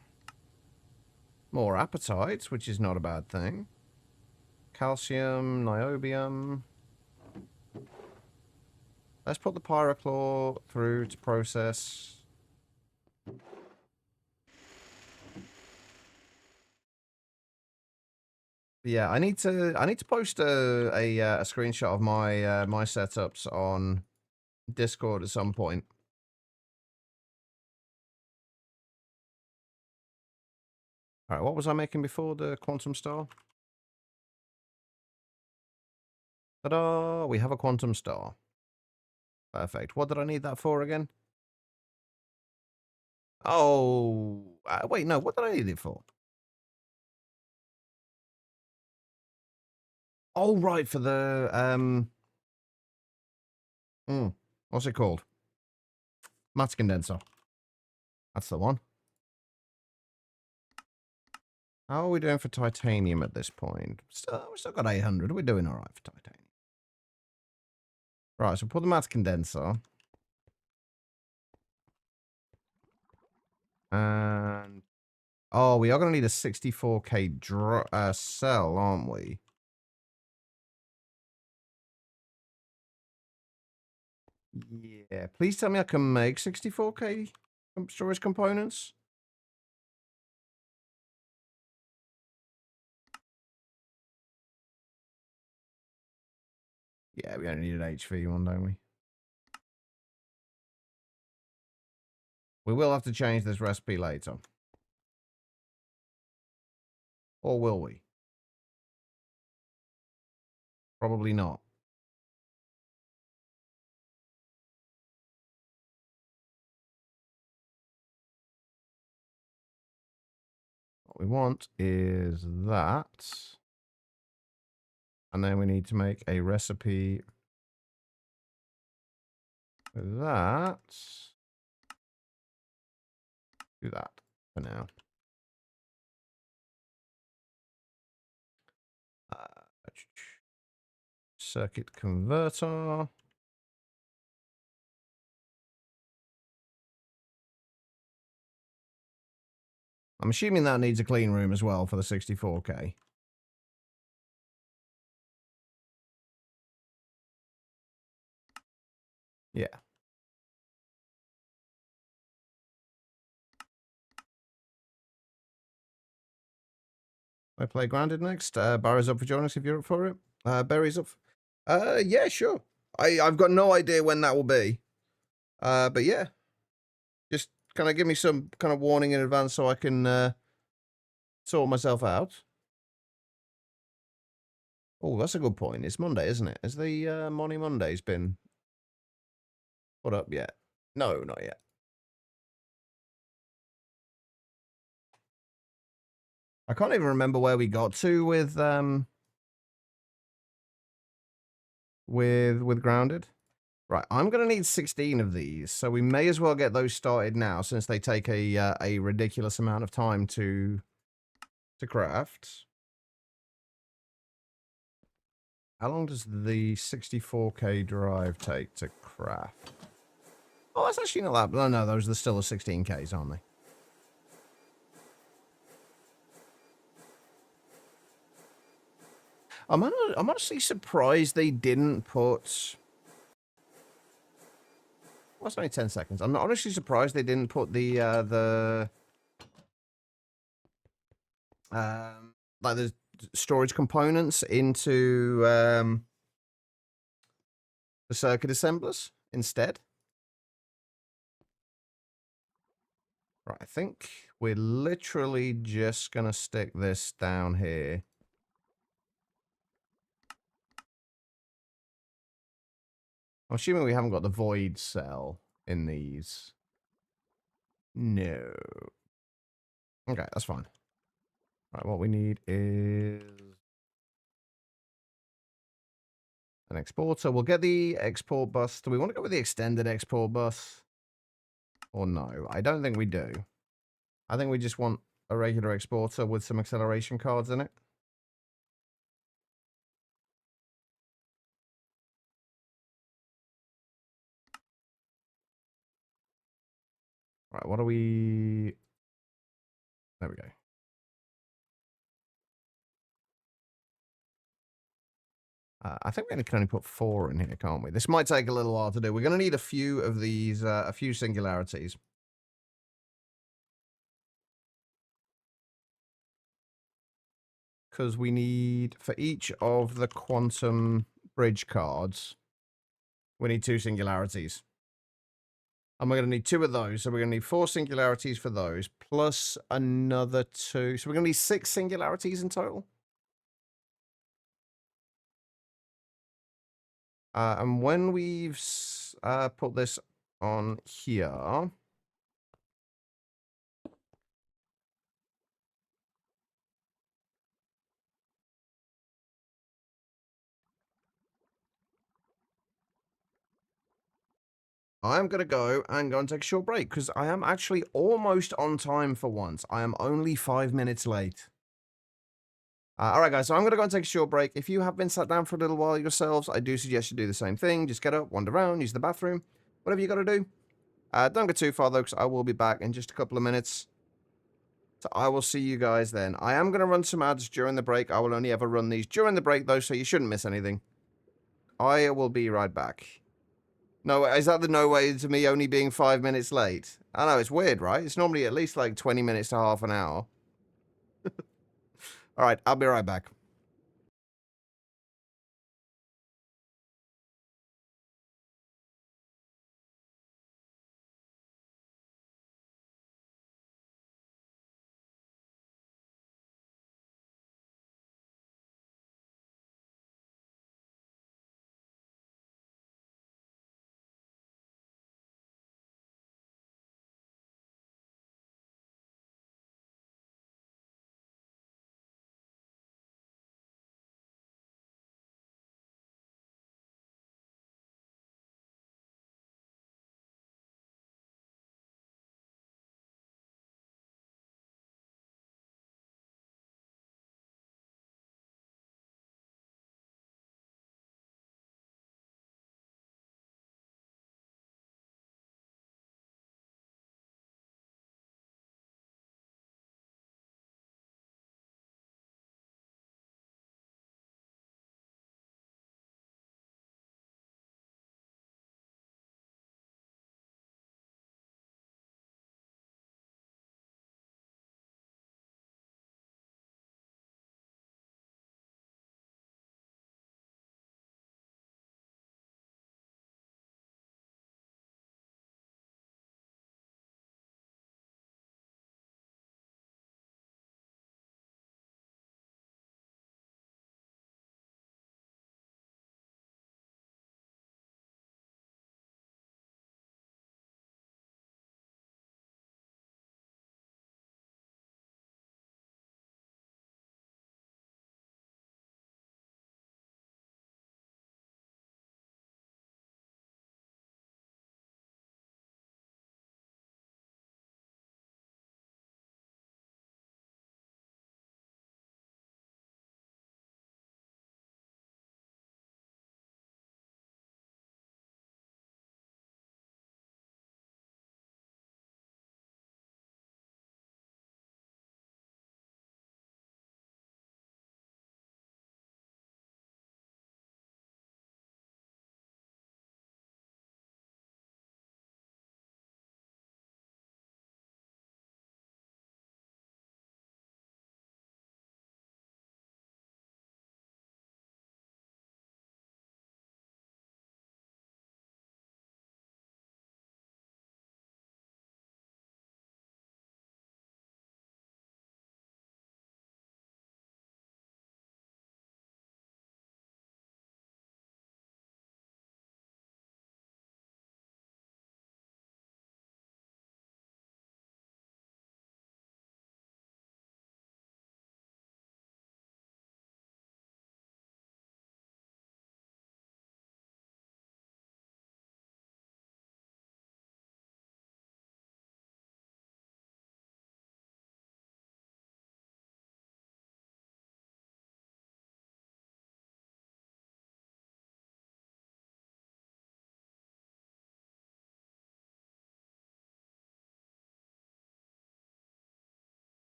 More appetite, which is not a bad thing. Calcium, niobium. Let's put the Pyroclaw through to process. Yeah, I need to post a screenshot of my my setups on Discord at some point. All right, what was I making before the Quantum Star? Ta-da! We have a Quantum Star. Perfect. What did I need that for again? Oh, wait, no. What did I need it for? Oh, right, for the what's it called? Mass condenser. That's the one. How are we doing for titanium at this point? We still got 800. We're doing all right for titanium. Right, so put the mass condenser. And oh, we are going to need a 64K cell, aren't we? Yeah, please tell me I can make 64K storage components. Yeah, we only need an HV one, don't we? We will have to change this recipe later. Or will we? Probably not. What we want is that. And then we need to make a recipe with that. Do that for now. Circuit converter. I'm assuming that needs a clean room as well for the 64K. Yeah. I play Grounded next. Barry's up for joining us if you're up for it. Barry's up. Yeah, sure. I've got no idea when that will be. But yeah. Just kind of give me some kind of warning in advance so I can sort myself out. Oh, that's a good point. It's Monday, isn't it? Has the Money Mondays been put up yet? No, not yet. I can't even remember where we got to with Grounded. Right, I'm gonna need 16 of these, so we may as well get those started now since they take a ridiculous amount of time to craft. How long does the 64K drive take to craft? Oh, that's actually not that. No, those are still the 16Ks, aren't they? I'm honestly surprised they didn't put. Well, it's only 10 seconds. I'm honestly surprised they didn't put the like the storage components into the circuit assemblers instead. Right, I think we're literally just gonna stick this down here. I'm assuming we haven't got the void cell in these. No. Okay, that's fine. Right, what we need is an exporter. We'll get the export bus. Do we want to go with the extended export bus? Or no? I don't think we do. I think we just want a regular exporter with some acceleration cards in it. Right, what are we... There we go. I think we can only put 4 in here, can't we? This might take a little while to do. We're going to need a few of these, a few singularities. Because we need, for each of the quantum bridge cards, we need 2 singularities. And we're going to need 2 of those. So we're going to need 4 singularities for those, plus another 2. So we're going to need 6 singularities in total. And when we've put this on here... I'm going to go and take a short break because I am actually almost on time for once. I am only 5 minutes late. All right, guys, so I'm going to go and take a short break. If you have been sat down for a little while yourselves, I do suggest you do the same thing. Just get up, wander around, use the bathroom, whatever you got to do. Don't go too far, though, because I will be back in just a couple of minutes. So I will see you guys then. I am going to run some ads during the break. I will only ever run these during the break, though, so you shouldn't miss anything. I will be right back. No, is that the no way to me only being 5 minutes late? I know, it's weird, right? It's normally at least like 20 minutes to half an hour. All right, I'll be right back.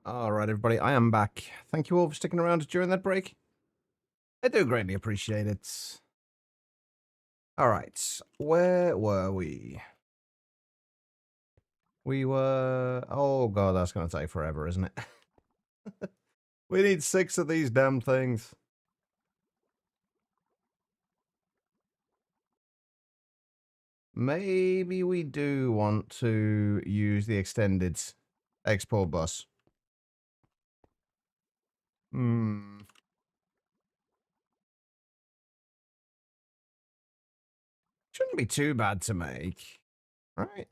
Alright, everybody, I am back. Thank you all for sticking around during that break. I do greatly appreciate it. Alright, where were we? We were... Oh god, that's going to take forever, isn't it? We need 6 of these damn things. Maybe we do want to use the extended export bus. Shouldn't be too bad to make, right?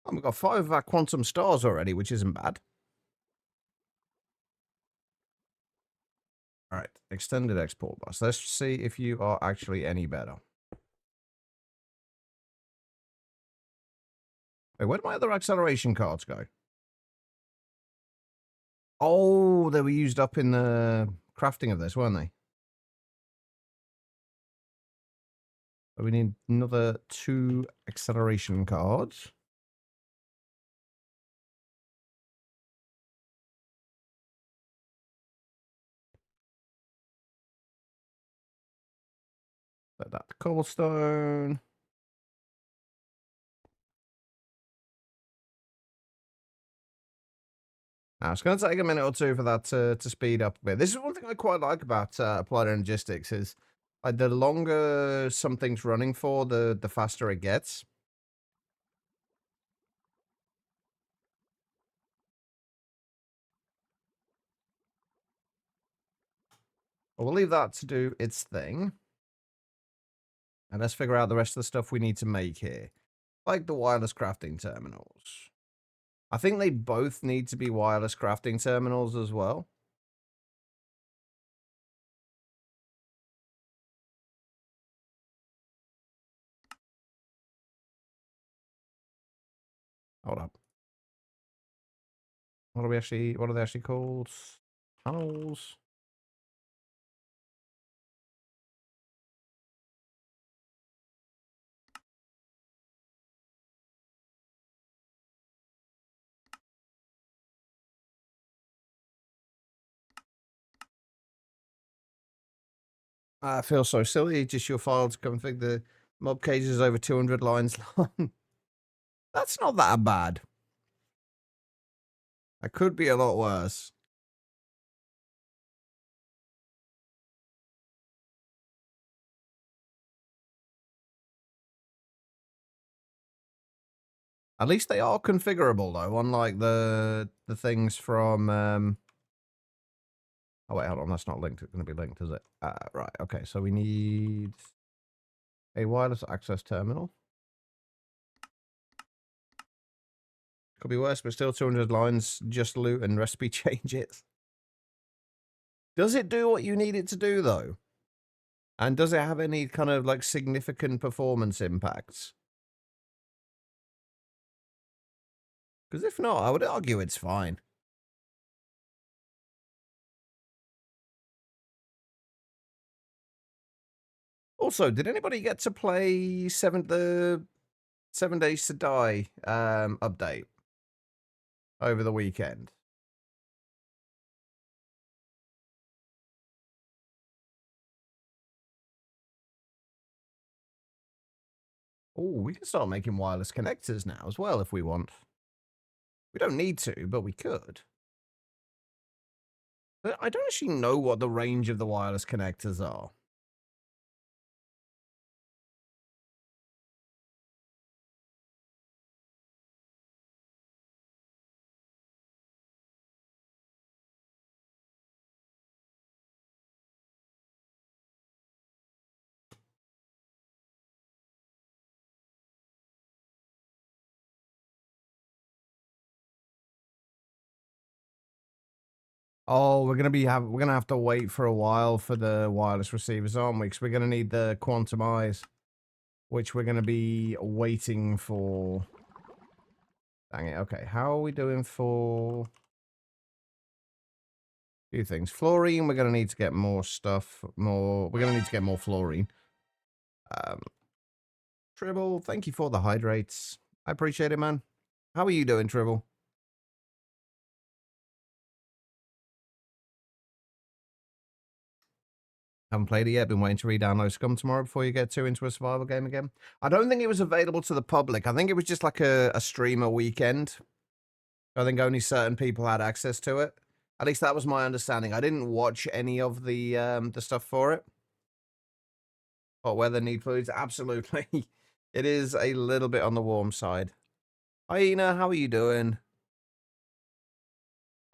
Oh, we've got 5 of our quantum stars already, which isn't bad. Alright, extended export bus. Let's see if you are actually any better. Wait, where did my other acceleration cards go? Oh, they were used up in the crafting of this, weren't they? So we need another 2 acceleration cards. Let that cobblestone. Now, it's going to take a minute or two for that to speed up a bit. This is one thing I quite like about Applied Energistics is like the longer something's running for, the faster it gets. We'll leave that to do its thing. And let's figure out the rest of the stuff we need to make here. Like the wireless crafting terminals. I think they both need to be wireless crafting terminals as well. Hold up. What are they actually called? Tunnels. I feel so silly. Just your file to configure the mob cages over 200 lines long. That's not that bad. That could be a lot worse. At least they are configurable though, unlike the things from oh wait, hold on, that's not linked. It's going to be linked, is it? Right, okay, so we need a wireless access terminal. Could be worse, but still 200 lines, just loot and recipe changes. Does it do what you need it to do, though? And does it have any kind of, like, significant performance impacts? Because if not, I would argue it's fine. Also, did anybody get to play the 7 Days to Die update over the weekend? Oh, we can start making wireless connectors now as well if we want. We don't need to, but we could. But I don't actually know what the range of the wireless connectors are. Oh, we're gonna have to wait for a while for the wireless receivers, aren't we? Because we're gonna need the quantum eyes, which we're gonna be waiting for. Dang it. Okay, how are we doing for Few things. Fluorine, we're going to need to get more stuff. We're going to need to get more fluorine. Tribble, thank you for the hydrates. I appreciate it, man. How are you doing, Tribble? Haven't played it yet. Been waiting to re-download Scum tomorrow before you get too into a survival game again. I don't think it was available to the public. I think it was just like a streamer weekend. I think only certain people had access to it. At least that was my understanding. I didn't watch any of the stuff for it. Hot weather, need foods. Absolutely. It is a little bit on the warm side. Hyena, how are you doing?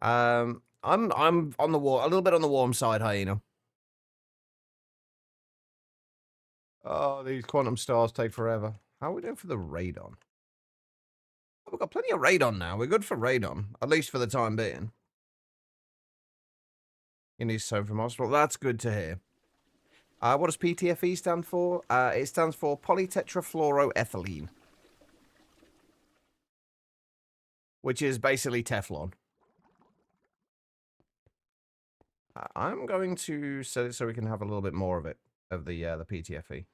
I'm on the a little bit on the warm side, Hyena. Oh, these quantum stars take forever. How are we doing for the radon? Oh, we've got plenty of radon now. We're good for radon, at least for the time being. You need soap from hospital. That's good to hear. What does PTFE stand for? It stands for polytetrafluoroethylene, which is basically Teflon. I'm going to set it so we can have a little bit more of it, of the PTFE.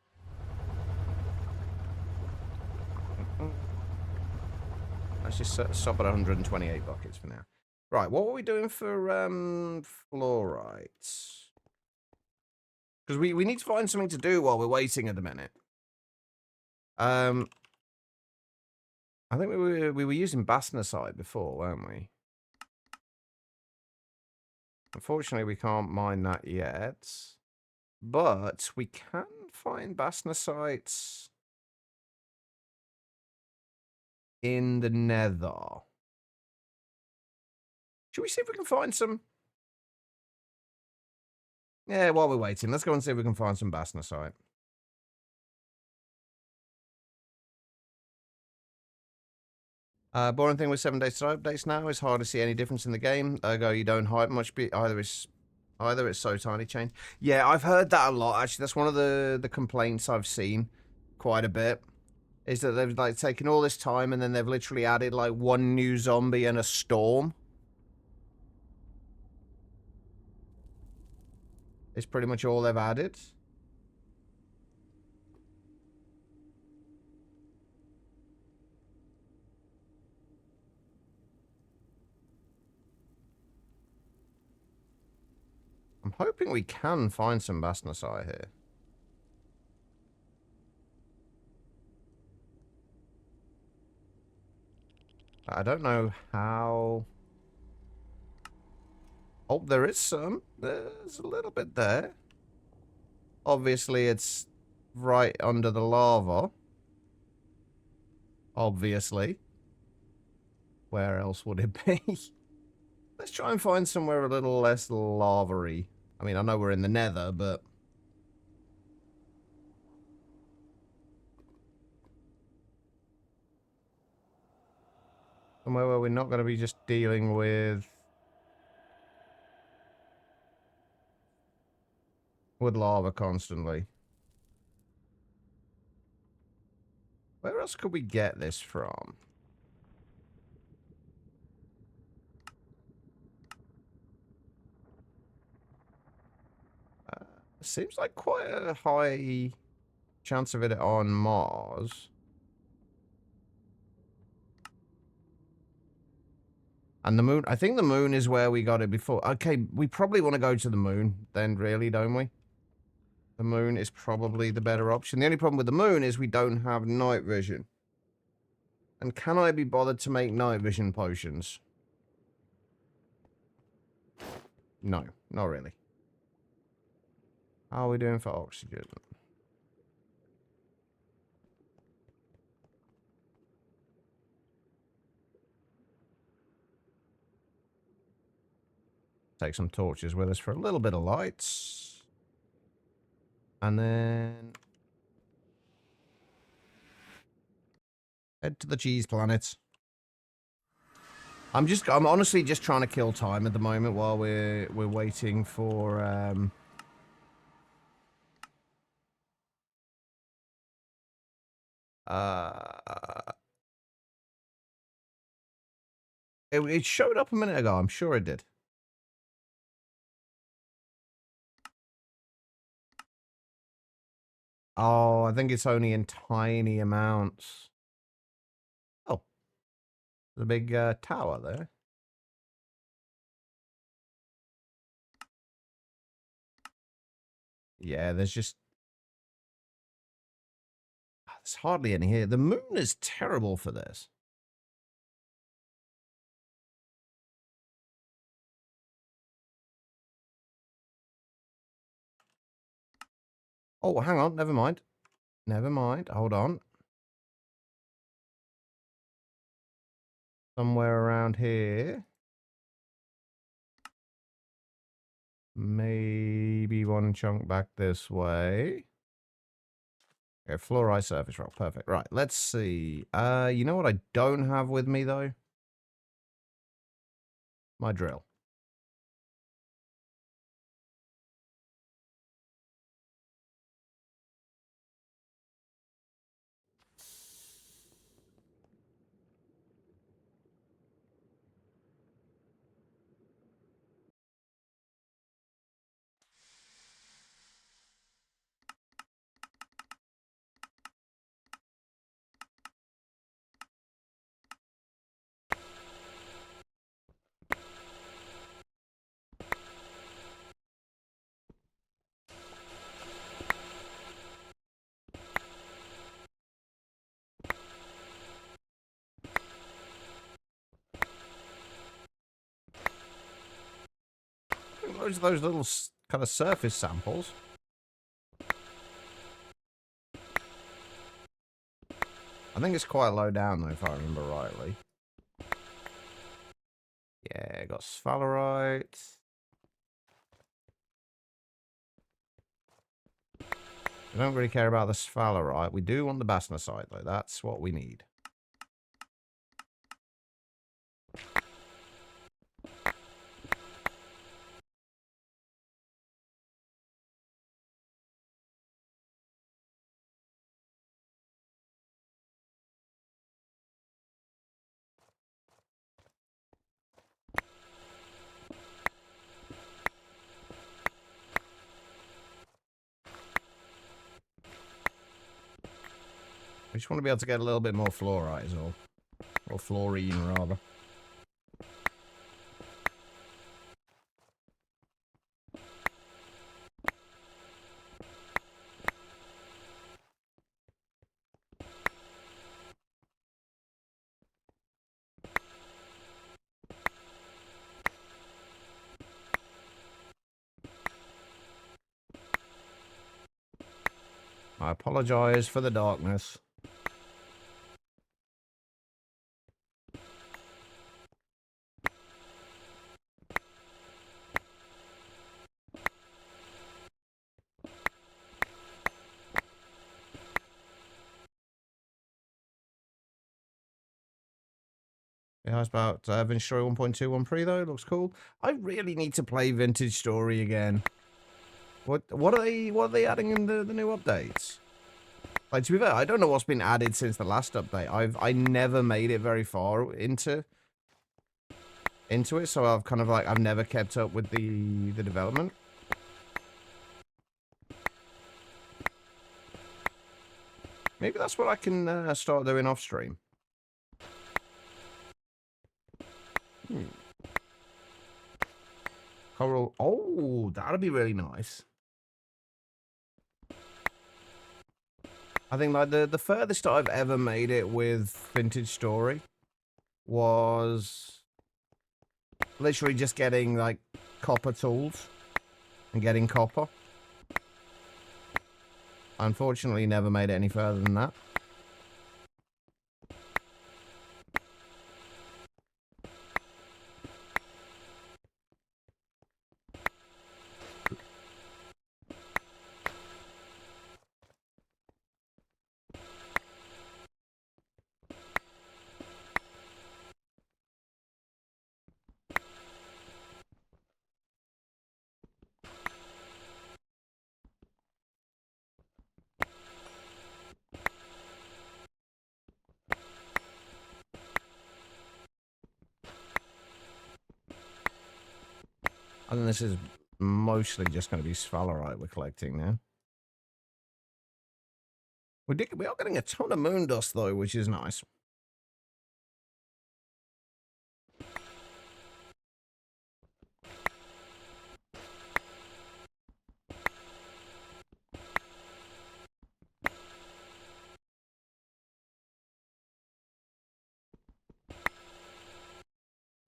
Let's just stop at 128 buckets for now. Right, what were we doing for fluorites? Because we need to find something to do while we're waiting at the minute. I think we were using bastnasite before, weren't we? Unfortunately, we can't mine that yet. But we can find bastnasites in the nether. Should we see if we can find some? Yeah, while we're waiting, let's go and see if we can find some bastnasite. Boring thing with 7 days to updates now is hard to see any difference in the game. Ergo, you don't hype much. Either it's so tiny change. Yeah, I've heard that a lot. Actually, that's one of the complaints I've seen quite a bit. Is that they've like taken all this time and then they've literally added like one new zombie and a storm. It's pretty much all they've added. I'm hoping we can find some bastnasite here. I don't know how... Oh, there is some. There's a little bit there. Obviously, it's right under the lava. Obviously. Where else would it be? Let's try and find somewhere a little less lava-y. I mean, I know we're in the nether, but... somewhere where we're not going to be just dealing with lava constantly. Where else could we get this from? Seems like quite a high chance of it on Mars. And the moon, I think the moon is where we got it before. Okay, we probably want to go to the moon then, really, don't we? The moon is probably the better option. The only problem with the moon is we don't have night vision. And can I be bothered to make night vision potions? No, not really. How are we doing for oxygen? Take some torches with us for a little bit of lights. And then... head to the cheese planet. I'm honestly just trying to kill time at the moment while we're waiting for it showed up a minute ago, I'm sure it did. Oh, I think it's only in tiny amounts. Oh, there's a big tower there. Yeah, there's hardly any here. The moon is terrible for this. Oh, hang on. Never mind. Never mind. Hold on. Somewhere around here. Maybe one chunk back this way. Okay, fluorite surface rock. Perfect. Right, let's see. You know what I don't have with me, though? My drill. Those little kind of surface samples. I think it's quite low down, though, if I remember rightly. Yeah, got sphalerite. I don't really care about the sphalerite. We do want the bastnasite, though. That's what we need. I just want to be able to get a little bit more fluorite is all. Or fluorine, rather. I apologize for the darkness. Yeah, it's about Vintage Story 1.21 pre though. Looks cool. I really need to play Vintage Story again. What are they adding in the new updates? Like, to be fair, I don't know what's been added since the last update. I never made it very far into it, so I've never kept up with the development. Maybe that's what I can start doing off stream. Coral. Oh, that'd be really nice. I think like the furthest I've ever made it with Vintage Story was literally just getting like copper tools and getting copper. I unfortunately never made it any further than that. I think this is mostly just going to be sphalerite we're collecting now. We are getting a ton of moon dust, though, which is nice.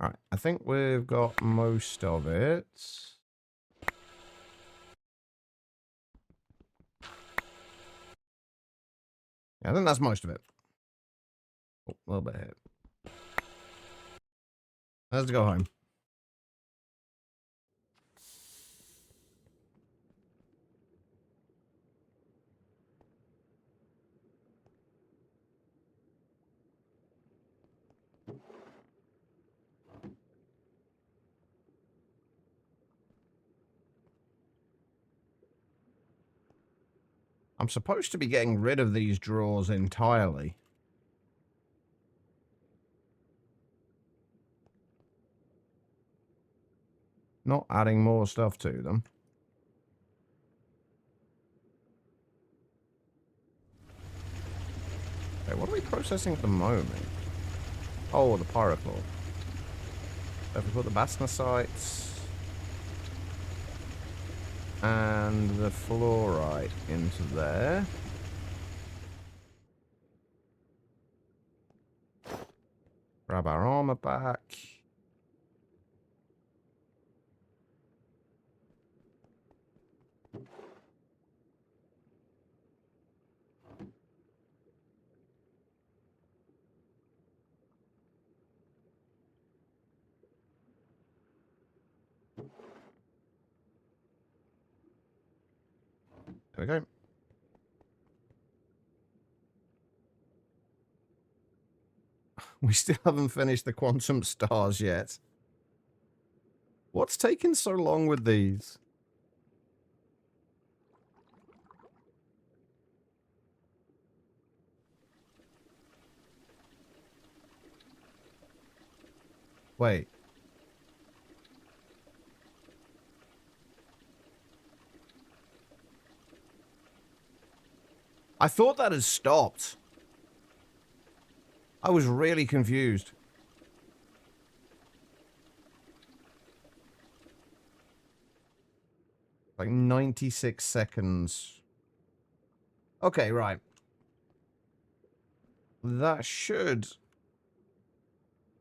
Alright, I think we've got most of it. Yeah, I think that's most of it. Oh, a little bit here. Let's go home. I'm supposed to be getting rid of these drawers entirely. Not adding more stuff to them. Okay, what are we processing at the moment? Oh, the pyrochlore. So if we put the bastnasites and the fluorite into there. Grab our armor back. There we go. We still haven't finished the quantum stars yet. What's taking so long with these? Wait. I thought that had stopped. I was really confused. Like 96 seconds. Okay, right. That should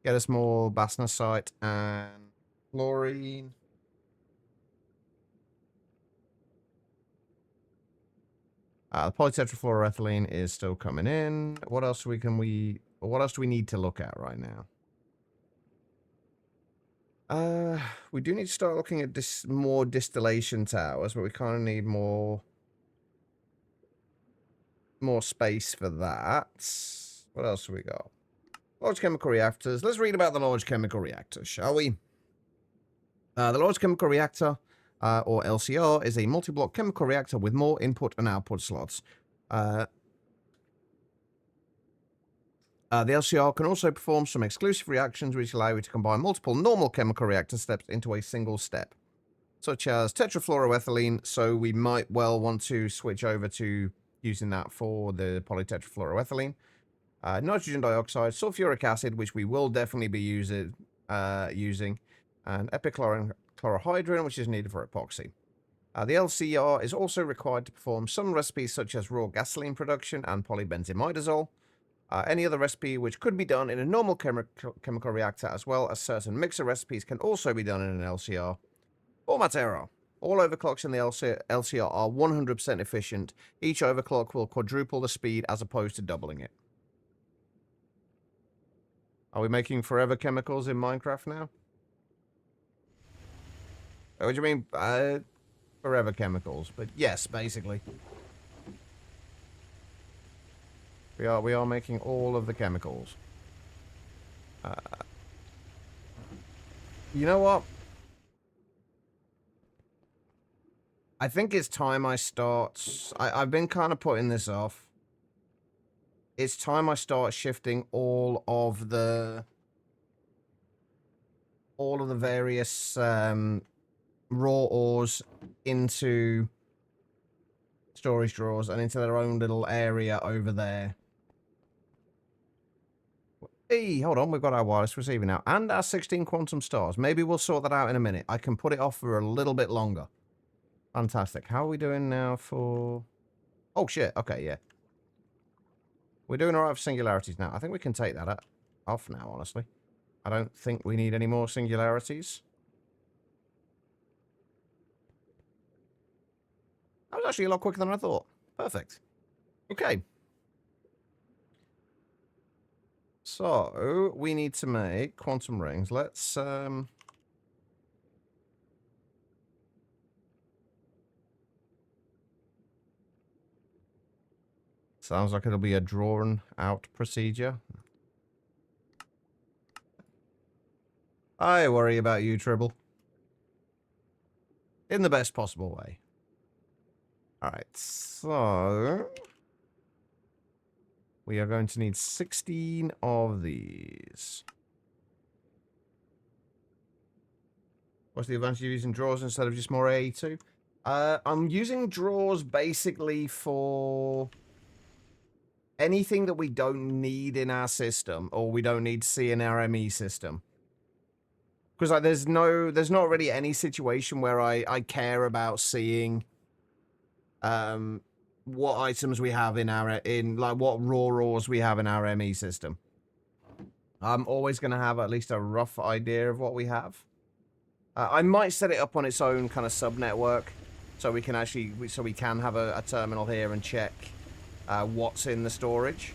get us more bastnasite and fluorine. The polytetrafluoroethylene is still coming in. What else do we need to look at right now? We do need to start looking at more distillation towers, but we kind of need more space for that. What else have we got? Large chemical reactors. Let's read about the large chemical reactor, shall we? The large chemical reactor, or LCR, is a multi-block chemical reactor with more input and output slots. The LCR can also perform some exclusive reactions which allow you to combine multiple normal chemical reactor steps into a single step, such as tetrafluoroethylene, so we might well want to switch over to using that for the polytetrafluoroethylene. Nitrogen dioxide, sulfuric acid, which we will definitely be using, and epichlorohydrin, which is needed for epoxy. The LCR is also required to perform some recipes such as raw gasoline production and polybenzimidazole. Any other recipe which could be done in a normal chemical reactor, as well as certain mixer recipes, can also be done in an LCR. Format error. All overclocks in the LCR are 100% efficient. Each overclock will quadruple the speed as opposed to doubling it. Are we making forever chemicals in Minecraft now? What do you mean? Forever chemicals. But yes, basically. We are making all of the chemicals. You know what? I think it's time I start... I've been kind of putting this off. It's time I start shifting all of the various raw ores into storage drawers and into their own little area over there. Hey, hold on. We've got our wireless receiver now. And our 16 quantum stars. Maybe we'll sort that out in a minute. I can put it off for a little bit longer. Fantastic. How are we doing now for... Oh, shit. Okay, yeah. We're doing all right for singularities now. I think we can take that off now, honestly. I don't think we need any more singularities. That was actually a lot quicker than I thought. Perfect. Okay. So, we need to make quantum rings. Let's, Sounds like it'll be a drawn-out procedure. I worry about you, Tribble. In the best possible way. Alright, so... we are going to need 16 of these. What's the advantage of using drawers instead of just more A2? I'm using drawers basically for anything that we don't need in our system, or we don't need to see in our ME system. Because like, there's not really any situation where I care about seeing what items we have like what raws we have in our ME system. I'm always going to have at least a rough idea of what we have. I might set it up on its own kind of sub-network, so we can actually, we can have a terminal here and check what's in the storage.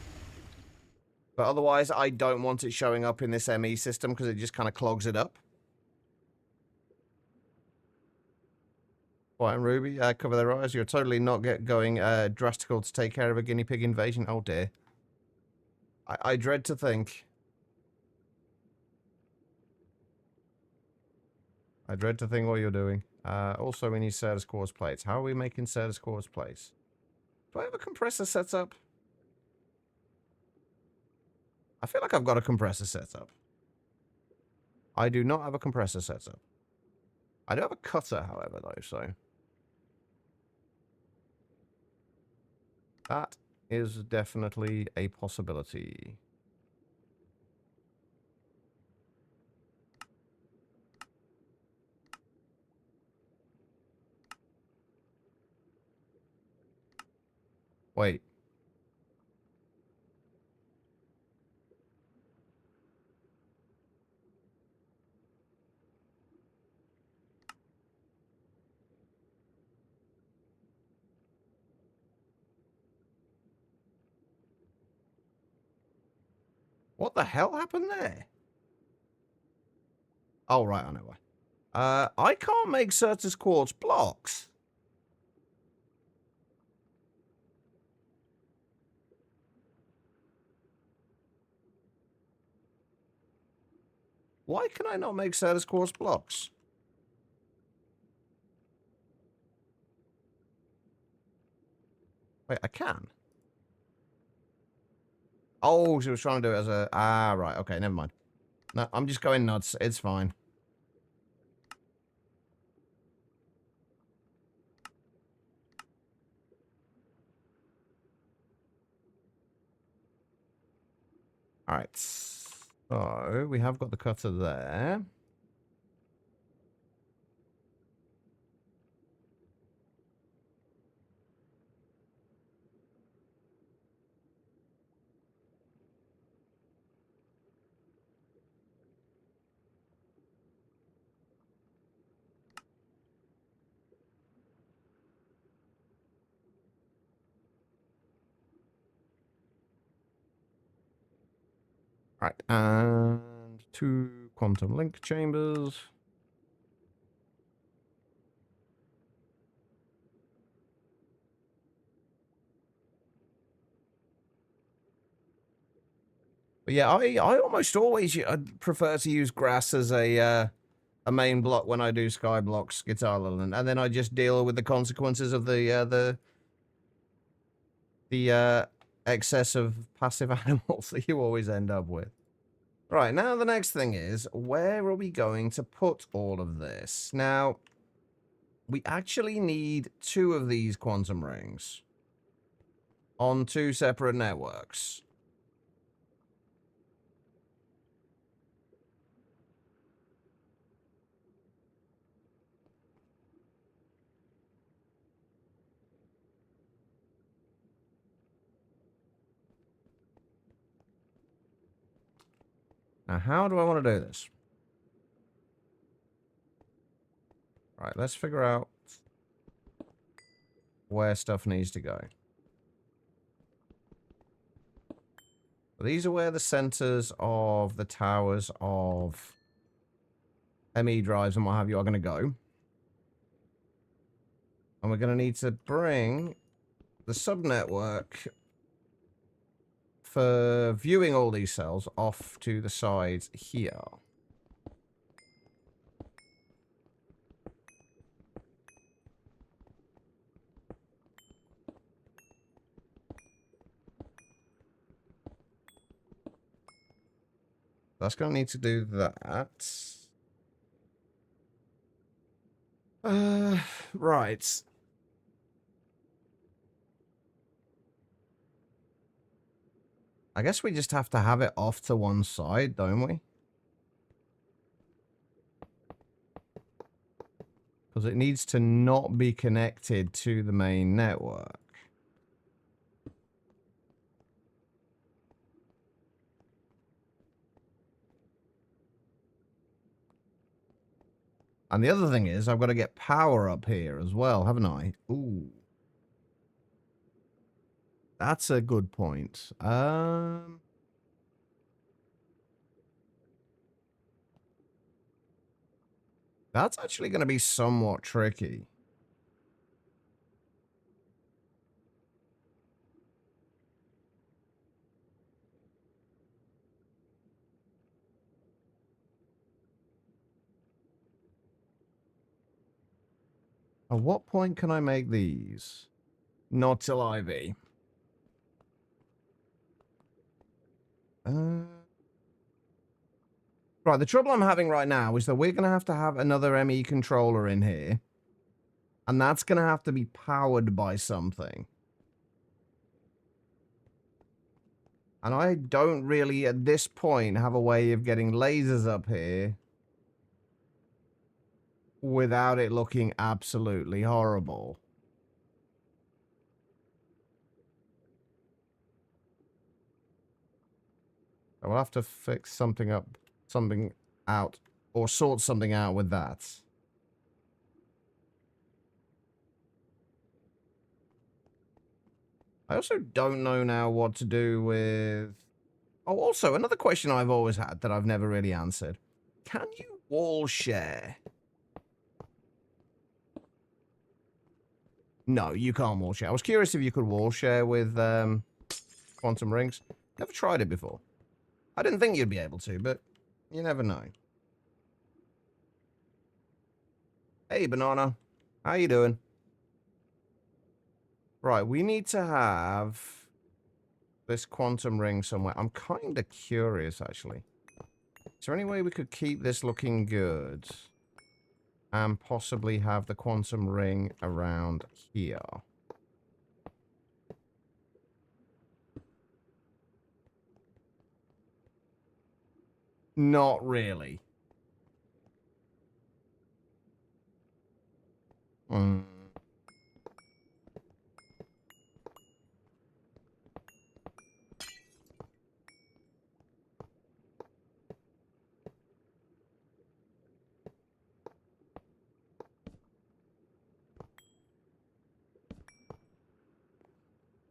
But otherwise, I don't want it showing up in this ME system because it just kind of clogs it up. White and Ruby, cover their eyes. You're totally not going drastical to take care of a guinea pig invasion. Oh dear. I dread to think. I dread to think what you're doing. Also, we need Certus quartz plates. How are we making Certus quartz plates? Do I have a compressor set up? I feel like I've got a compressor set up. I do not have a compressor set up. I do have a cutter, however, though, so... that is definitely a possibility. Wait. What the hell happened there? Oh, right, I know why. I can't make Certus quartz blocks. Why can I not make Certus quartz blocks? Wait, I can. Oh, she was trying to do it as a... ah, right, okay, never mind. No, I'm just going nuts. It's fine. Alright, so we have got the cutter there. Right, and 2 quantum link chambers. But yeah, I almost always prefer to use grass as a main block when I do sky blocks, Guitar Land, and then I just deal with the consequences of the excess of passive animals that you always end up with. Right, now the next thing is, where are we going to put all of this? Now, we actually need 2 of these quantum rings on 2 separate networks. Now, how do I want to do this? Right, let's figure out where stuff needs to go. These are where the centers of the towers of ME drives and what have you are going to go. And we're going to need to bring the subnetwork for viewing all these cells off to the sides here. That's going to need to do that. Right. I guess we just have to have it off to one side, don't we? Because it needs to not be connected to the main network. And the other thing is, I've got to get power up here as well, haven't I? Ooh. That's a good point. That's actually going to be somewhat tricky. At what point can I make these? Not till IV. Right, the trouble I'm having right now is that we're going to have another ME controller in here. And that's going to have to be powered by something. And I don't really, at this point, have a way of getting lasers up here without it looking absolutely horrible. I will have to fix something out, or sort something out with that. I also don't know now what to do with... Oh, also, another question I've always had that I've never really answered. Can you wall share? No, you can't wall share. I was curious if you could wall share with quantum rings. Never tried it before. I didn't think you'd be able to, but you never know. Hey, Banana. How you doing? Right, we need to have this quantum ring somewhere. I'm kind of curious, actually. Is there any way we could keep this looking good and possibly have the quantum ring around here? Not really.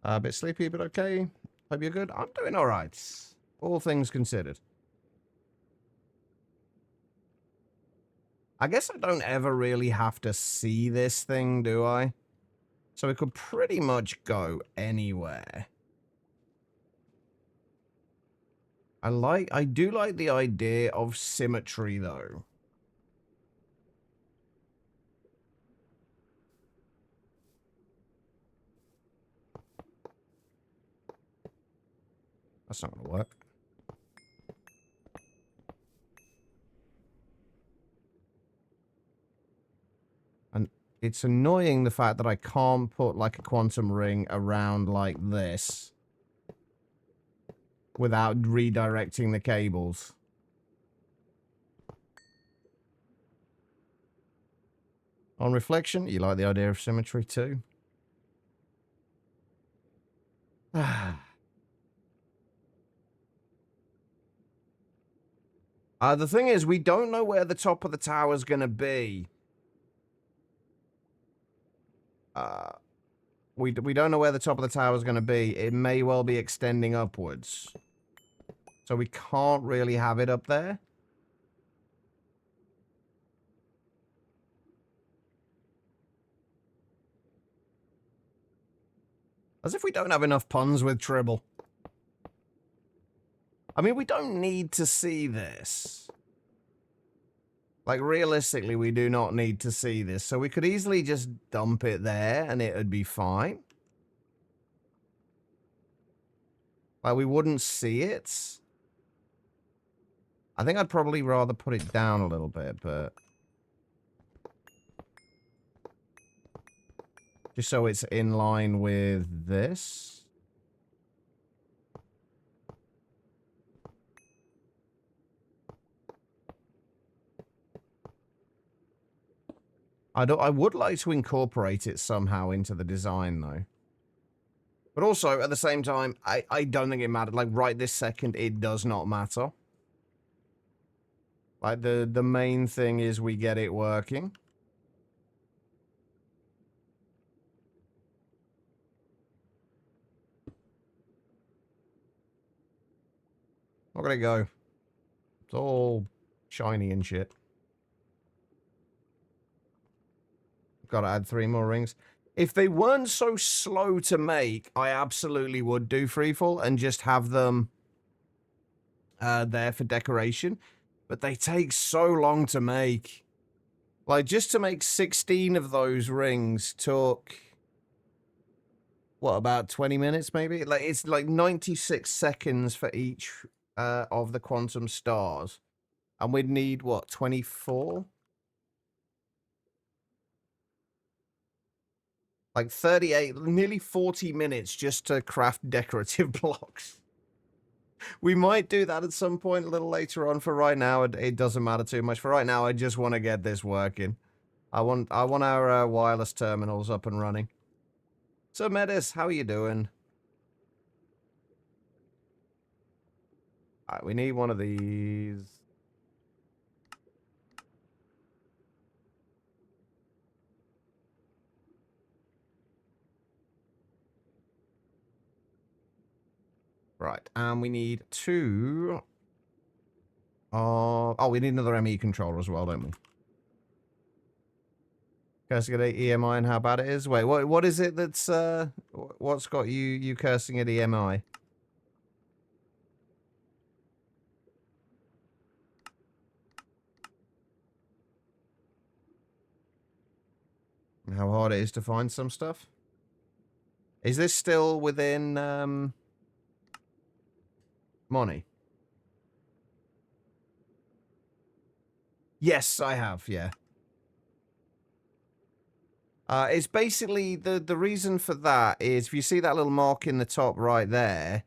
A bit sleepy, but okay. Hope you're good. I'm doing all right. All things considered. I guess I don't ever really have to see this thing, do I? So it could pretty much go anywhere. I do like the idea of symmetry, though. That's not gonna work. And it's annoying the fact that I can't put like a quantum ring around like this without redirecting the cables. On reflection, you like the idea of symmetry too? The thing is, we don't know where the top of the tower is going to be. We don't know where the top of the tower is going to be. It may well be extending upwards. So we can't really have it up there. As if we don't have enough puns with Tribble. I mean, we don't need to see this. Like, realistically, we do not need to see this. So we could easily just dump it there and it would be fine. Like, we wouldn't see it. I think I'd probably rather put it down a little bit, but... just so it's in line with this. I would like to incorporate it somehow into the design, though. But also, at the same time, I don't think it mattered. Like, right this second, it does not matter. Like, the main thing is we get it working. Look at it go. It's all shiny and shit. Gotta add 3 more rings. If they weren't so slow to make, I absolutely would do freefall and just have them there for decoration. But they take so long to make. Like, just to make 16 of those rings took... what, about 20 minutes, maybe? Like, it's like 96 seconds for each of the quantum stars. And we'd need, what, 24? Like 38, nearly 40 minutes just to craft decorative blocks. We might do that at some point a little later on. For right now, it doesn't matter too much. For right now, I just want to get this working. I want our wireless terminals up and running. So, Metis, how are you doing? All right, we need one of these. Right, and we need 2. Oh, we need another ME controller as well, don't we? Cursing at EMI and how bad it is. Wait, what is it that's what's got you cursing at EMI? How hard it is to find some stuff? Is this still within Moni? Yes, I have, yeah. It's basically, the reason for that is, if you see that little mark in the top right there,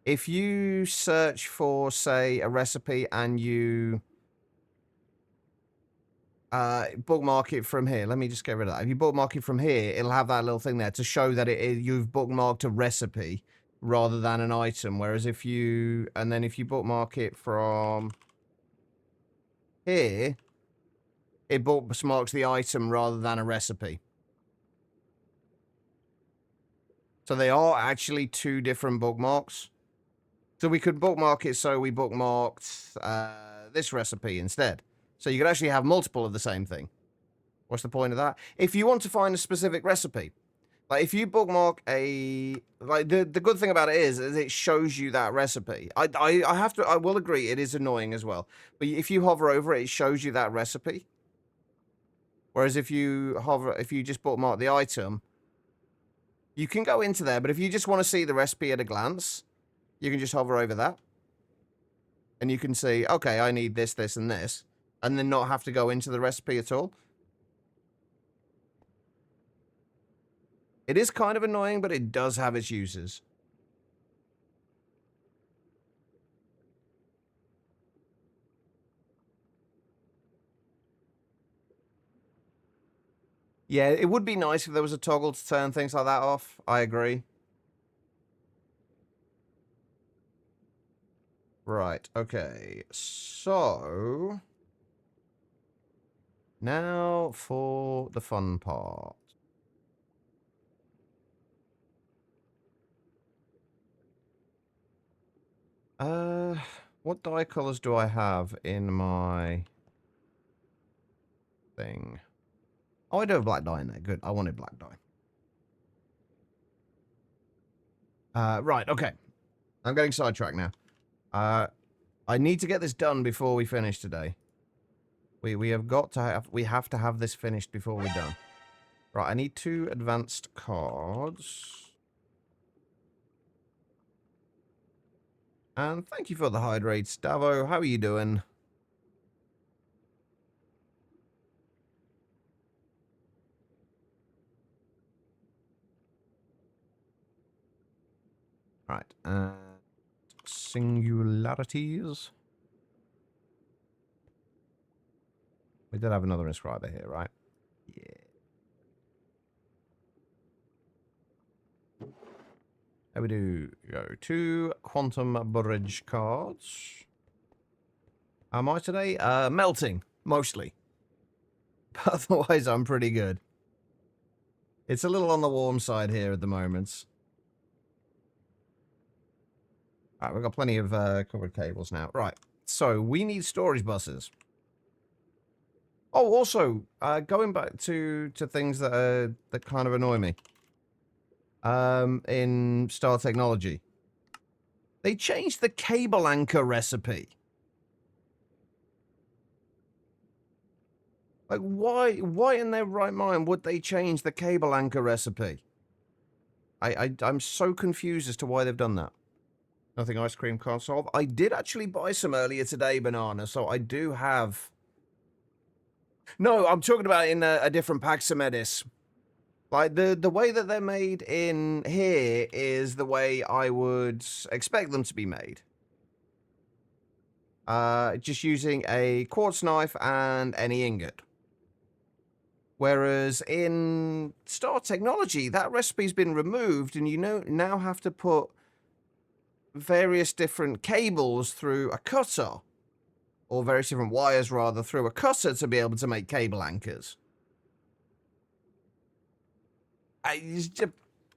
if you search for, say, a recipe and you bookmark it from here, let me just get rid of that. If you bookmark it from here, it'll have that little thing there to show that you've bookmarked a recipe rather than an item. Whereas if you bookmark it from here, it bookmarks the item rather than a recipe. So they are actually 2 different bookmarks. So we could bookmark it so we bookmarked this recipe instead. So you could actually have multiple of the same thing. What's the point of that? If you want to find a specific recipe, like if you bookmark the good thing about it is it shows you that recipe. I will agree it is annoying as well. But if you hover over it, it shows you that recipe. Whereas if you just bookmark the item, you can go into there, but if you just want to see the recipe at a glance, you can just hover over that. And you can see, okay, I need this, this, and this. And then not have to go into the recipe at all. It is kind of annoying, but it does have its uses. Yeah, it would be nice if there was a toggle to turn things like that off. I agree. Right, okay. So... now for the fun part. What dye colors do I have in my thing? Oh, I do have black dye in there. Good. I wanted black dye. Right, okay. I'm getting sidetracked now. I need to get this done before we finish today. We have got to have... we have to have this finished before we're done. Right, I need 2 advanced cards. And thank you for the hydrate, Stavo. How are you doing? Right, singularities. We did have another inscriber here, right? Yeah. There we do go. 2 quantum bridge cards. How am I today? Melting, mostly. But otherwise, I'm pretty good. It's a little on the warm side here at the moment. Alright, we've got plenty of covered cables now. Right, so we need storage buses. Oh, also, going back to things that kind of annoy me. In Star Technology. They changed the cable anchor recipe. Like, why in their right mind would they change the cable anchor recipe? I'm so confused as to why they've done that. Nothing ice cream can't solve. I did actually buy some earlier today, Banana, so I do have... No, I'm talking about in a different Paximedis. Like, the way that they're made in here is the way I would expect them to be made. Just using a quartz knife and any ingot. Whereas in Star Technology, that recipe's been removed, and you now have to put various different cables through a cutter, or various different wires, rather, through a cutter to be able to make cable anchors.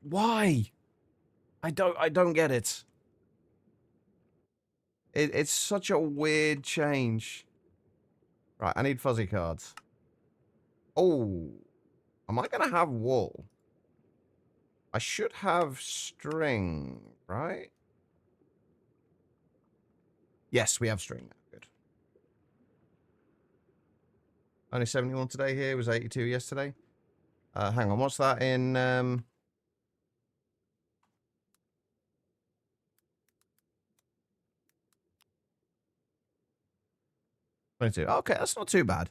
Why? I don't get it. It's such a weird change. Right, I need fuzzy cards. Oh, am I gonna have wool? I should have string, right? Yes, we have string now. Good. Only 71 today here. Was 82 yesterday. Hang on. What's that in... 22. Okay, that's not too bad.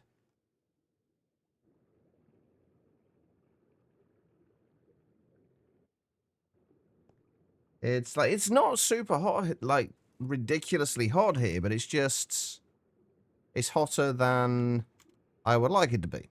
It's like... it's not super hot, like, ridiculously hot here, but it's just... it's hotter than I would like it to be.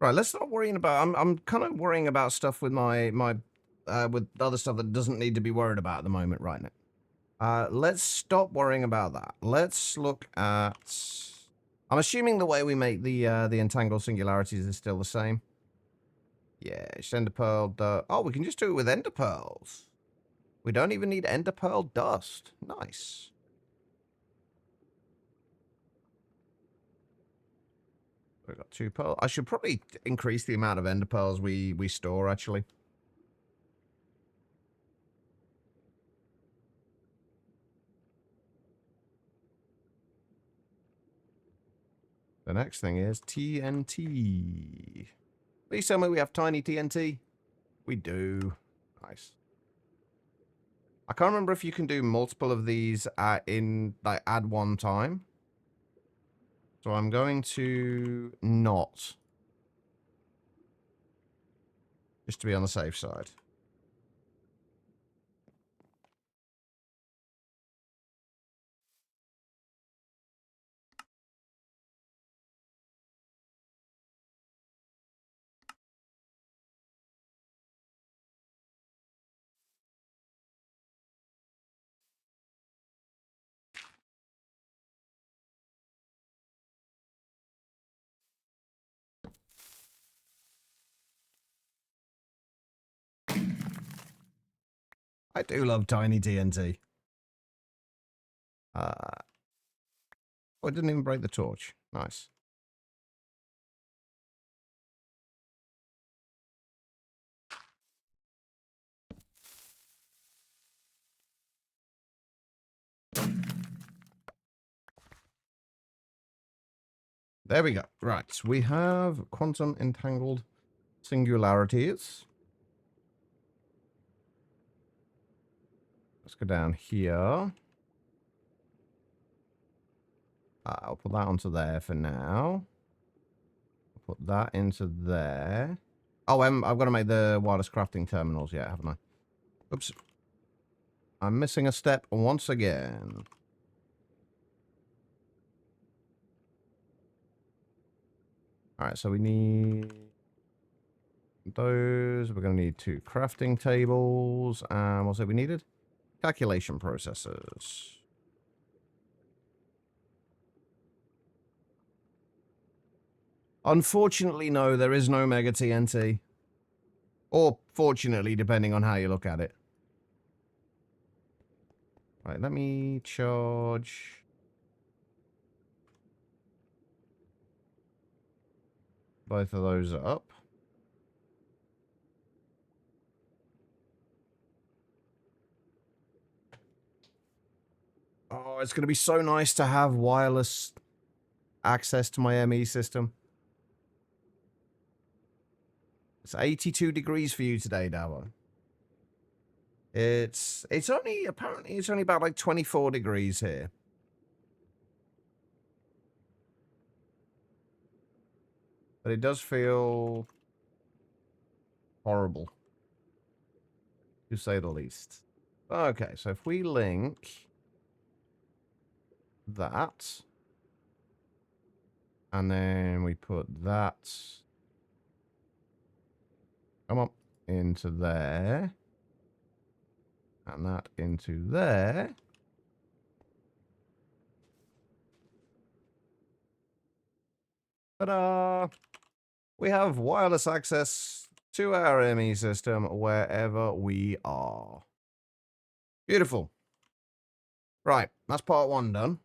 Right, let's stop worrying about... I'm kind of worrying about stuff with with other stuff that doesn't need to be worried about at the moment right now. Let's stop worrying about that. Let's look at... I'm assuming the way we make the entangled singularities is still the same. Yeah, it's ender pearl. Oh, we can just do it with ender pearls. We don't even need ender pearl dust. Nice. We've got 2 pearls. I should probably increase the amount of ender pearls we store, actually. The next thing is TNT. Please tell me we have tiny TNT. We do. Nice. I can't remember if you can do multiple of these at one time. So I'm going to not. Just to be on the safe side. I do love tiny TNT. Oh, I didn't even break the torch. Nice. There we go. Right, we have quantum entangled singularities. Let's go down here. I'll put that onto there for now. I'll put that into there. Oh, I've got to make the wireless crafting terminals yet, haven't I? Oops. I'm missing a step once again. Alright, so we need those. We're going to need 2 crafting tables. And what's it we needed? Calculation processors. Unfortunately, no, there is no Mega TNT. Or fortunately, depending on how you look at it. Right, let me charge both of those up. Oh, it's going to be so nice to have wireless access to my ME system. It's 82 degrees for you today, Davo. Apparently it's only about like 24 degrees here. But it does feel horrible, to say the least. Okay, so if we link that, and then we put that, come on, into there, and that into there. Ta-da! We have wireless access to our ME system wherever we are. Beautiful. Right, that's part 1 done.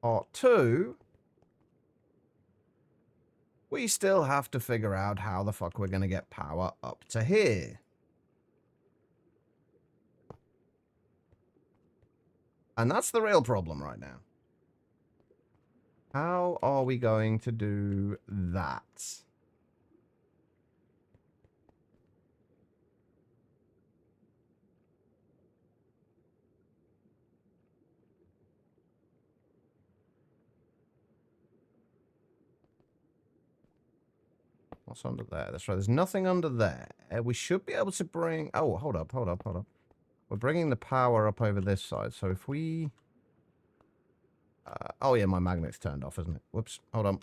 Part 2, we still have to figure out how the fuck we're going to get power up to here. And that's the real problem right now. How are we going to do that? What's under there? That's right, there's nothing under there. We should be able to bring... Oh, hold up. We're bringing the power up over this side. So if we... oh, yeah, my magnet's turned off, isn't it? Whoops, hold on.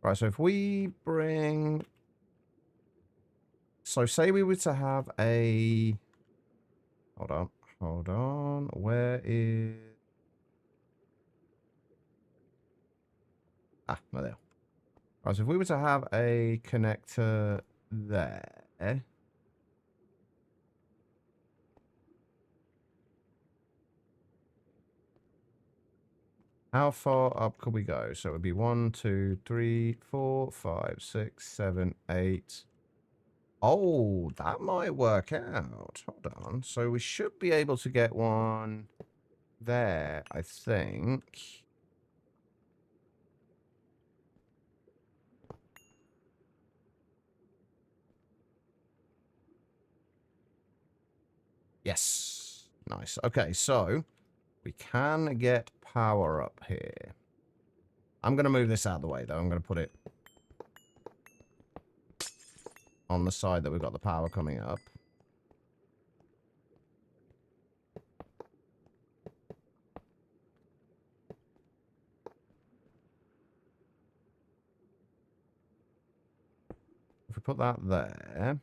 Right, so if we bring... So say we were to have a... Hold on. Where is... Ah, no, there. Right, so if we were to have a connector there... How far up could we go? So it would be 1, 2, 3, 4, 5, 6, 7, 8. Oh, that might work out. Hold on. So we should be able to get one there, I think. Yes. Nice. Okay, so we can get power up here. I'm going to move this out of the way, though. I'm going to put it on the side that we've got the power coming up. If we put that there...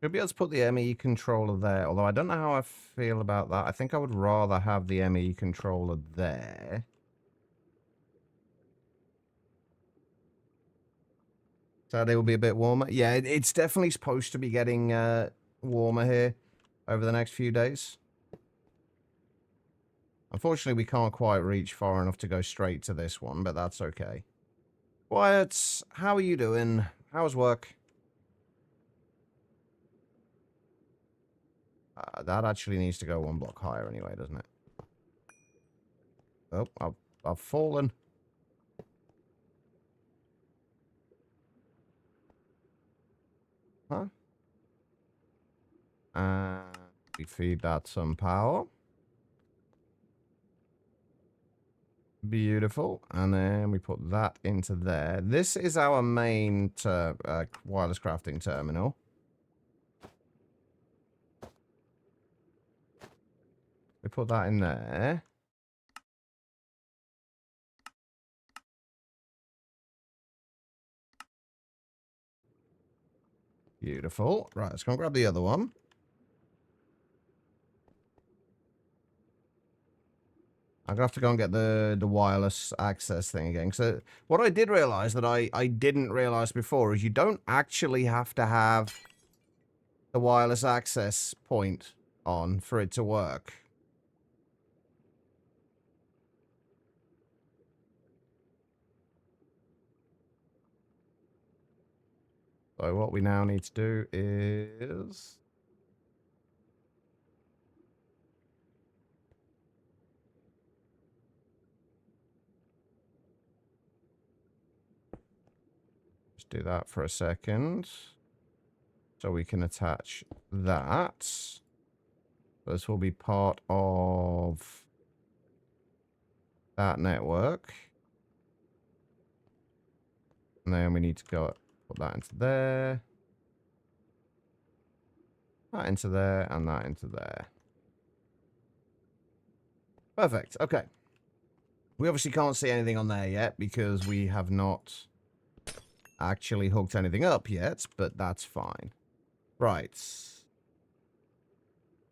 Should be able to put the ME controller there, although I don't know how I feel about that. I think I would rather have the ME controller there. So they will be a bit warmer. Yeah, it's definitely supposed to be getting warmer here over the next few days. Unfortunately, we can't quite reach far enough to go straight to this one, but that's okay. Wyatt, how are you doing? How's work? That actually needs to go one block higher anyway, doesn't it? Oh, I've fallen. Huh? We feed that some power. Beautiful. And then we put that into there. This is our main wireless crafting terminal. We put that in there. Beautiful. Right, let's go and grab the other one. I'm gonna have to go and get the wireless access thing again. So what I did realize that I didn't realize before is you don't actually have to have the wireless access point on for it to work. So what we now need to do is... just do that for a second. So we can attach that. This will be part of that network. And then we need to go put that into there. That into there and that into there. Perfect. Okay. We obviously can't see anything on there yet because we have not actually hooked anything up yet, but that's fine. Right.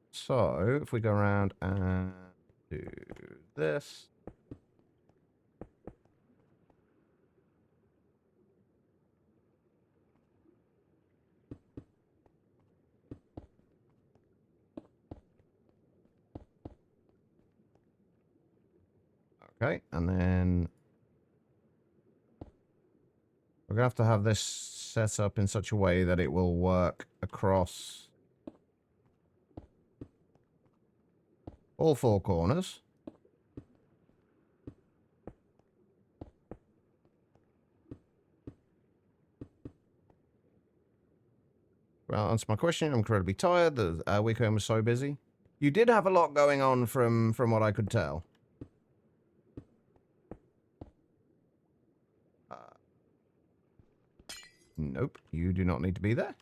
So, if we go around and do this. Okay, and then we're going to have this set up in such a way that it will work across all four corners. Well, answer my question. I'm incredibly tired. The weekend was so busy. You did have a lot going on from what I could tell. Nope, you do not need to be there.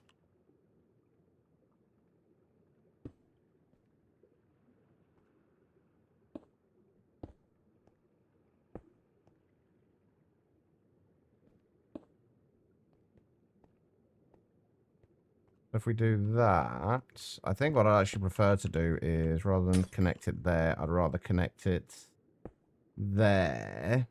If we do that, I think what I actually prefer to do is, rather than connect it there, I'd rather connect it there.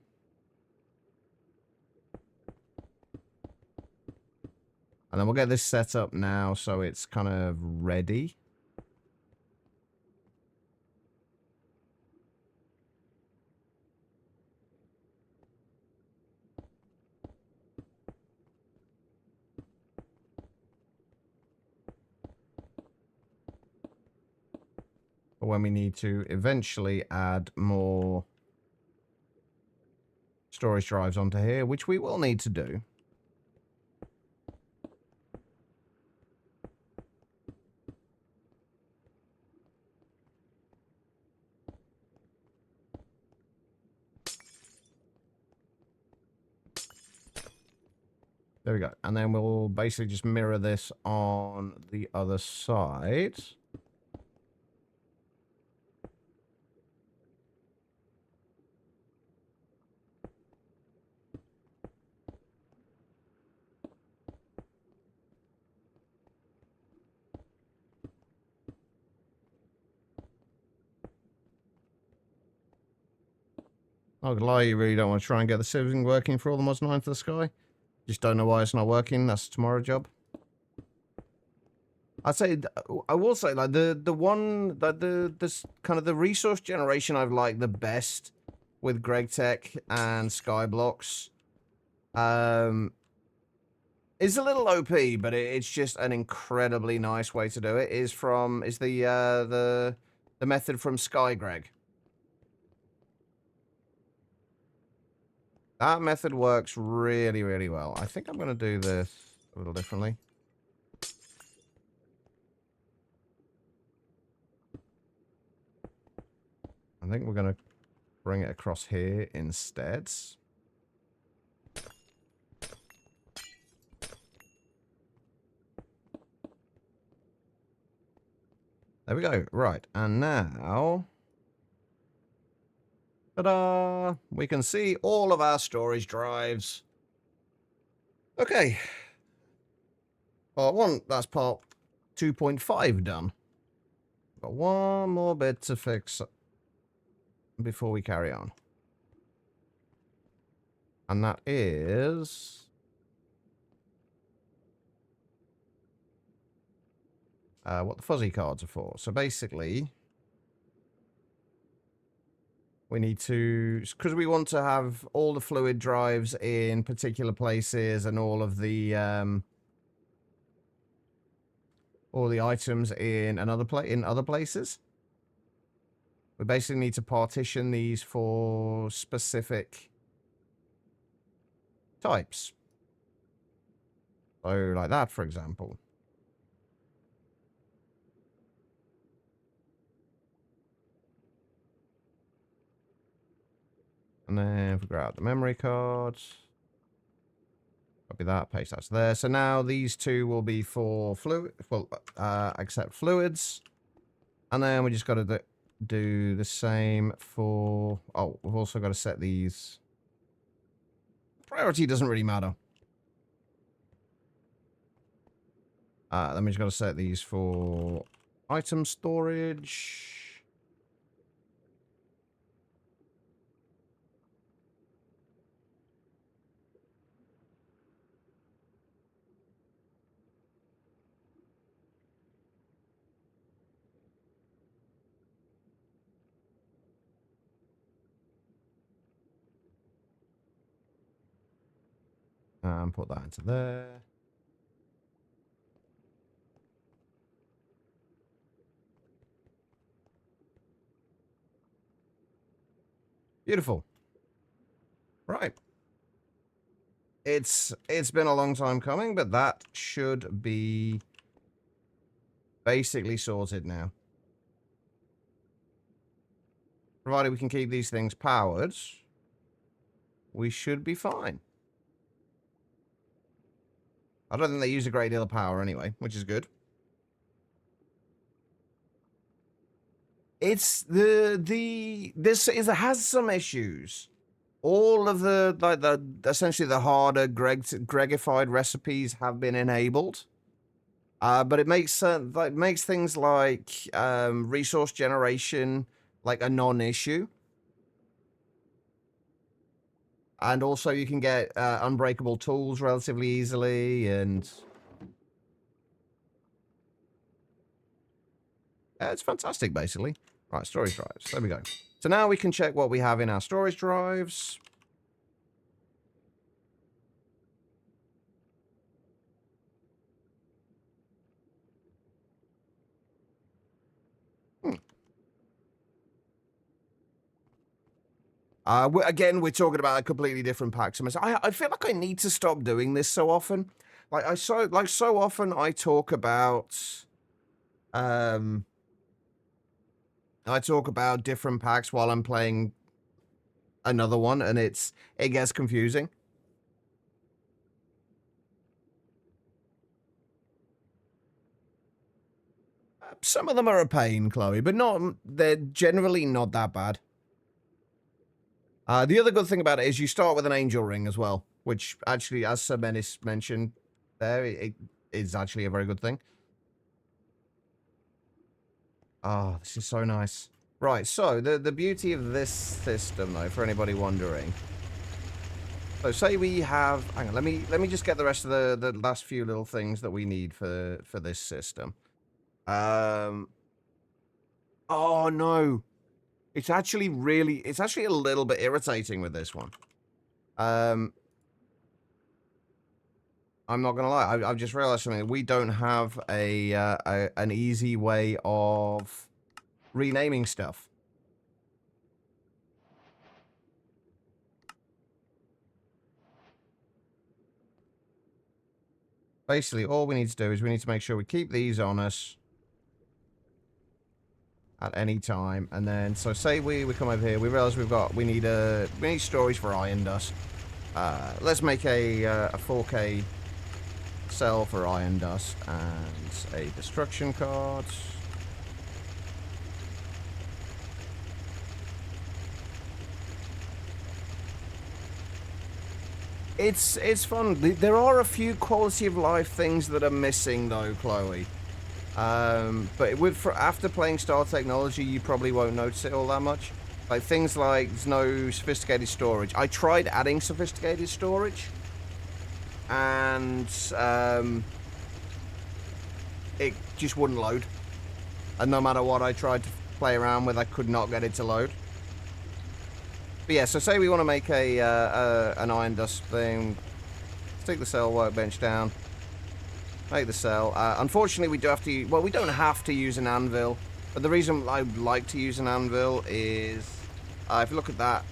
And then we'll get this set up now so it's kind of ready. for when we need to eventually add more storage drives onto here, which we will need to do. There we go. And then we'll basically just mirror this on the other side. Not gonna lie, you really don't want to try and get the sieving working for all the mods 9 for the sky. Just don't know why it's not working. That's tomorrow's job. I'd say, I will say, like, the one, that this kind of the resource generation I've liked the best with GregTech and Skyblocks, is a little OP, but it's just an incredibly nice way to do it. Is the method from SkyGreg. That method works really, really well. I think I'm going to do this a little differently. I think we're going to bring it across here instead. There we go. Right. And now, ta-da! We can see all of our storage drives. Okay. Part 1, that's part 2.5 done. Got one more bit to fix before we carry on. And that is... what the fuzzy cards are for. So basically, we need to... Because we want to have all the fluid drives in particular places and all the items in other places. We basically need to partition these for specific types. So, like that, for example. And then figure out the memory cards. Copy that, paste that there. So now these two will be for fluid, well, accept fluids. And then we just got to do the same for... Oh, we've also got to set these... Priority doesn't really matter. Then we just got to set these for item storage. And put that into there. Beautiful. Right. It's been a long time coming, but that should be basically sorted now. Provided we can keep these things powered, we should be fine. I don't think they use a great deal of power anyway, which is good. It has some issues. All of the essentially the harder Gregified recipes have been enabled. But it makes things like resource generation like a non-issue. And also you can get unbreakable tools relatively easily, and it's fantastic, basically. Right, storage drives. There we go. So now we can check what we have in our storage drives. Again, we're talking about a completely different pack. So I feel like I need to stop doing this so often. So often I talk about different packs while I'm playing another one, and it gets confusing. Some of them are a pain, Chloe, but they're generally not that bad. The other good thing about it is you start with an angel ring as well, which actually, as Sir Menace mentioned there, it is actually a very good thing. Oh, this is so nice. Right, so the beauty of this system, though, for anybody wondering. So say we have, hang on, let me just get the rest of the last few little things that we need for this system. Oh no. It's actually a little bit irritating with this one. I'm not gonna lie. I've just realized something. We don't have an easy way of renaming stuff. Basically, all we need to do is we need to make sure we keep these on us at any time, and then so say we come over here, we realize we need storage for iron dust. Let's make a 4K cell for iron dust and a destruction card. It's fun. There are a few quality of life things that are missing though, Chloe. But after playing Star Technology, you probably won't notice it all that much. Like things like there's no sophisticated storage. I tried adding sophisticated storage, and it just wouldn't load. And no matter what I tried to play around with, I could not get it to load. But yeah, so say we want to make an iron dust thing. Stick the cell workbench down. Make the cell. Unfortunately, we do have to... Well, we don't have to use an anvil. But the reason I like to use an anvil is... if you look at that,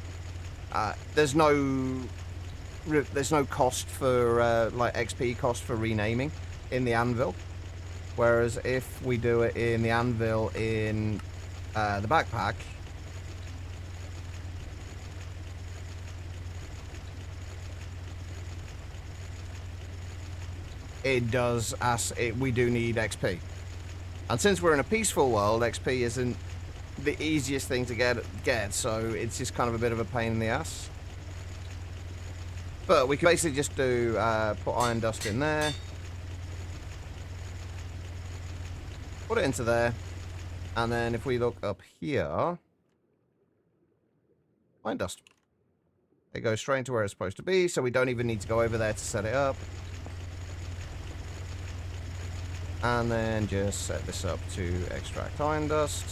there's no cost for... like, XP cost for renaming in the anvil. Whereas if we do it in the anvil in the backpack... we do need XP. And since we're in a peaceful world, XP isn't the easiest thing to get, so it's just kind of a bit of a pain in the ass. But we can basically just do, put iron dust in there. Put it into there. And then if we look up here, iron dust. It goes straight into where it's supposed to be, so we don't even need to go over there to set it up. And then just set this up to extract iron dust.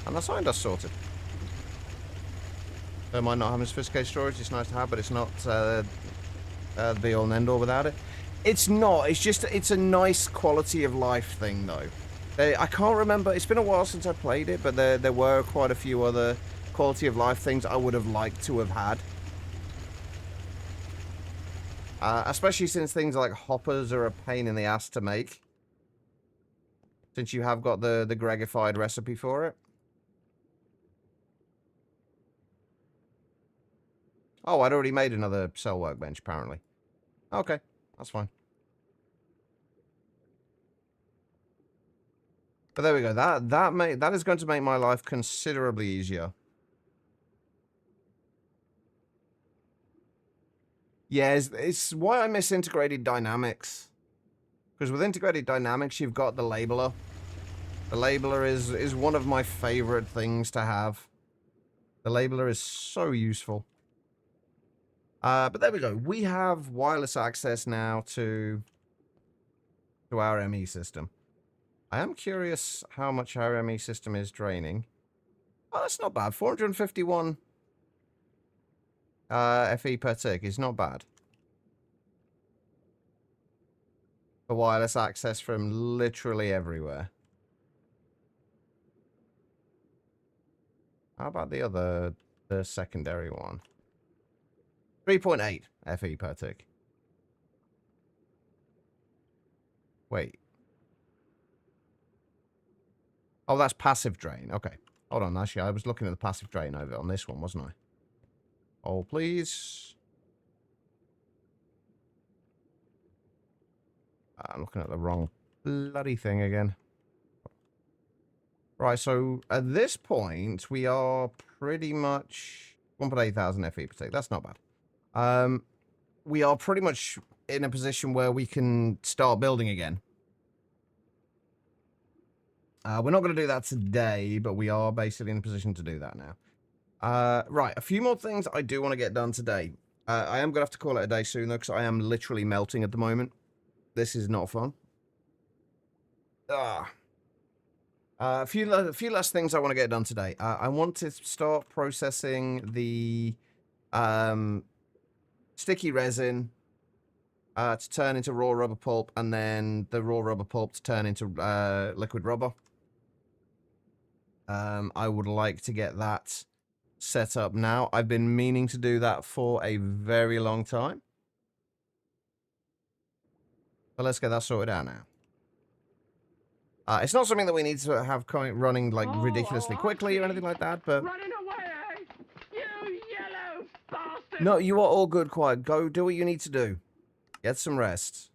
And that's iron dust sorted. Don't mind not having sophisticated storage, it's nice to have, but it's not the be-all and end-all without it. It's not, it's a nice quality of life thing, though. I can't remember, it's been a while since I played it, but there were quite a few other quality of life things I would have liked to have had. Especially since things like hoppers are a pain in the ass to make. Since you have got the Gregified recipe for it. Oh, I'd already made another cell workbench, apparently. Okay, that's fine. But there we go. That is going to make my life considerably easier. Yeah, it's why I miss integrated dynamics. Because with integrated dynamics, you've got the labeler. The labeler is one of my favorite things to have. The labeler is so useful. But there we go. We have wireless access now to our ME system. I am curious how much our ME system is draining. Oh, that's not bad. 451 FE per tick is not bad. For wireless access from literally everywhere. How about the secondary one? 3.8 FE per tick. Wait. Oh, that's passive drain. Okay. Hold on, actually, I was looking at the passive drain over on this one, wasn't I? Oh, please. I'm looking at the wrong bloody thing again. Right, so at this point, we are pretty much 1.8 thousand FE per tick. That's not bad. We are pretty much in a position where we can start building again. We're not going to do that today, but we are basically in a position to do that now. Right, a few more things I do want to get done today. I am going to have to call it a day soon, though, because I am literally melting at the moment. This is not fun. A few last things I want to get done today. I want to start processing the sticky resin to turn into raw rubber pulp, and then the raw rubber pulp to turn into liquid rubber. I would like to get that set up now. I've been meaning to do that for a very long time. But let's get that sorted out now. It's not something that we need to have running like ridiculously quickly or anything like that, but... Running away, you yellow bastard! No, you are all good, quiet. Go do what you need to do. Get some rest.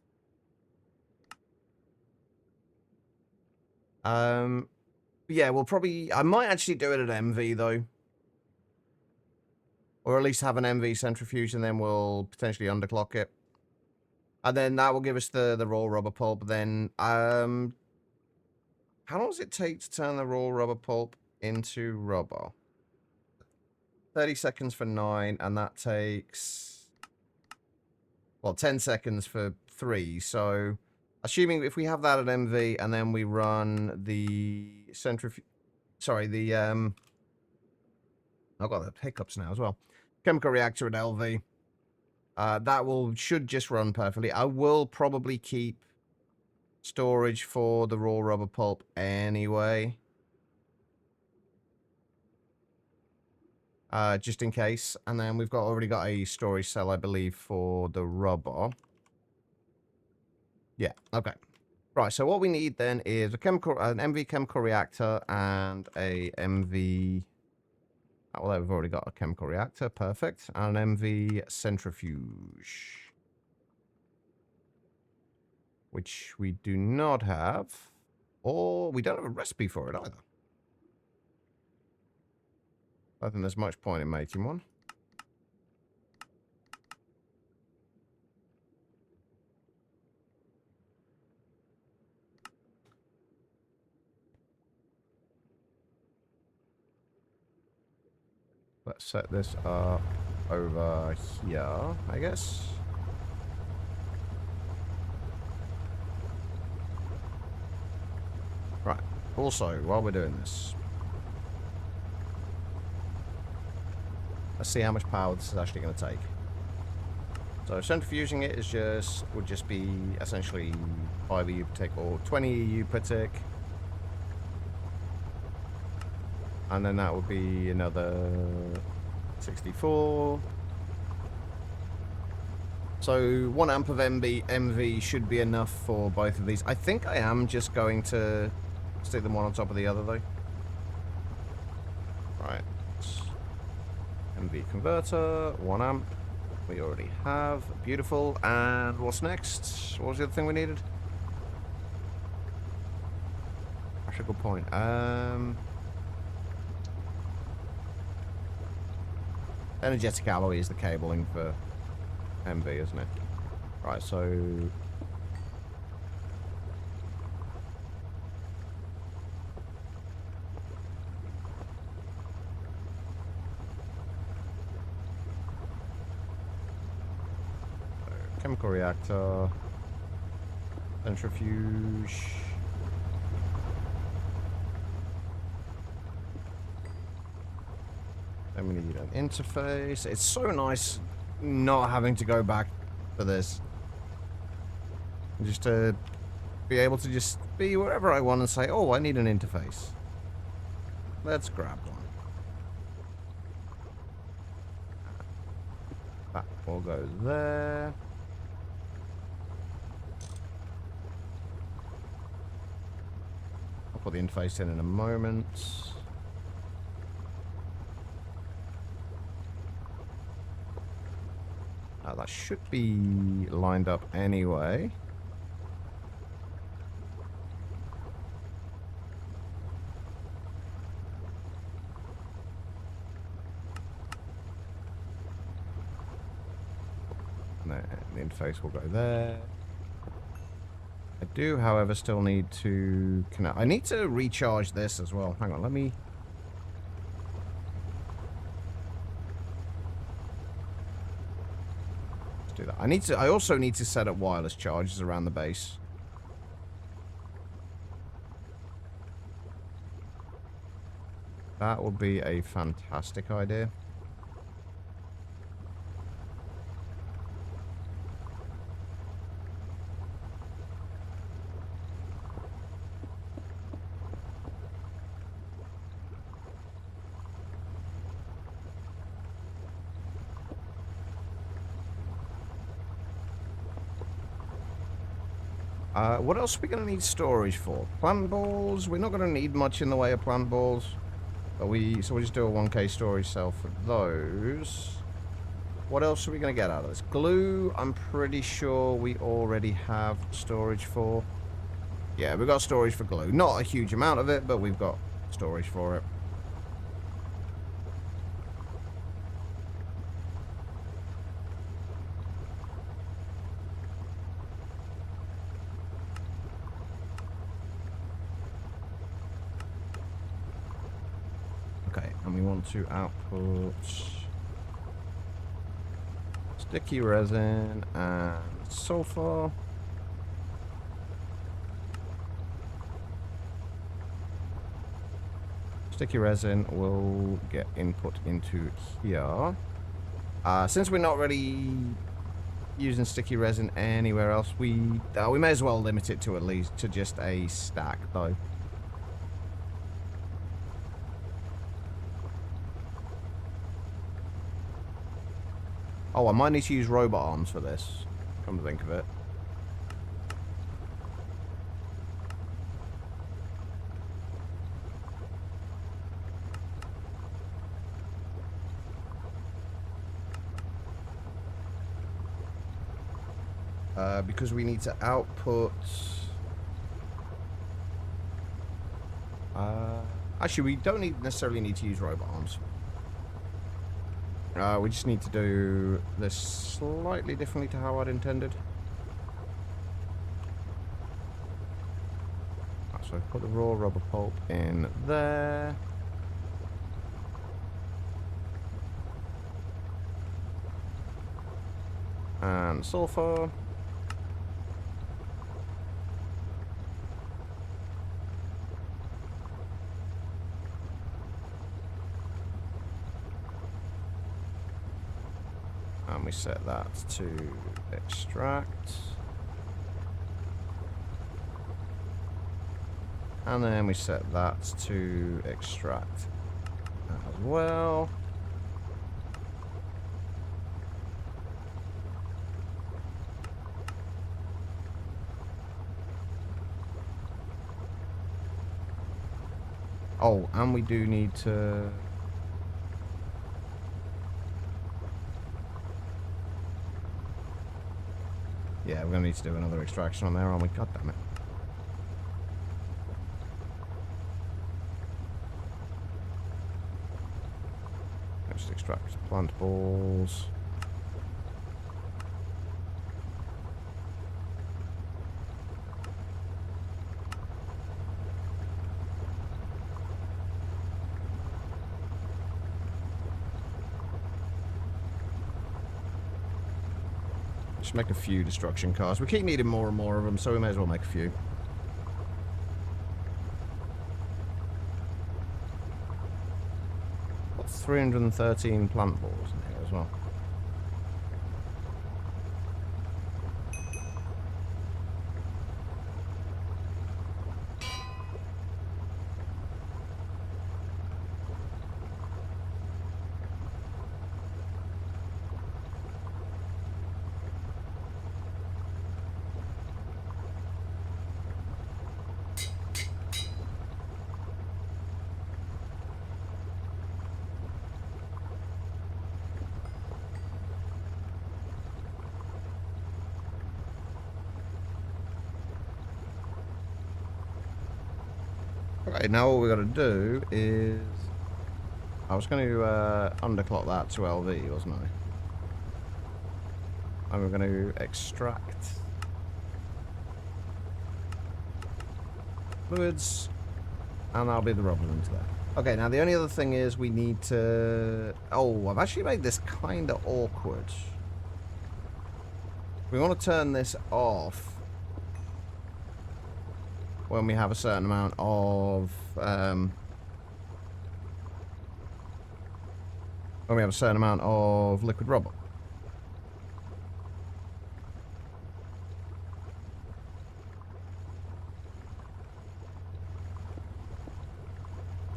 Yeah, we'll probably... I might actually do it at MV, though. Or at least have an MV centrifuge, and then we'll potentially underclock it. And then that will give us the raw rubber pulp. Then, how long does it take to turn the raw rubber pulp into rubber? 30 seconds for 9, and that takes... Well, 10 seconds for 3, so... Assuming if we have that at MV, and then we run the centrifuge... Sorry, the, I've got the hiccups now as well. Chemical reactor at LV. That should just run perfectly. I will probably keep storage for the raw rubber pulp anyway. Just in case. And then we've already got a storage cell, I believe, for the rubber. Yeah, okay. Right, so what we need then is an MV chemical reactor and a MV... Oh, well, we've already got a chemical reactor, perfect. And an MV centrifuge. Which we do not have. Or we don't have a recipe for it either. I don't think there's much point in making one. Let's set this up over here, I guess. Right. Also, while we're doing this, let's see how much power this is actually going to take. So centrifuging it is would just be essentially 5 EU per tick or 20 EU per tick. And then that would be another 64. So 1 amp of MV should be enough for both of these. I think I am just going to stick them one on top of the other though. Right. MV converter, 1 amp. We already have. Beautiful. And what's next? What was the other thing we needed? That's a good point. Energetic alloy is the cabling for MV, isn't it? Right, so... Chemical reactor, centrifuge. Then we need an interface. It's so nice not having to go back for this. Just to be able to just be wherever I want and say, oh, I need an interface. Let's grab one. will go there. I'll put the interface in a moment. That should be lined up anyway. No, the interface will go there. I do, however, still need to connect. I need to recharge this as well. Hang on, let me... Let's do that. I also need to set up wireless charges around the base. That would be a fantastic idea. What else are we going to need storage for? Plant balls? We're not going to need much in the way of plant balls. But so we'll just do a 1K storage cell for those. What else are we going to get out of this? Glue, I'm pretty sure we already have storage for. Yeah, we've got storage for glue. Not a huge amount of it, but we've got storage for it. Okay, and we want to output sticky resin and sulfur. Sticky resin will get input into here. Since we're not really using sticky resin anywhere else, we may as well limit it to at least to just a stack though. Oh, I might need to use robot arms for this, come to think of it. Because we need to output... actually, we don't necessarily need to use robot arms. We just need to do this slightly differently to how I'd intended. So put the raw rubber pulp in there. And sulfur. And we set that to extract. And then we set that to extract as well. Oh, and we do need to... Yeah, we're going to need to do another extraction on there, aren't we? God damn it. Let's just extract plant balls. Just make a few destruction cars. We keep needing more and more of them, so we may as well make a few. Got 313 plant balls in here as well. Okay, now what we've got to do is... I was going to underclock that to LV, wasn't I? And we're going to extract fluids, and that'll be the rubber into there. Okay, now the only other thing is we need to... Oh, I've actually made this kind of awkward. We want to turn this off when we have a certain amount of... when we have a certain amount of liquid rubber.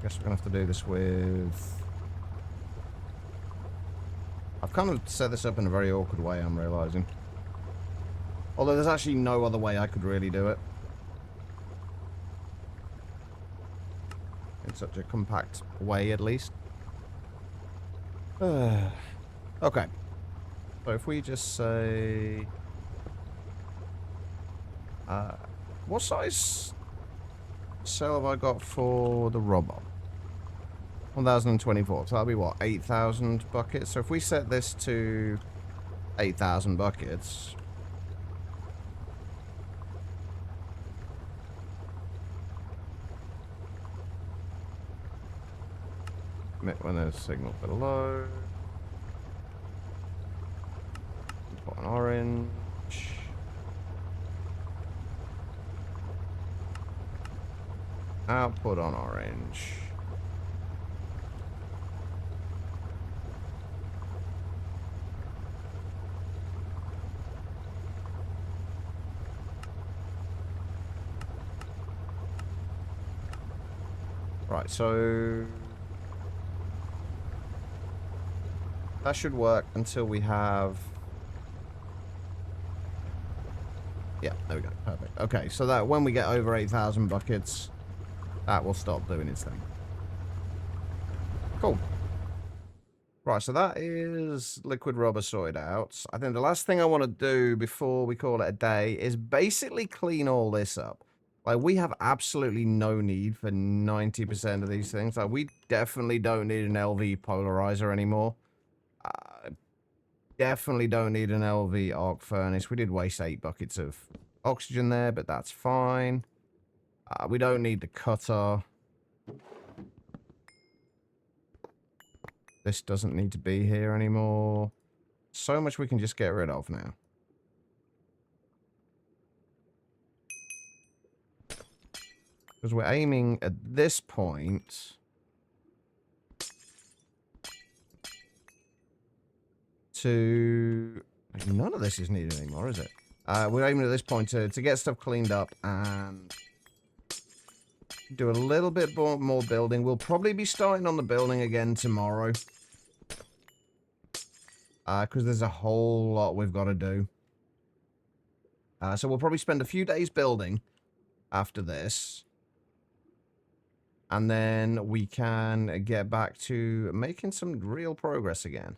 Guess we're going to have to do this with... I've kind of set this up in a very awkward way, I'm realizing. Although there's actually no other way I could really do it. In such a compact way, at least. Okay. So if we just say... what size cell have I got for the rubber? 1024. So that'll be what? 8,000 buckets. So if we set this to 8,000 buckets... when there's a signal below. Put an orange. Output on orange. Right, so... that should work until we have... yeah, there we go. Perfect. Okay, so that when we get over 8,000 buckets, that will stop doing its thing. Cool. Right, so that is liquid rubber sorted out. I think the last thing I want to do before we call it a day is basically clean all this up. Like, we have absolutely no need for 90% of these things. Like, we definitely don't need an LV polarizer anymore. Definitely don't need an LV arc furnace. We did waste 8 buckets of oxygen there, but that's fine. We don't need the cutter. This doesn't need to be here anymore. So much we can just get rid of now. Because we're aiming at this point... to... none of this is needed anymore, is it? We're aiming at this point to get stuff cleaned up and do a little bit more building. We'll probably be starting on the building again tomorrow. Because there's a whole lot we've got to do. So we'll probably spend a few days building after this. And then we can get back to making some real progress again.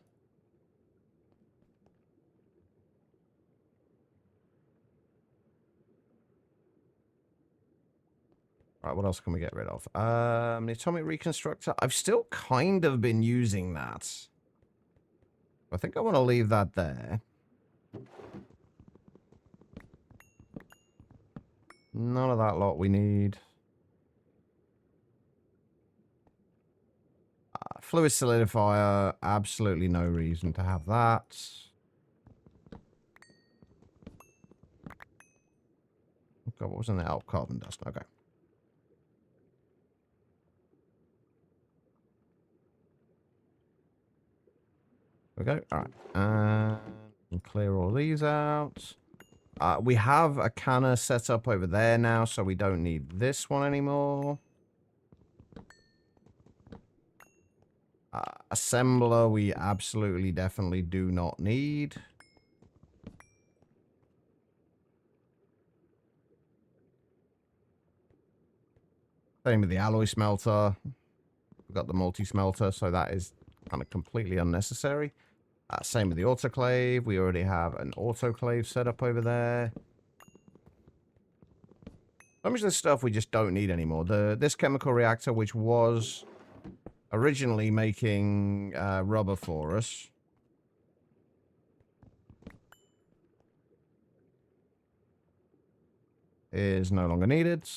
Right, what else can we get rid of? The atomic reconstructor. I've still kind of been using that. I think I want to leave that there. None of that lot we need. Fluid solidifier. Absolutely no reason to have that. God, what was in the alp carbon dust? Okay. We go. All right. And clear all these out. We have a canner set up over there now, so we don't need this one anymore. Assembler, we absolutely definitely do not need. Same with the alloy smelter. We've got the multi-smelter, so that is kind of completely unnecessary. Same with the autoclave. We already have an autoclave set up over there. How much of this stuff we just don't need anymore? This chemical reactor, which was originally making rubber for us. Is no longer needed.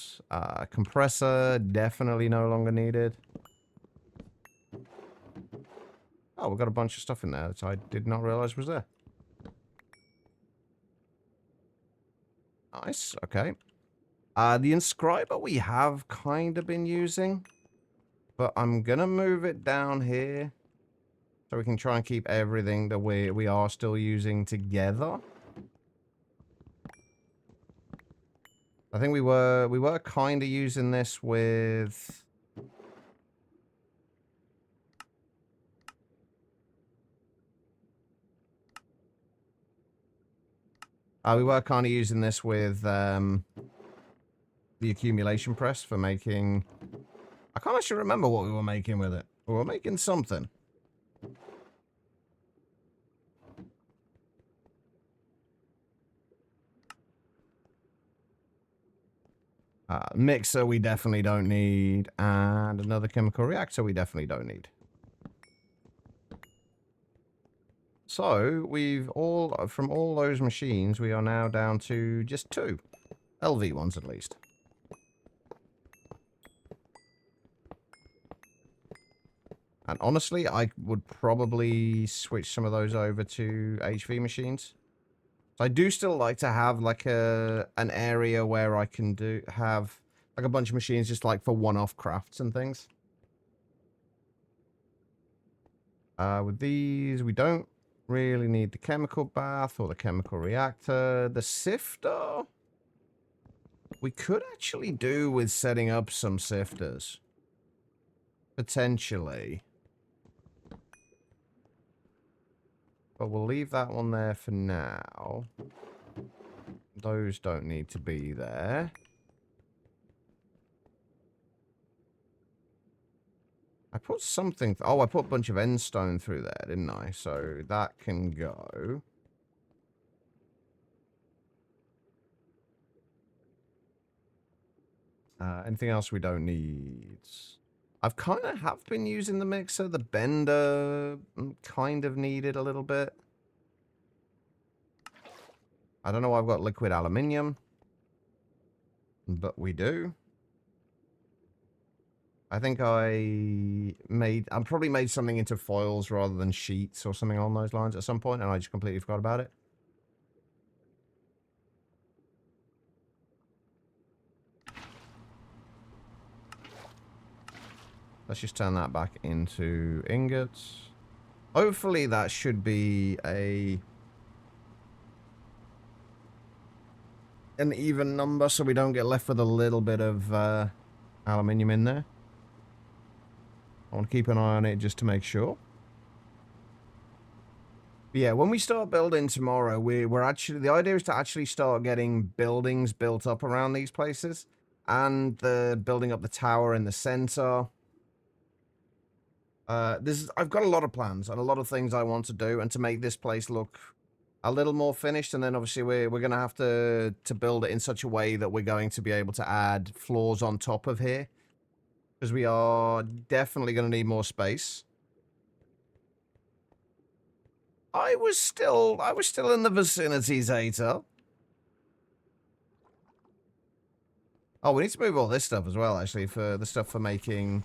Compressor, definitely no longer needed. Oh, we've got a bunch of stuff in there that I did not realize was there. Nice, okay. The inscriber we have kind of been using, but I'm gonna move it down here so we can try and keep everything that we are still using together. I think we were kind of using this with... we were kind of using this with the accumulation press for making... I can't actually remember what we were making with it. We were making something. Mixer we definitely don't need, and another chemical reactor we definitely don't need. So, from all those machines, we are now down to just 2. LV ones at least. And honestly, I would probably switch some of those over to HV machines. So I do still like to have like an area where I can have like a bunch of machines just like for one-off crafts and things. With these, we don't really need the chemical bath or the chemical reactor. The sifter, we could actually do with setting up some sifters. Potentially. But we'll leave that one there for now. Those don't need to be there. I put something... Oh, I put a bunch of end stone through there, didn't I? So that can go. Anything else we don't need? I've kind of have been using the mixer. The bender kind of needed a little bit. I don't know why I've got liquid aluminium. But we do. I think I probably made something into foils rather than sheets or something along those lines at some point, and I just completely forgot about it. Let's just turn that back into ingots. Hopefully that should be an even number so we don't get left with a little bit of aluminium in there. I want to keep an eye on it just to make sure. But yeah, when we start building tomorrow, we're actually... The idea is to actually start getting buildings built up around these places. And building up the tower in the center. I've got a lot of plans and a lot of things I want to do, and to make this place look a little more finished. And then obviously we're going to have to build it in such a way that we're going to be able to add floors on top of here, because we are definitely going to need more space. I was still in the vicinity, Zeta. Oh, we need to move all this stuff as well, actually, for the stuff for making...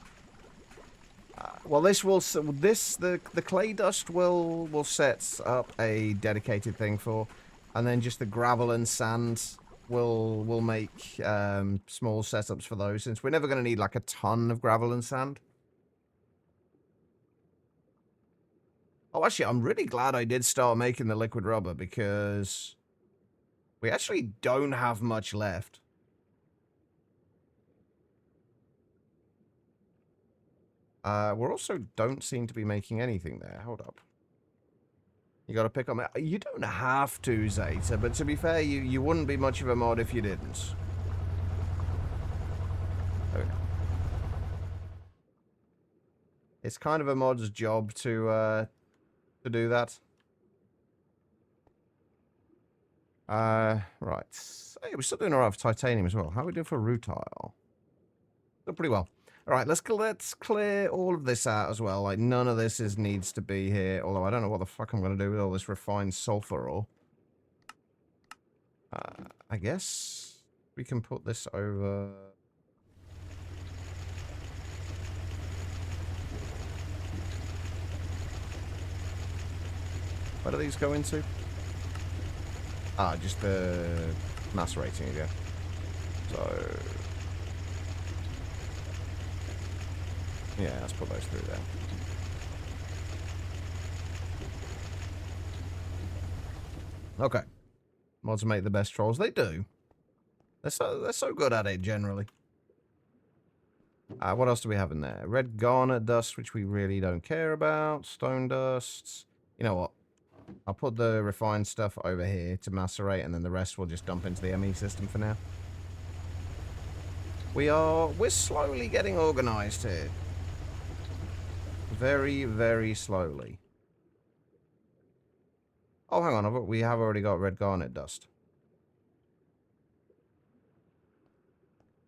well, the clay dust will set up a dedicated thing for, and then just the gravel and sand will make small setups for those, since we're never going to need like a ton of gravel and sand. Oh, actually, I'm really glad I did start making the liquid rubber, because we actually don't have much left. We also don't seem to be making anything there. Hold up. You gotta pick up... You don't have to, Zeta, but to be fair, you wouldn't be much of a mod if you didn't. Okay. It's kind of a mod's job to do that. Right. Hey, we're still doing alright for titanium as well. How are we doing for rutile? Still pretty well. Alright, let's clear all of this out as well. Like, none of this needs to be here. Although, I don't know what the fuck I'm going to do with all this refined sulfur ore. I guess we can put this over... Where do these go into? Ah, just the macerating again. So... yeah, let's put those through there. Okay. Mods make the best trolls. They do. They're so good at it, generally. What else do we have in there? Red garnet dust, which we really don't care about. Stone dust. You know what? I'll put the refined stuff over here to macerate, and then the rest we'll just dump into the ME system for now. We're slowly getting organized here. Very, very slowly. Oh, hang on. We have already got red garnet dust.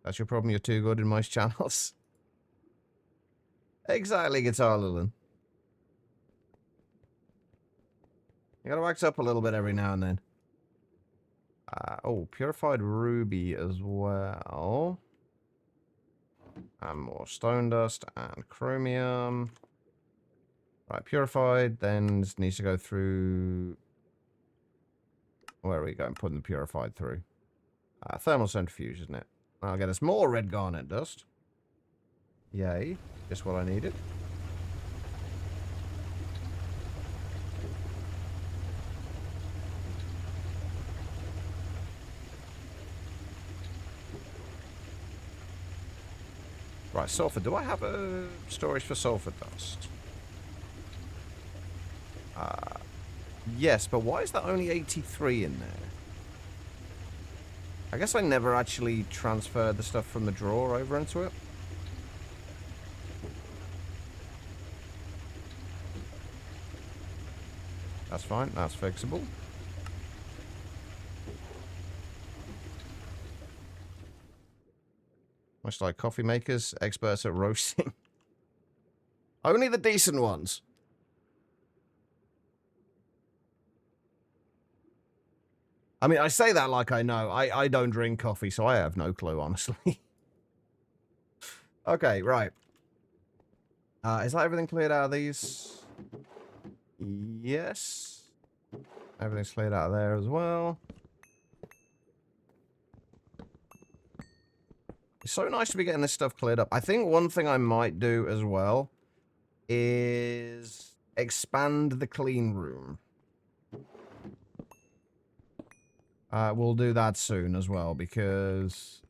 That's your problem. You're too good in most channels. Exactly, Guitar Lilin. You gotta wax up a little bit every now and then. Oh, purified ruby as well. And more stone dust and chromium. Right, purified, then this needs to go through... where are we going? Putting the purified through. Thermal centrifuge, isn't it? I'll get us more red garnet dust. Yay. Just what I needed. Right, sulfur. Do I have a storage for sulfur dust? Yes, but why is that only 83 in there? I guess I never actually transferred the stuff from the drawer over into it. That's fine. That's fixable. Much like coffee makers, experts at roasting. Only the decent ones. I mean, I say that like I know. I don't drink coffee, so I have no clue, honestly. Okay, right. Is that everything cleared out of these? Yes. Everything's cleared out of there as well. It's so nice to be getting this stuff cleared up. I think one thing I might do as well is expand the clean room. We'll do that soon as well, because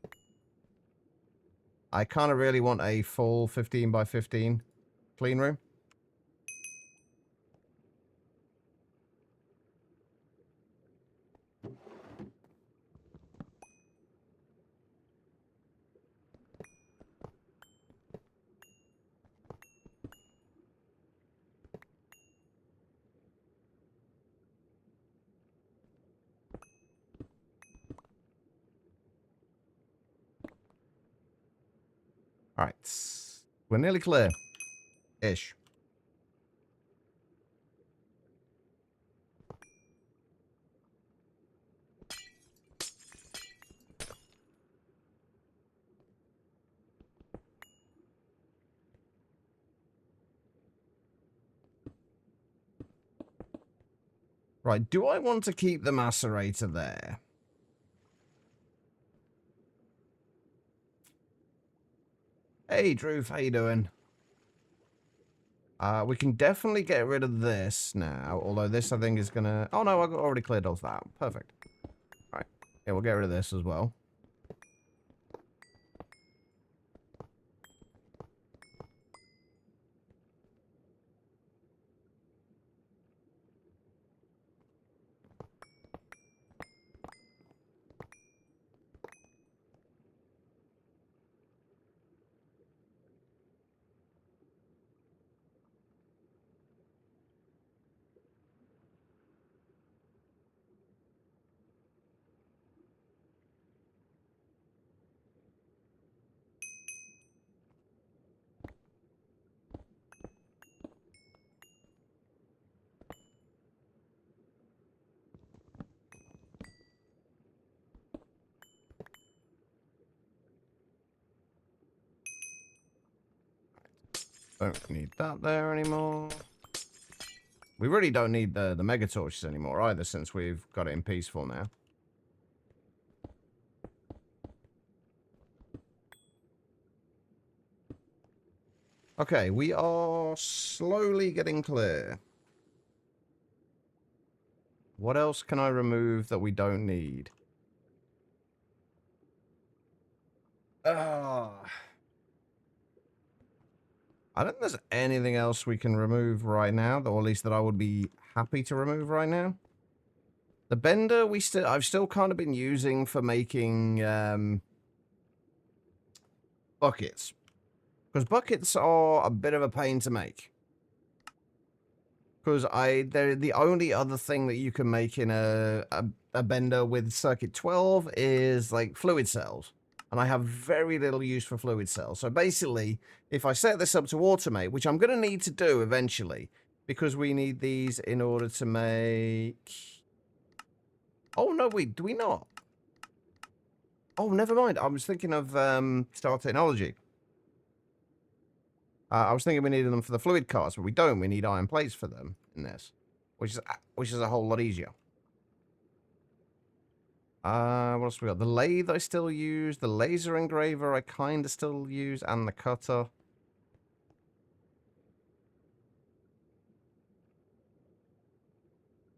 I kind of really want a full 15 by 15 clean room. Alright. We're nearly clear. Ish. Right, do I want to keep the macerator there? Hey, Drew, how you doing? We can definitely get rid of this now, although this I think is gonna... oh no, I already cleared off that. Perfect. Alright, yeah, we'll get rid of this as well. Don't need that there anymore. We really don't need the mega torches anymore either, since we've got it in peaceful now. Okay, we are slowly getting clear. What else can I remove that we don't need? I don't think there's anything else we can remove right now, or at least that I would be happy to remove right now. The bender I've still kind of been using for making buckets. Because buckets are a bit of a pain to make. Because they're the only other thing that you can make in a bender with circuit 12 is like fluid cells. And I have very little use for fluid cells. So basically, if I set this up to automate, which I'm going to need to do eventually, because we need these in order to make... Oh, no, wait, do we not? Oh, never mind. I was thinking of Star Technology. I was thinking we needed them for the fluid cars, but we don't. We need iron plates for them in this, which is a whole lot easier. What else we got? The lathe I still use. The laser engraver I kind of still use. And the cutter.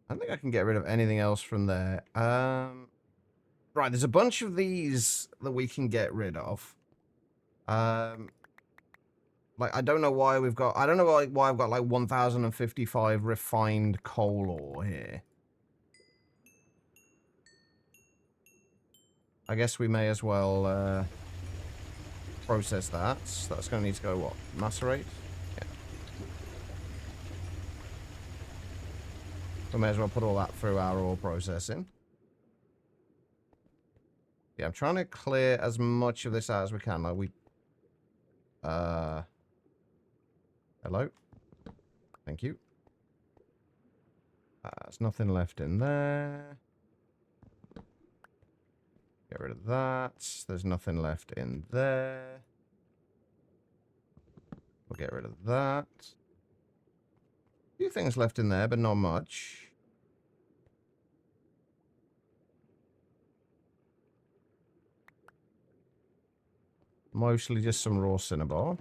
I think I can get rid of anything else from there. Right, there's a bunch of these that we can get rid of. Like, I don't know why we've got... I don't know why I've got, like, 1,055 refined coal ore here. I guess we may as well process that. So that's going to need to go, what? Macerate? Yeah. We may as well put all that through our ore processing. Yeah, I'm trying to clear as much of this out as we can. Like, we... Hello? Thank you. There's nothing left in there. Get rid of that. There's nothing left in there. We'll get rid of that. A few things left in there, but not much. Mostly just some raw cinnabar.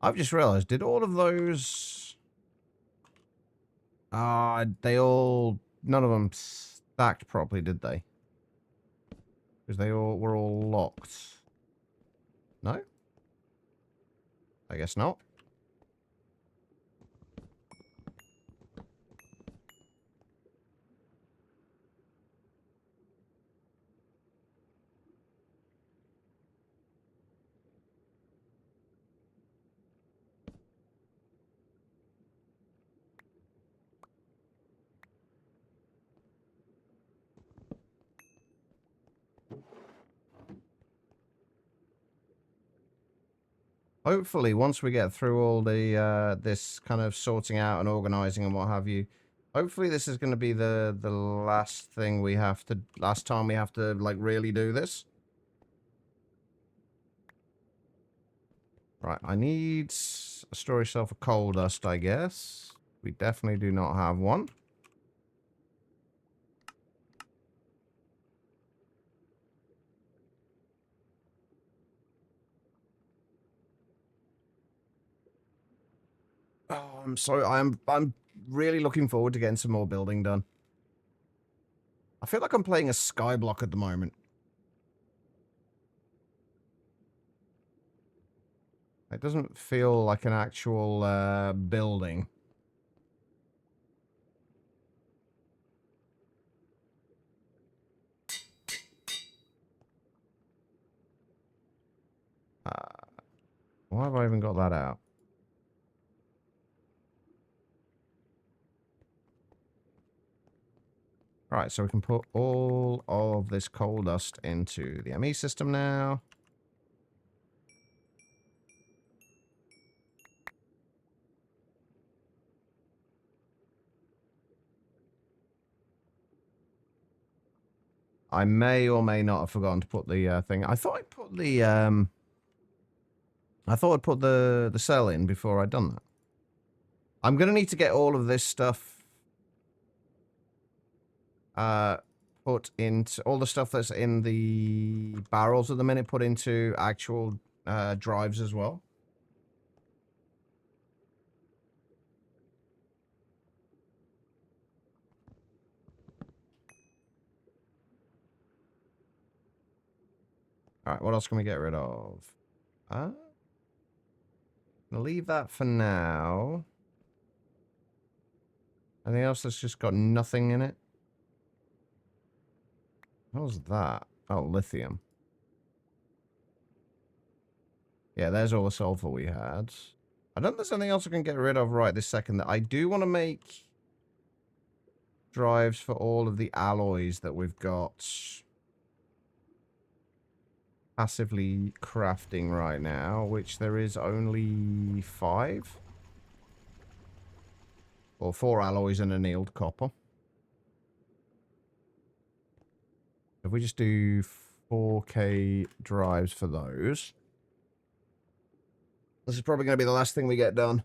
I've just realized, did all of those... they all... None of them stacked properly, did they? Because they all were all locked. No? I guess not. Hopefully, once we get through all the this kind of sorting out and organizing and what have you, hopefully this is going to be the last thing we have to, last time we have to like really do this. Right, I need a storage cell for coal dust, I guess. We definitely do not have one. Oh, I'm sorry. I'm really looking forward to getting some more building done. I feel like I'm playing a skyblock at the moment. It doesn't feel like an actual building. Why have I even got that out? Right, so we can put all of this coal dust into the ME system now. I may or may not have forgotten to put the thing. I thought I'd put the cell in before I'd done that. I'm gonna need to get all of this stuff put into all the stuff that's in the barrels at the minute, put into actual drives as well. All right, what else can we get rid of? I'll leave that for now. Anything else that's just got nothing in it? What was that? Oh, lithium. Yeah, there's all the sulfur we had. I don't think there's anything else I can get rid of right this second. I do want to make drives for all of the alloys that we've got passively crafting right now, which there is only 5. Or 4 alloys and annealed copper. If we just do 4K drives for those. This is probably going to be the last thing we get done.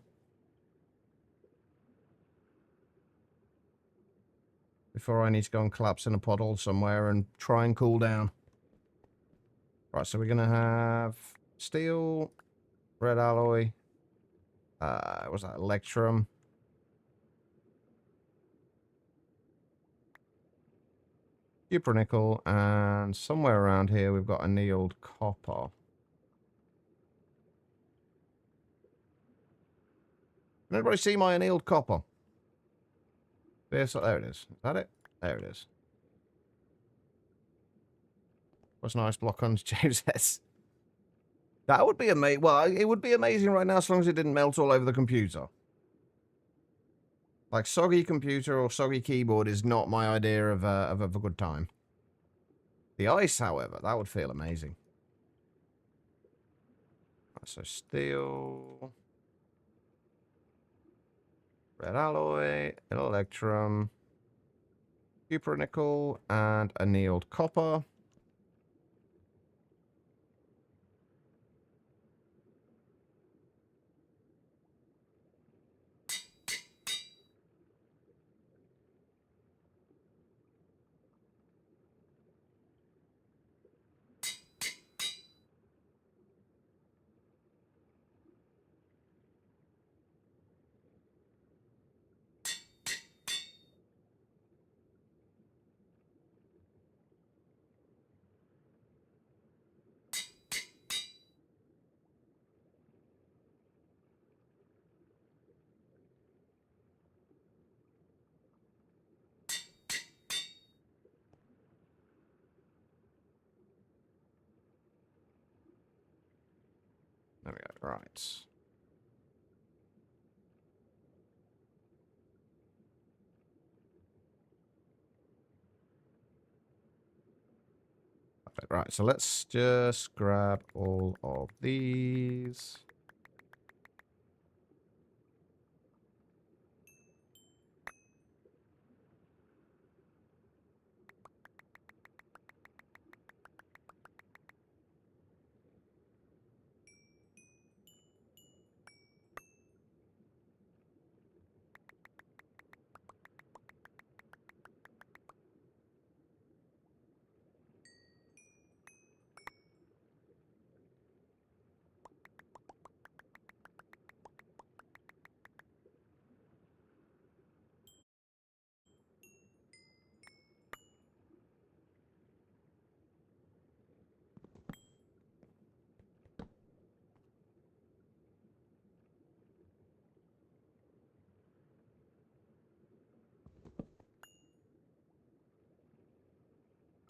Before I need to go and collapse in a puddle somewhere and try and cool down. Right, so we're going to have steel, red alloy, what's that, electrum. Super nickel, and somewhere around here we've got annealed copper. Can anybody see my annealed copper? There, so there it is. Is that it? There it is. What's nice block on James S. That would be amazing. Well, it would be amazing right now as long as it didn't melt all over the computer. Like, soggy computer or soggy keyboard is not my idea of a good time. The ice, however, that would feel amazing. Right, so steel, red alloy, electrum, super nickel, and annealed copper. There we go, right. Right, so let's just grab all of these.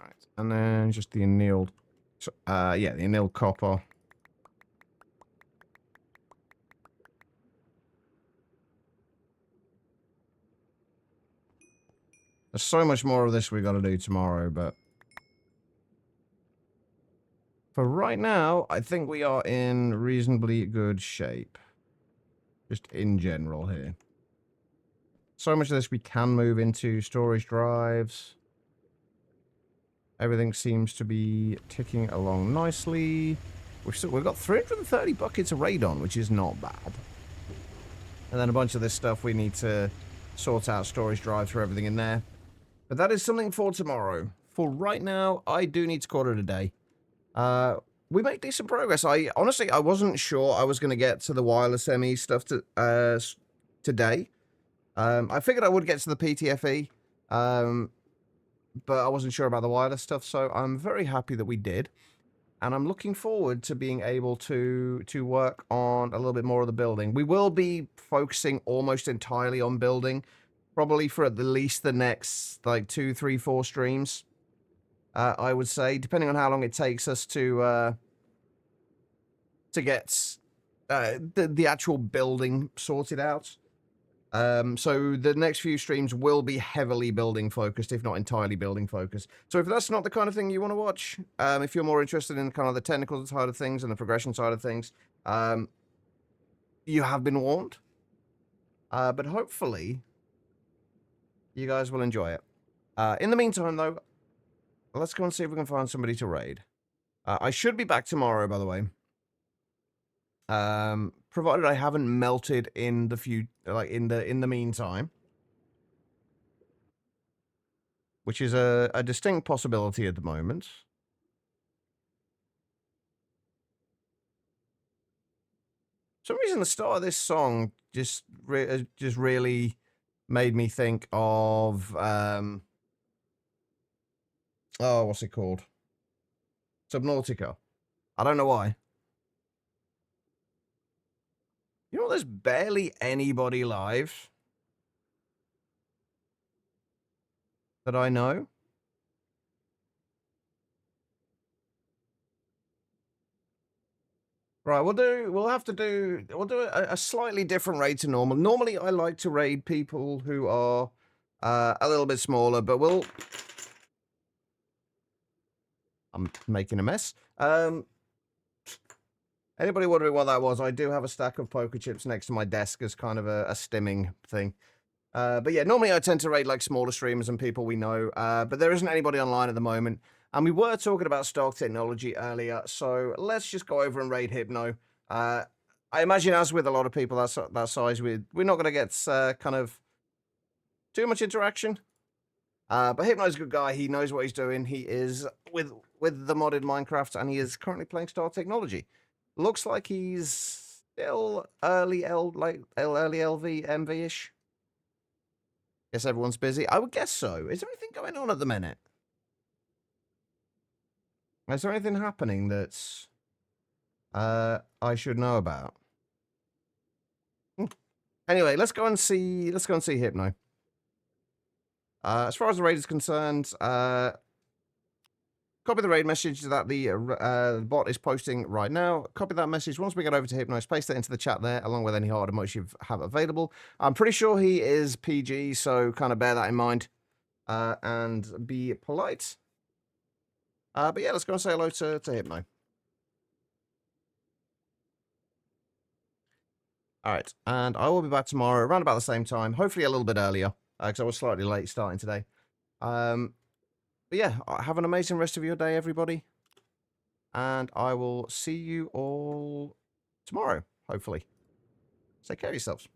Right, and then just the annealed, yeah, the annealed copper. There's so much more of this we got to do tomorrow, but for right now, I think we are in reasonably good shape. Just in general here. So much of this we can move into storage drives. Everything seems to be ticking along nicely. We've got 330 buckets of radon, which is not bad. And then a bunch of this stuff we need to sort out storage drives for everything in there. But that is something for tomorrow. For right now, I do need to call it a day. We make decent progress. Honestly, I wasn't sure I was going to get to the wireless ME stuff today. I figured I would get to the PTFE, but I wasn't sure about the wireless stuff, so I'm very happy that we did. And I'm looking forward to being able to work on a little bit more of the building. We will be focusing almost entirely on building, probably for at least the next, like, 2, 3, 4 streams, I would say, depending on how long it takes us to get the actual building sorted out. So the next few streams will be heavily building focused, if not entirely building focused. So if that's not the kind of thing you want to watch, if you're more interested in kind of the technical side of things and the progression side of things, you have been warned. But hopefully you guys will enjoy it. In the meantime, though, let's go and see if we can find somebody to raid. I should be back tomorrow, by the way. Provided I haven't melted in the meantime, which is a distinct possibility at the moment. For some reason, the start of this song just really made me think of oh, what's it called? Subnautica. I don't know why. You know, there's barely anybody live that I know. Right, we'll do a slightly different raid to normal. Normally, I like to raid people who are a little bit smaller, but I'm making a mess. Anybody wondering what that was? I do have a stack of poker chips next to my desk as kind of a stimming thing. But yeah, normally I tend to raid like smaller streamers and people we know, but there isn't anybody online at the moment. And we were talking about Stark Technology earlier, so let's just go over and raid Hypno. I imagine, as with a lot of people that size, we're not going to get kind of too much interaction. But Hypno's a good guy. He knows what he's doing. He is with the modded Minecraft, and he is currently playing Stark Technology. Looks like he's still early LV MV-ish. Guess everyone's busy. I would guess so. Is there anything going on at the minute? Is there anything happening that's I should know about? Anyway, let's go and see Hypno. As far as the raid is concerned, copy the raid message that the bot is posting right now. Copy that message. Once we get over to Hypno, paste that into the chat there, along with any hard emotes you have available. I'm pretty sure he is PG, so kind of bear that in mind. And be polite. But yeah, let's go and say hello to Hypno. Alright, and I will be back tomorrow around about the same time, hopefully a little bit earlier, because I was slightly late starting today. But yeah, have an amazing rest of your day, everybody. And I will see you all tomorrow, hopefully. Take care of yourselves.